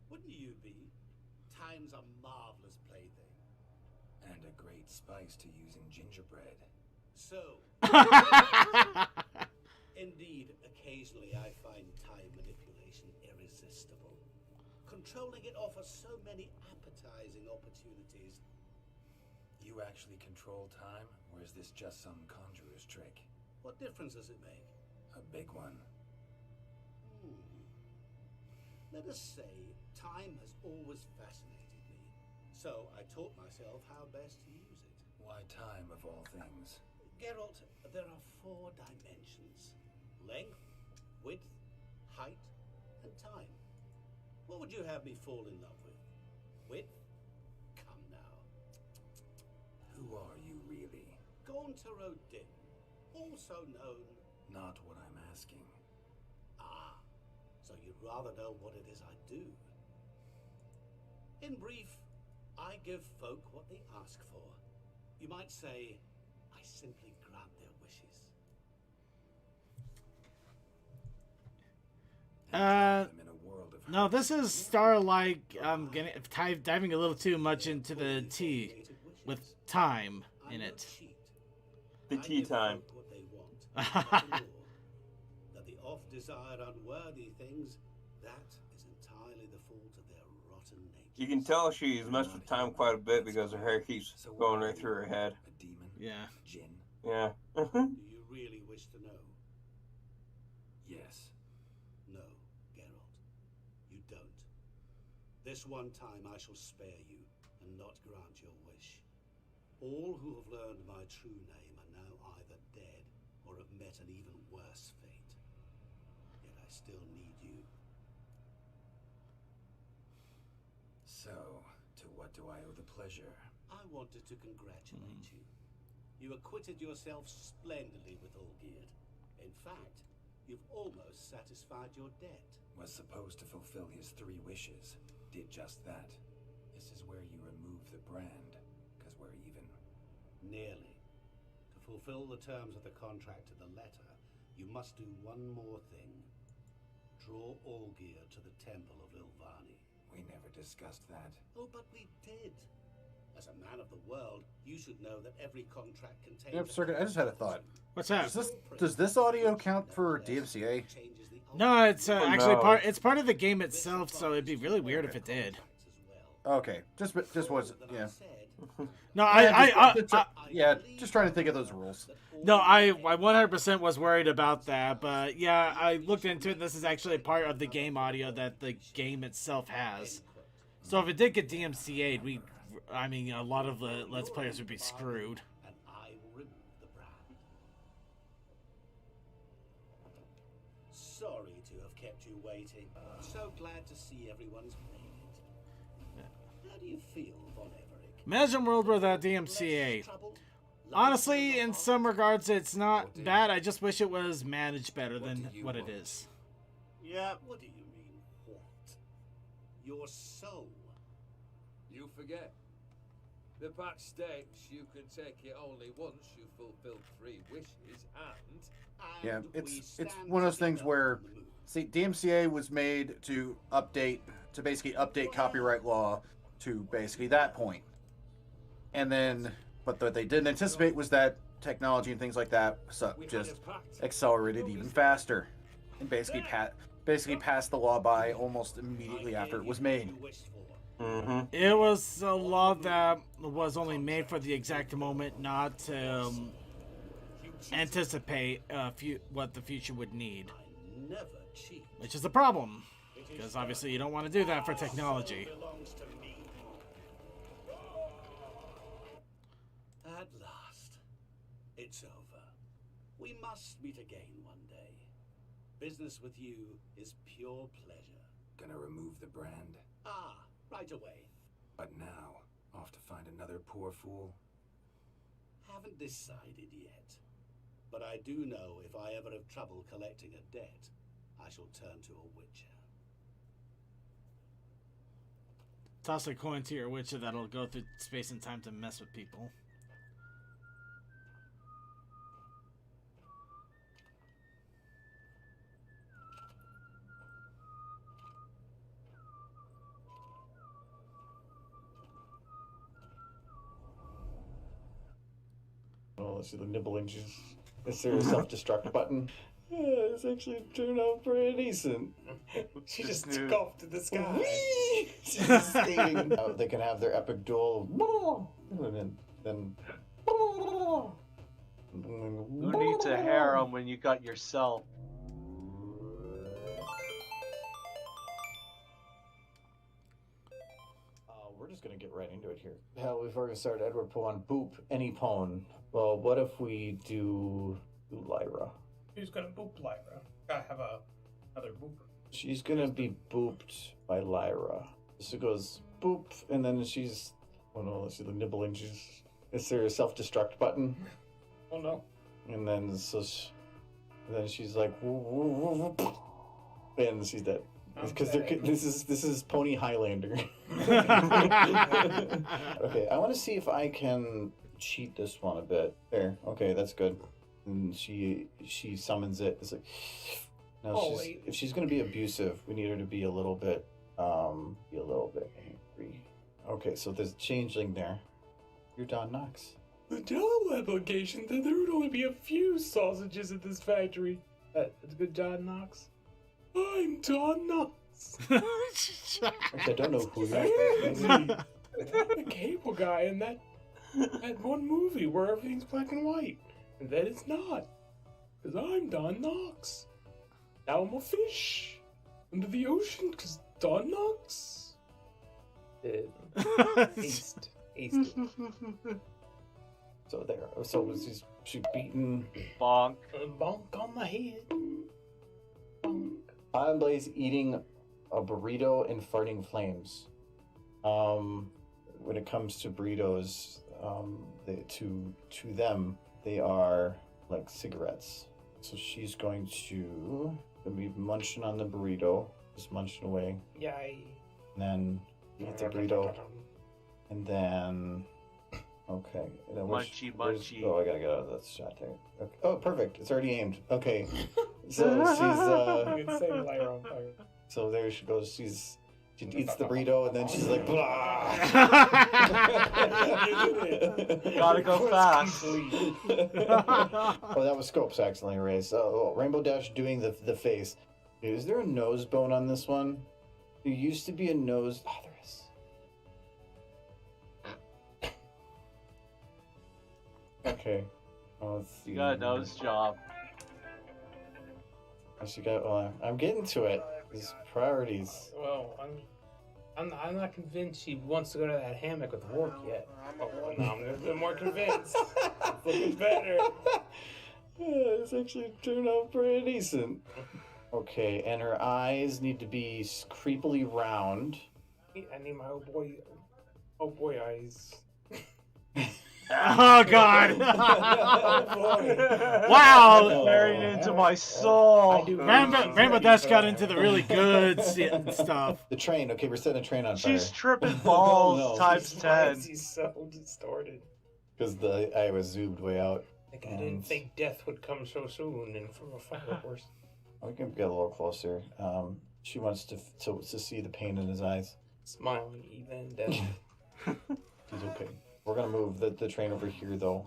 Wouldn't you be? Time's a marvelous plaything. And a great spice to use in gingerbread. So, indeed, occasionally I find time manipulation irresistible. Controlling it offers so many appetizing opportunities. You actually control time, or is this just some conjurer's trick? What difference does it make? A big one. Let us say, time has always fascinated me. So I taught myself how best to use it. Why time of all things? Geralt, there are 4 dimensions. Length, width, height, and time. What would you have me fall in love with? Width? Come now. Who are you really? Gaunter O'Din, also known... Not what I'm asking. Ah, so you'd rather know what it is I do. In brief, I give folk what they ask for. You might say, I simply grant their wishes. No, this is Starlight. I'm diving a little too much into the tea with time in it. The tea time. That the oft-desired unworthy things, that is entirely the fault of their rotten nature. You can tell she's messed with time quite a bit because her hair keeps going right through her head. A demon? Yeah. Jinn? Yeah. Do you really wish to know? Yes. No, Geralt. You don't. This one time I shall spare you and not grant your wish. All who have learned my true name are now either dead or have met an even worse fate. Yet I still need you. So, to what do I owe the pleasure? I wanted to congratulate you. You acquitted yourself splendidly with Olgierd. In fact, you've almost satisfied your debt. Was supposed to fulfill his 3 wishes. Did just that. This is where you remove the brand, because we're even. Nearly. To fulfill the terms of the contract to the letter, you must do one more thing. Draw Olgierd to the Temple of Ilvani. We never discussed that. Oh, but we did. As a man of the world, you should know that every contract contains... Yep, Circuit, I just had a thought. What's that? Does this audio count for DMCA? No, it's actually part. It's part of the game itself, so it'd be really weird if it did. Okay, just was yeah. No, yeah, just trying to think of those rules. No, I 100% was worried about that, but yeah, I looked into it. This is actually a part of the game audio that the game itself has. So if it did get DMCA'd, a lot of the Let's Players would be screwed. And I will remove the brand. Sorry to have kept you waiting. So glad to see everyone's made it. How do you feel, Von Everett? Imagine a world without DMCA. Honestly, in some regards, it's not bad. I just wish it was managed better than what it is. Yeah. What do you mean, what? Your soul. You forget. The pact states you can take it only once you fulfill 3 wishes, and Yeah, it's one of those things where, see, DMCA was made to basically update copyright law to basically that point. And then, but what they didn't anticipate was that technology and things like that just accelerated even faster, and basically passed the law by almost immediately after it was made. It was a law that was only made for the exact moment, not to anticipate what the future would need. Which is a problem, because obviously you don't want to do that for technology. At last, it's over. We must meet again one day. Business with you is pure pleasure. gonna remove the brand. Ah, right away. But now, off to find another poor fool? Haven't decided yet. But I do know if I ever have trouble collecting a debt, I shall turn to a witcher. Toss a coin to your witcher that'll go through space and time to mess with people. see the nibbling. Is there a self-destruct button? Yeah, it's actually turned out pretty decent. She just took off to the sky. She's just skating. They can have their epic duel. And then. Who needs a harem when you got yourself? We're just gonna get right into it here. Hell, before we start, Edward put on boop any pwn. Well, what if we do Lyra? Who's gonna boop Lyra? Gotta have another booper. She's gonna be booped by Lyra. So it goes boop, and then she's. Oh no, let's see the nibbling. Is there a self-destruct button? Oh no. And then then she's like, and she's dead. Because this is Pony Highlander. Okay, I want to see if I can cheat this one a bit. There, okay, that's good. And she summons it. It's like, now if she's gonna be abusive, we need her to be a little bit angry. Okay, so there's a changeling there. You're Don Knox. The job application said there would only be a few sausages at this factory. That's good, John Knox. I'm Don Knox. I don't know who you are. The cable guy in that one movie where everything's black and white. And then it's not. Because I'm Don Knox. Now I'm a fish. Under the ocean, because Don Knox. Aced. So there. So was she beaten? Bonk. Bonk on the head. Bonk. Autumn Blaze eating a burrito and farting flames. When it comes to burritos, to them they are like cigarettes. So she's going to be munching on the burrito, just munching away. Yay. And then eat the burrito, and then. Okay. And then Munchy. Oh, I gotta get out of that shot there. Okay. Oh, perfect. It's already aimed. Okay. So she's You can say Lyra on fire. So there she goes. She eats the burrito and then she's like, blah. Gotta go fast. Oh, that was Scopes accidentally erased. Oh, Rainbow Dash doing the face. Dude, is there a nose bone on this one? There used to be a nose. Oh, there is. Okay. Let's see. You got a nose job. She got. Well, I'm getting to it. These priorities. Well, I'm not convinced she wants to go to that hammock with Rourke yet. Oh, well, now I'm a bit more convinced. It's looking better. Yeah, it's actually turned out pretty decent. Okay, and her eyes need to be creepily round. I need my oh boy eyes. Oh God! Oh boy! Wow! Buried into my soul. Rainbow Dash got into the really good stuff. The train. Okay, we're setting a train on fire. She's tripping balls No. times 10. He's so distorted. Because I was zoomed way out. Like I didn't think death would come so soon, and from a fire horse. We can get a little closer. She wants to see the pain in his eyes. Smiling even death. He's okay. We're gonna move the train over here though.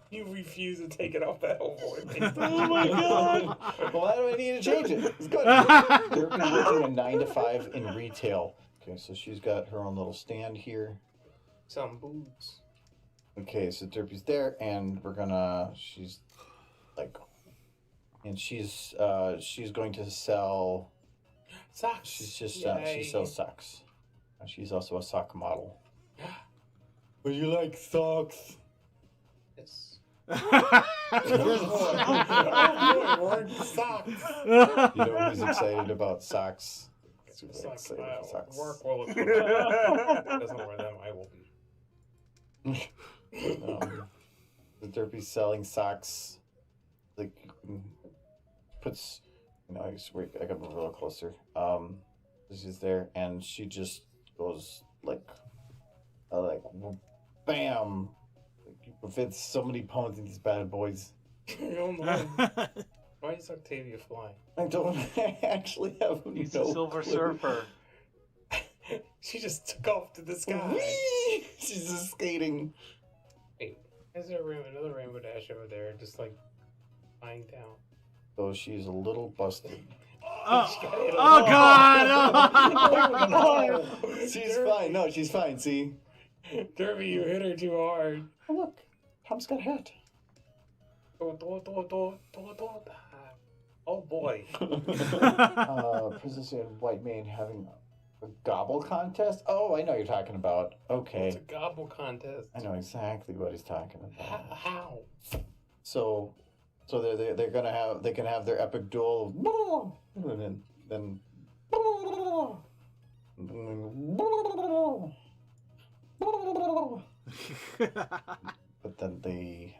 You refuse to take it off that old boy. Oh my God! Well, why do I need to change it? It's good. They're working a 9 to 5 in retail. Okay, so she's got her own little stand here. Some boots. Okay, so Derpy's there, and she's going to sell socks. She sells socks. She's also a sock model. Would you like socks? Yes. Socks. You know who's excited about socks? Super excited about socks. Work will look good. Doesn't wear them, I will be. The Derpy's selling socks. Like puts, I gotta move a little closer. She's there, and she just goes like bam. You fit so many pounds in these bad boys. Oh no. Why is Octavia flying? I don't actually have He's a Silver Surfer. She just took off to the sky. She's just skating. Wait, is there another Rainbow Dash over there, just like lying down? So she's a little busted. Oh God! She's fine. No, she's fine. See, Derby, you hit her too hard. oh, look, Tom's got a hat. Oh boy. Princess and White Mane having a gobble contest. Oh, I know what you're talking about. Okay, It's a gobble contest. I know exactly what he's talking about. How? So they can have their epic duel, and then but then the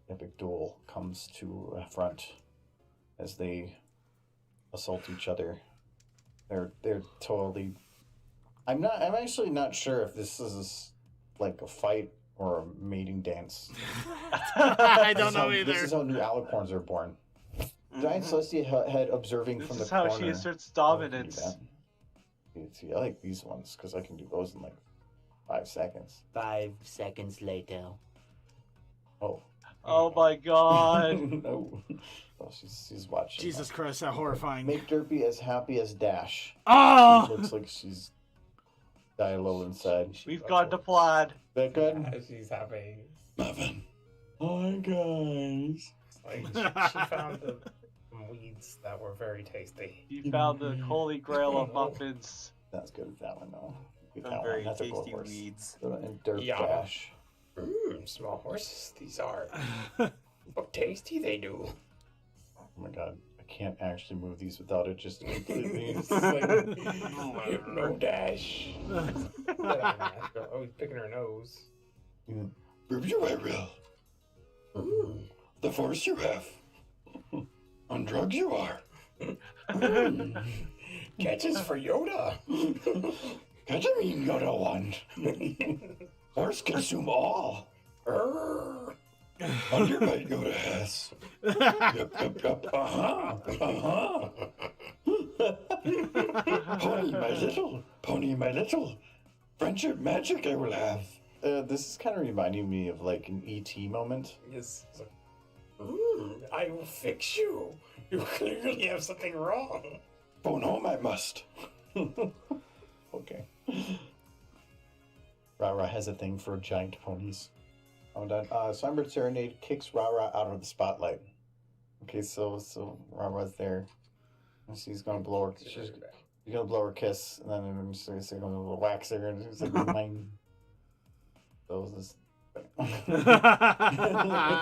epic duel comes to a front as they assault each other. They're totally. I'm actually not sure if this is like a fight or a mating dance. I don't know either. This is how new alicorns are born. Giant Celestia head observing from the corner. This is how she asserts dominance. See, I like these ones because I can do those in like 5 seconds. 5 seconds later. Oh. Oh my God. No. Oh, she's watching. Jesus Christ, that horrifying. Make Derpy as happy as Dash. Oh! She looks like she's dying low inside. We've gone to plaid. That good? She's happy. Muffin. Hi guys. Like she found the weeds that were very tasty. You found the holy grail of muffins. That's good with that one though. Get Some that very one. That's a gold tasty horse. weeds. And Derp Yeah. Dash. Small horses these are. But tasty they do. Oh my god. I can't actually move these without it just completely. It's like no dash. Oh, he's picking her nose. Prove your way, real. The force you have. On drugs you are. Catches for Yoda. Catch a mean Yoda one. Force consume all. Underbite Yoda has. Yep. Pony, my little. Friendship magic I will have. This is kind of reminding me of like an E.T. moment. Yes. I will fix you. You clearly have something wrong. Phone home I must. Okay. Rara has a thing for giant ponies. I'm done. Songbird Serenade kicks Rara out of the spotlight. Okay, so Rara's there. And she's gonna blow her. She's gonna blow her kiss, and then she's gonna wax her, and she's like, "Mine." So this.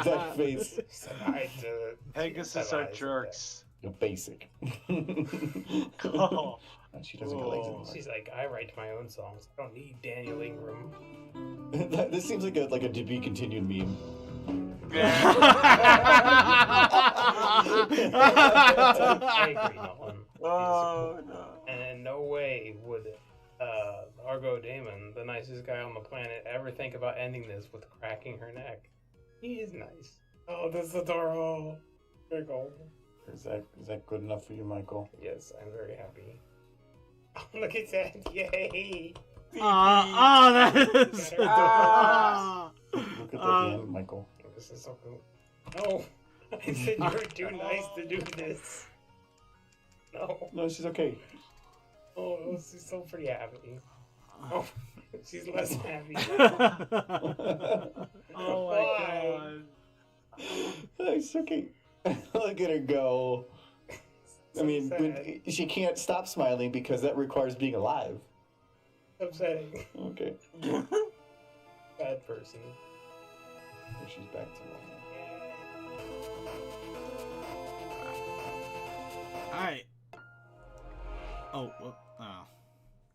That face. Pegasus are jerks. You're basic. Oh. And she doesn't get legs anymore. She's like, I write my own songs. I don't need Daniel Ingram. This seems like a to be continued meme. I agree, Nolan. Oh no. And in no way would Argo Damon, the nicest guy on the planet, ever think about ending this with cracking her neck. He is nice. Oh, this is adorable. Big old. Is that good enough for you, Michael? Yes, I'm very happy. Oh, look at that! Yay! That is. Look at the end, Michael. This is so cool. No, I said you were too nice to do this. No. No, she's okay. Oh, she's so pretty happy. Oh, she's less happy. Oh my God. It's okay. Look at her go. So I mean, sad. she can't stop smiling because that requires being alive. Upsetting. Okay. Bad person. She's back to normal. Alright. Oh, well,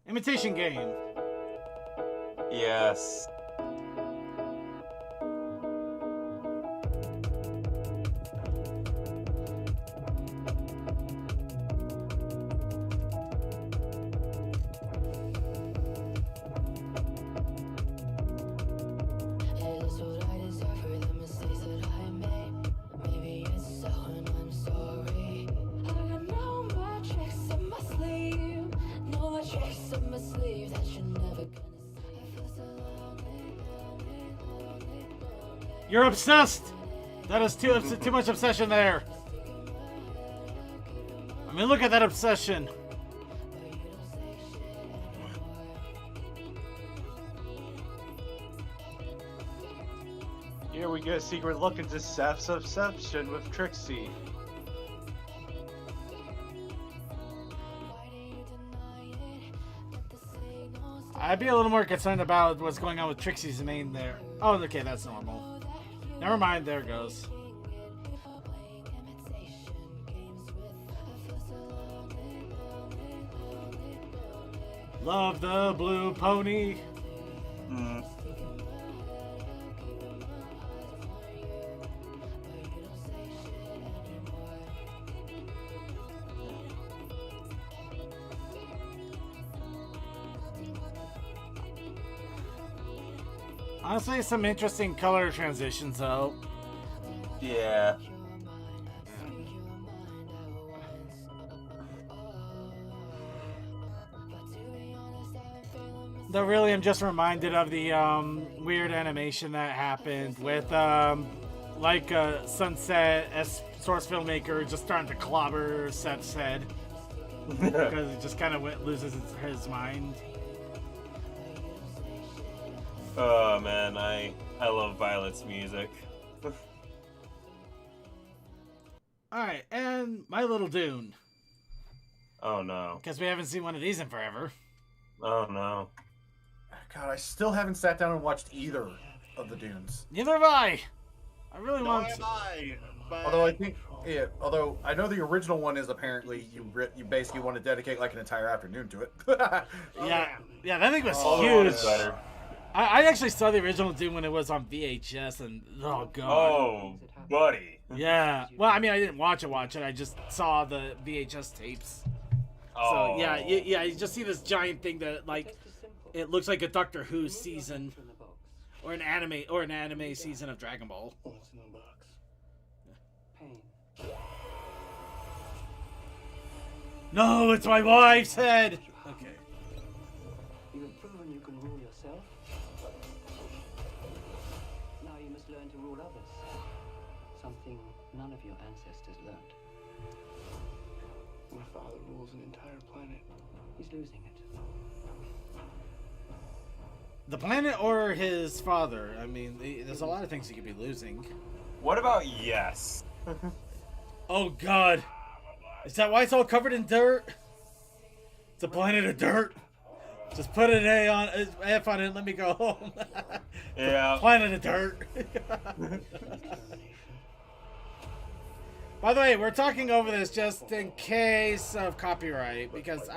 imitation game. Yes. You're obsessed. That is too much obsession there. I mean, look at that obsession. Here we get a secret look into Seth's obsession with Trixie. I'd be a little more concerned about what's going on with Trixie's name there. Oh, okay, that's normal. Never mind, there it goes. Love the blue pony. Honestly, some interesting color transitions, though. Yeah. Though really, I'm just reminded of the weird animation that happened with Sunset as source filmmaker just starting to clobber Seth's head because he just kind of loses his mind. Oh man, I love Violet's music. Alright, and My Little Dune. Oh no. Because we haven't seen one of these in forever. Oh no. God, I still haven't sat down and watched either of the Dunes. Neither have I. I really want to. Although I think, although I know the original one is apparently you basically want to dedicate like an entire afternoon to it. Yeah, that thing was huge. Better. I actually saw the original Dune when it was on VHS, and oh god. Oh, buddy. Yeah. Well, I mean, I didn't watch it. I just saw the VHS tapes. Oh. So yeah. You just see this giant thing that like it looks like a Doctor Who season, or an anime season of Dragon Ball. What's in the box? Pain. No, it's my wife's head. Okay. You have proven you can rule yourself. Now you must learn to rule others. Something none of your ancestors learned. My father rules an entire planet. He's losing it. The planet or his father? I mean, there's a lot of things he could be losing. What about yes? Oh god. Is that why it's all covered in dirt? It's a planet of dirt. Just put an F on it and let me go home. Yeah. Planet of dirt. By the way, we're talking over this just in case of copyright, because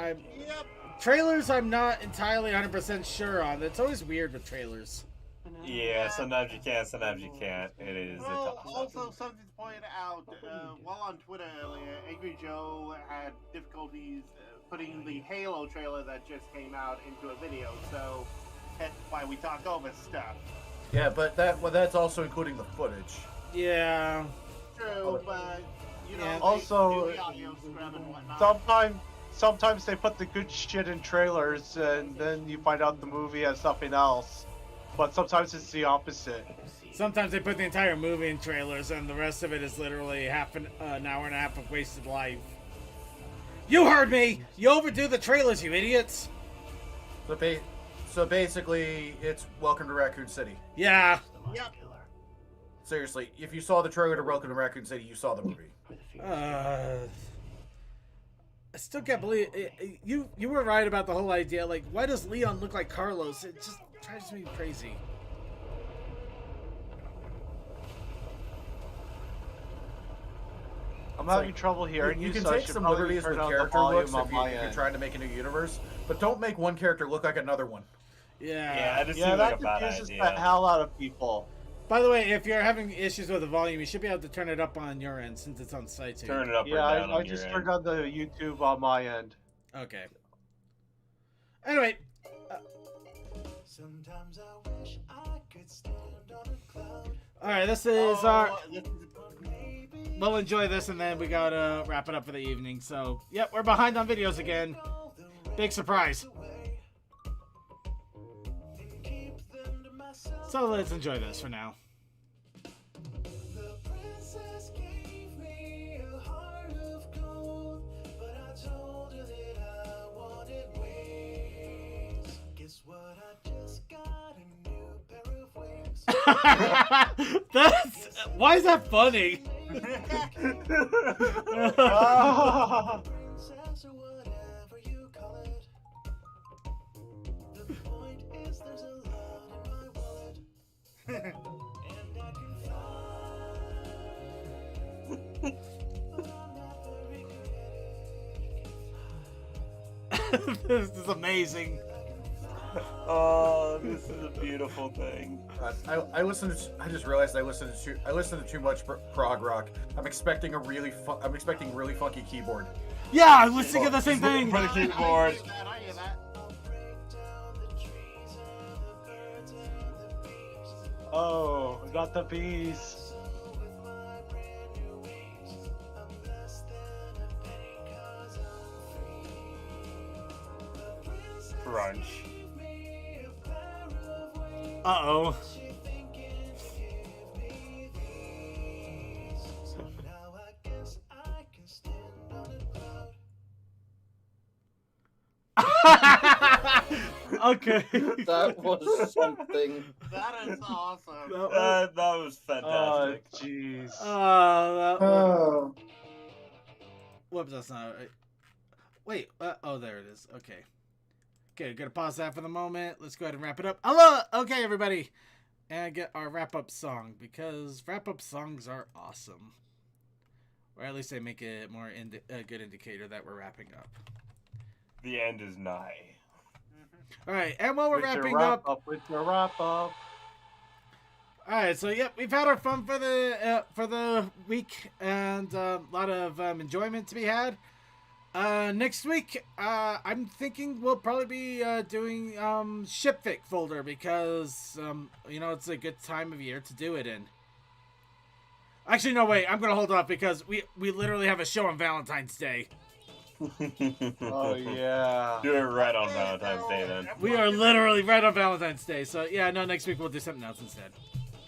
trailers I'm not entirely 100% sure on. It's always weird with trailers. Yeah, sometimes you can, sometimes you can't. It is. Well, also something to point out, while on Twitter earlier, Angry Joe had difficulties putting the Halo trailer that just came out into a video, so that's why we talk over stuff. Yeah, but that's also including the footage. Yeah. True, but you know, also, the audio scrub and whatnot. Sometimes they put the good shit in trailers, and then you find out the movie has something else. But sometimes it's the opposite. Sometimes they put the entire movie in trailers, and the rest of it is literally an hour and a half of wasted life. You heard me! You overdo the trailers, you idiots! So basically, it's Welcome to Raccoon City. Yeah. Yep. Seriously, if you saw the trailer to Welcome to Raccoon City, you saw the movie. I still can't believe it. You were right about the whole idea. Like, why does Leon look like Carlos? It just drives me crazy. I'm having trouble hearing you you, can so I take should some probably liberties with turn down the character volume looks on my if you're end. trying to make a new universe, but don't make one character look like another one. Yeah. That confuses the hell out of people. By the way, if you're having issues with the volume, you should be able to turn it up on your end since it's on site too. Turn it up or Yeah, down I on your just end. turned on the YouTube on my end. Okay. Anyway. Sometimes I wish I could stand on a cloud. Alright, this is our... We'll enjoy this and then we gotta wrap it up for the evening. So, yep, we're behind on videos again. Big surprise. So let's enjoy this for now. Why is that funny? This is amazing. Oh, this is a beautiful thing. I listened to. I just realized I listened to too much prog rock. I'm expecting really funky keyboard. Yeah, I was thinking the same thing. For the keyboard. Oh, not the bees. Crunch. Uh-oh. Okay. That was something. That is awesome. That was fantastic. Oh, jeez. Oh. Whoops, that's not right. Wait, oh, there it is. Okay. Okay, gonna pause that for the moment. Let's go ahead and wrap it up. Hello! Okay, everybody. And get our wrap-up song, because wrap-up songs are awesome. Or at least they make it more a good indicator that we're wrapping up. The end is nigh. Alright, and while we're With your wrapping wrap up... With your wrap-up. Alright, so yep, we've had our fun for the week, and a lot of enjoyment to be had. Next week, I'm thinking we'll probably be doing Shipfic folder, because you know, it's a good time of year to do it in. Actually, no, wait, I'm gonna hold off because we literally have a show on Valentine's Day. Oh yeah. Do it right on Valentine's Day then. We are literally right on Valentine's Day, so yeah, no, next week we'll do something else instead.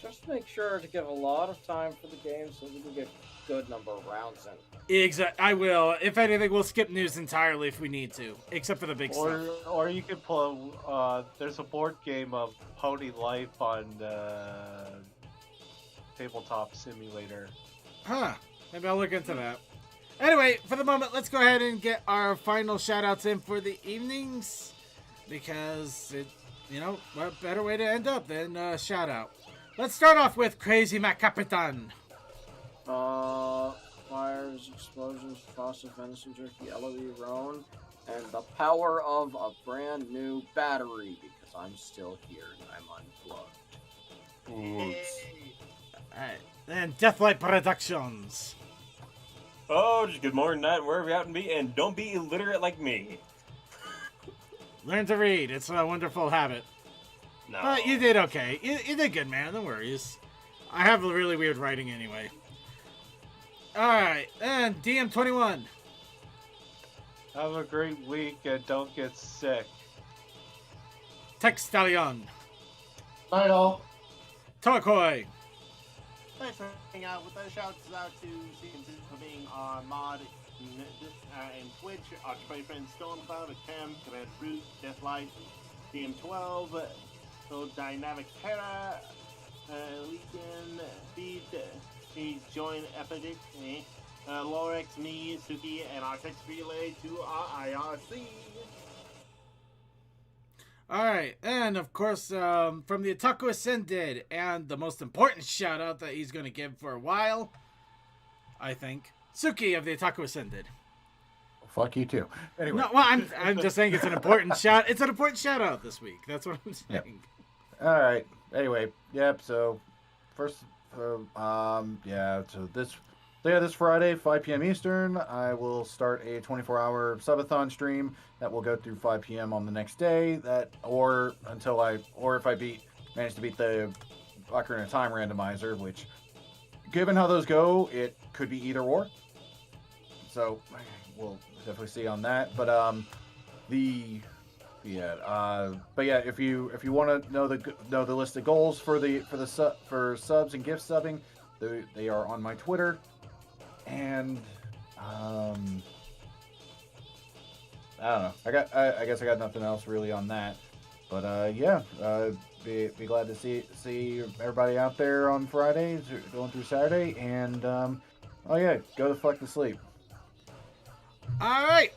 Just make sure to give a lot of time for the game so we can get a good number of rounds in. Exactly, I will. If anything, we'll skip news entirely if we need to, except for the big stuff. Or you can pull. There's a board game of Pony Life on Tabletop Simulator. Huh. Maybe I'll look into that. Anyway, for the moment, let's go ahead and get our final shout-outs in for the evenings, because it, you know, what better way to end up than shout-out. Let's start off with Crazy Mac Capitan. Fires, explosions, frosted venison jerky, yellowy roan, and the power of a brand new battery, because I'm still here and I'm unplugged. Oops. Alright, then Deathlight Productions. Oh, just good morning, night, wherever you happen to be, and don't be illiterate like me. Learn to read. It's a wonderful habit. No. But you did okay. You did good, man. No worries. I have a really weird writing anyway. Alright, and DM21. Have a great week and don't get sick. Textalion. Night all. Torkoy. Thanks for hanging out with us. Shouts out to Season 2 for being our mod and Twitch, Occupied Friends, Stormcloud, Cam, Command Root, Deathlight, DM12, So Dynamic Terra, Legion, Feed, Join Epidemic, Lorex, me, Suki, and our text relay to our IRC. Alright, and of course, from the Otaku Ascended, and the most important shout out that he's going to give for a while, I think, Suki of the Otaku Ascended. Fuck you too. Anyway. No, well, I'm just saying it's an important shout. It's an important shout out this week. That's what I'm saying. Yep. All right. Anyway, yep. So first, yeah. So this Friday, 5 p.m. Eastern, I will start a 24-hour subathon stream that will go through 5 p.m. on the next day. Or if I manage to beat the Ocarina of Time randomizer, which, given how those go, it could be either or. So we'll definitely see on that. But if you want to know the list of goals for subs and gift subbing, they are on my Twitter. And I don't know. I guess I got nothing else really on that. Yeah, be glad to see everybody out there on Friday, going through Saturday, and oh yeah, go the fuck to sleep. All right.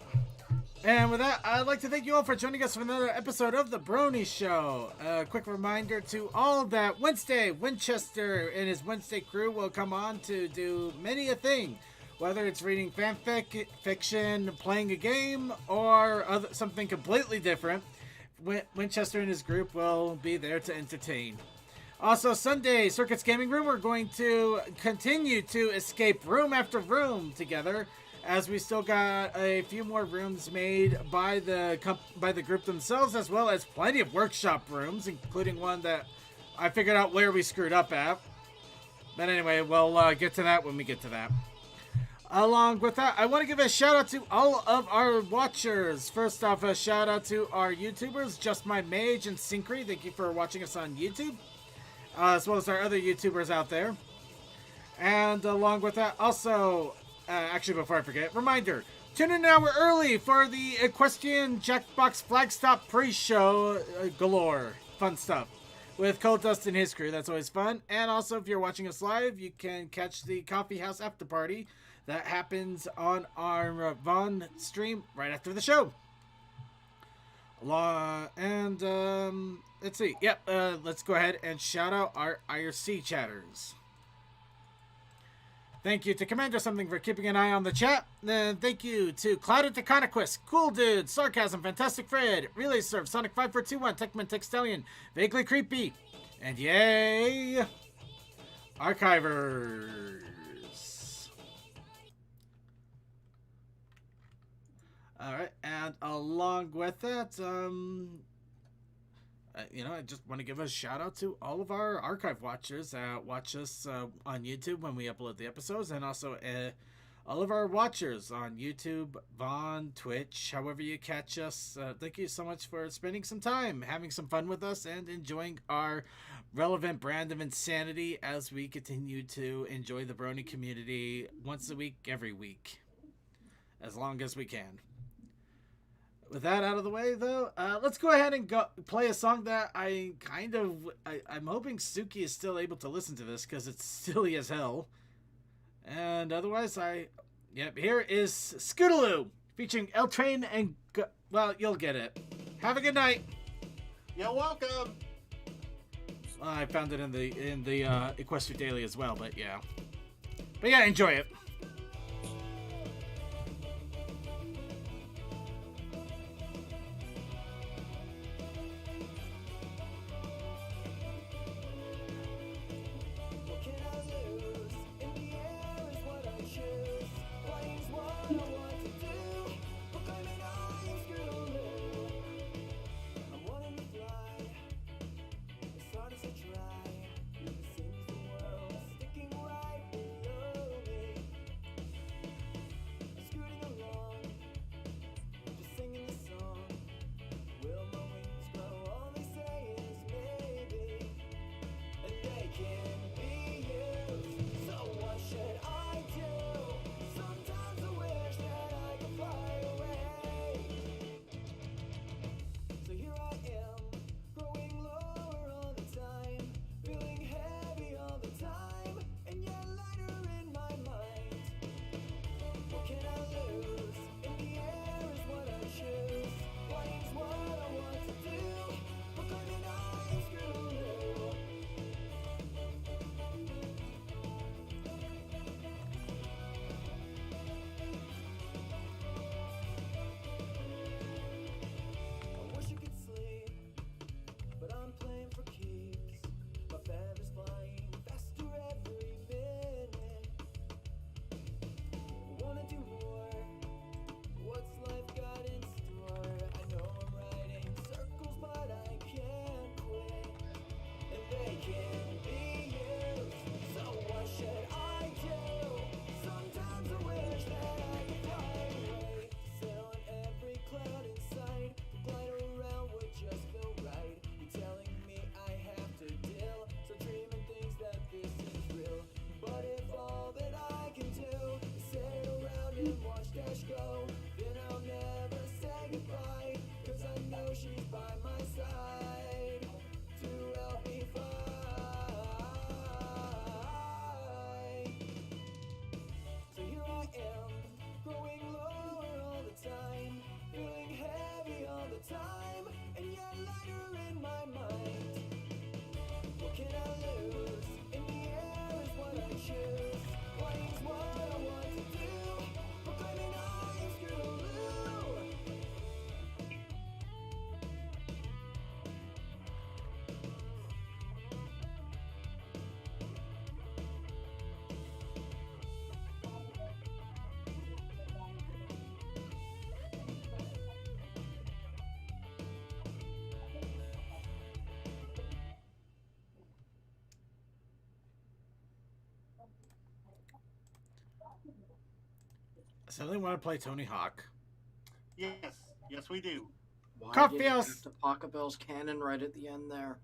And with that, I'd like to thank you all for joining us for another episode of The Brony Show. A quick reminder to all that Wednesday, Winchester and his Wednesday crew will come on to do many a thing. Whether it's reading fanfic, fiction, playing a game, or something completely different, Winchester and his group will be there to entertain. Also, Sunday, Circuits Gaming Room, we're going to continue to escape room after room together, as we still got a few more rooms made by the group themselves, as well as plenty of workshop rooms, including one that I figured out where we screwed up at. But anyway, we'll get to that when we get to that. Along with that, I want to give a shout out to all of our watchers. First off, a shout out to our YouTubers, Just My Mage and Syncry. Thank you for watching us on YouTube, as well as our other YouTubers out there. And along with that, also, actually, before I forget, reminder, tune in an hour early for the Equestrian Jackbox Flagstop pre-show galore. Fun stuff. With Cold Dust and his crew. That's always fun. And also, if you're watching us live, you can catch the Coffee House After Party. That happens on our Vaughn stream right after the show. And, let's see. Yep, let's go ahead and shout out our IRC chatters. Thank you to Commander Something for keeping an eye on the chat. Then thank you to Clouded Teconquist, Cool Dude, Sarcasm, Fantastic Fred, Relay Serve, Sonic 5421, Techman Textelion, Vaguely Creepy, and yay, Archivers. Alright, and along with that, I just want to give a shout out to all of our archive watchers that watch us on YouTube when we upload the episodes, and also all of our watchers on YouTube, Vaughn, Twitch, however you catch us. Thank you so much for spending some time, having some fun with us, and enjoying our relevant brand of insanity as we continue to enjoy the Brony community once a week, every week, as long as we can. With that out of the way, though, let's go ahead and play a song that I'm hoping Suki is still able to listen to this, because it's silly as hell. And otherwise, here is Scootaloo, featuring L Train and, well, you'll get it. Have a good night. You're welcome. I found it in the Equestria Daily as well, but yeah. But yeah, enjoy it. Then I'll never say goodbye, 'cause I know she's by my side. So they want to play Tony Hawk. Yes, yes, we do. Why Cuff did you feels- have to Pachelbel's cannon right at the end there?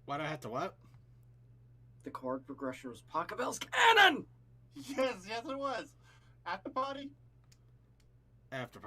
Why do I have to what? The chord progression was Pachelbel's cannon! Yes, yes, it was. At the party? After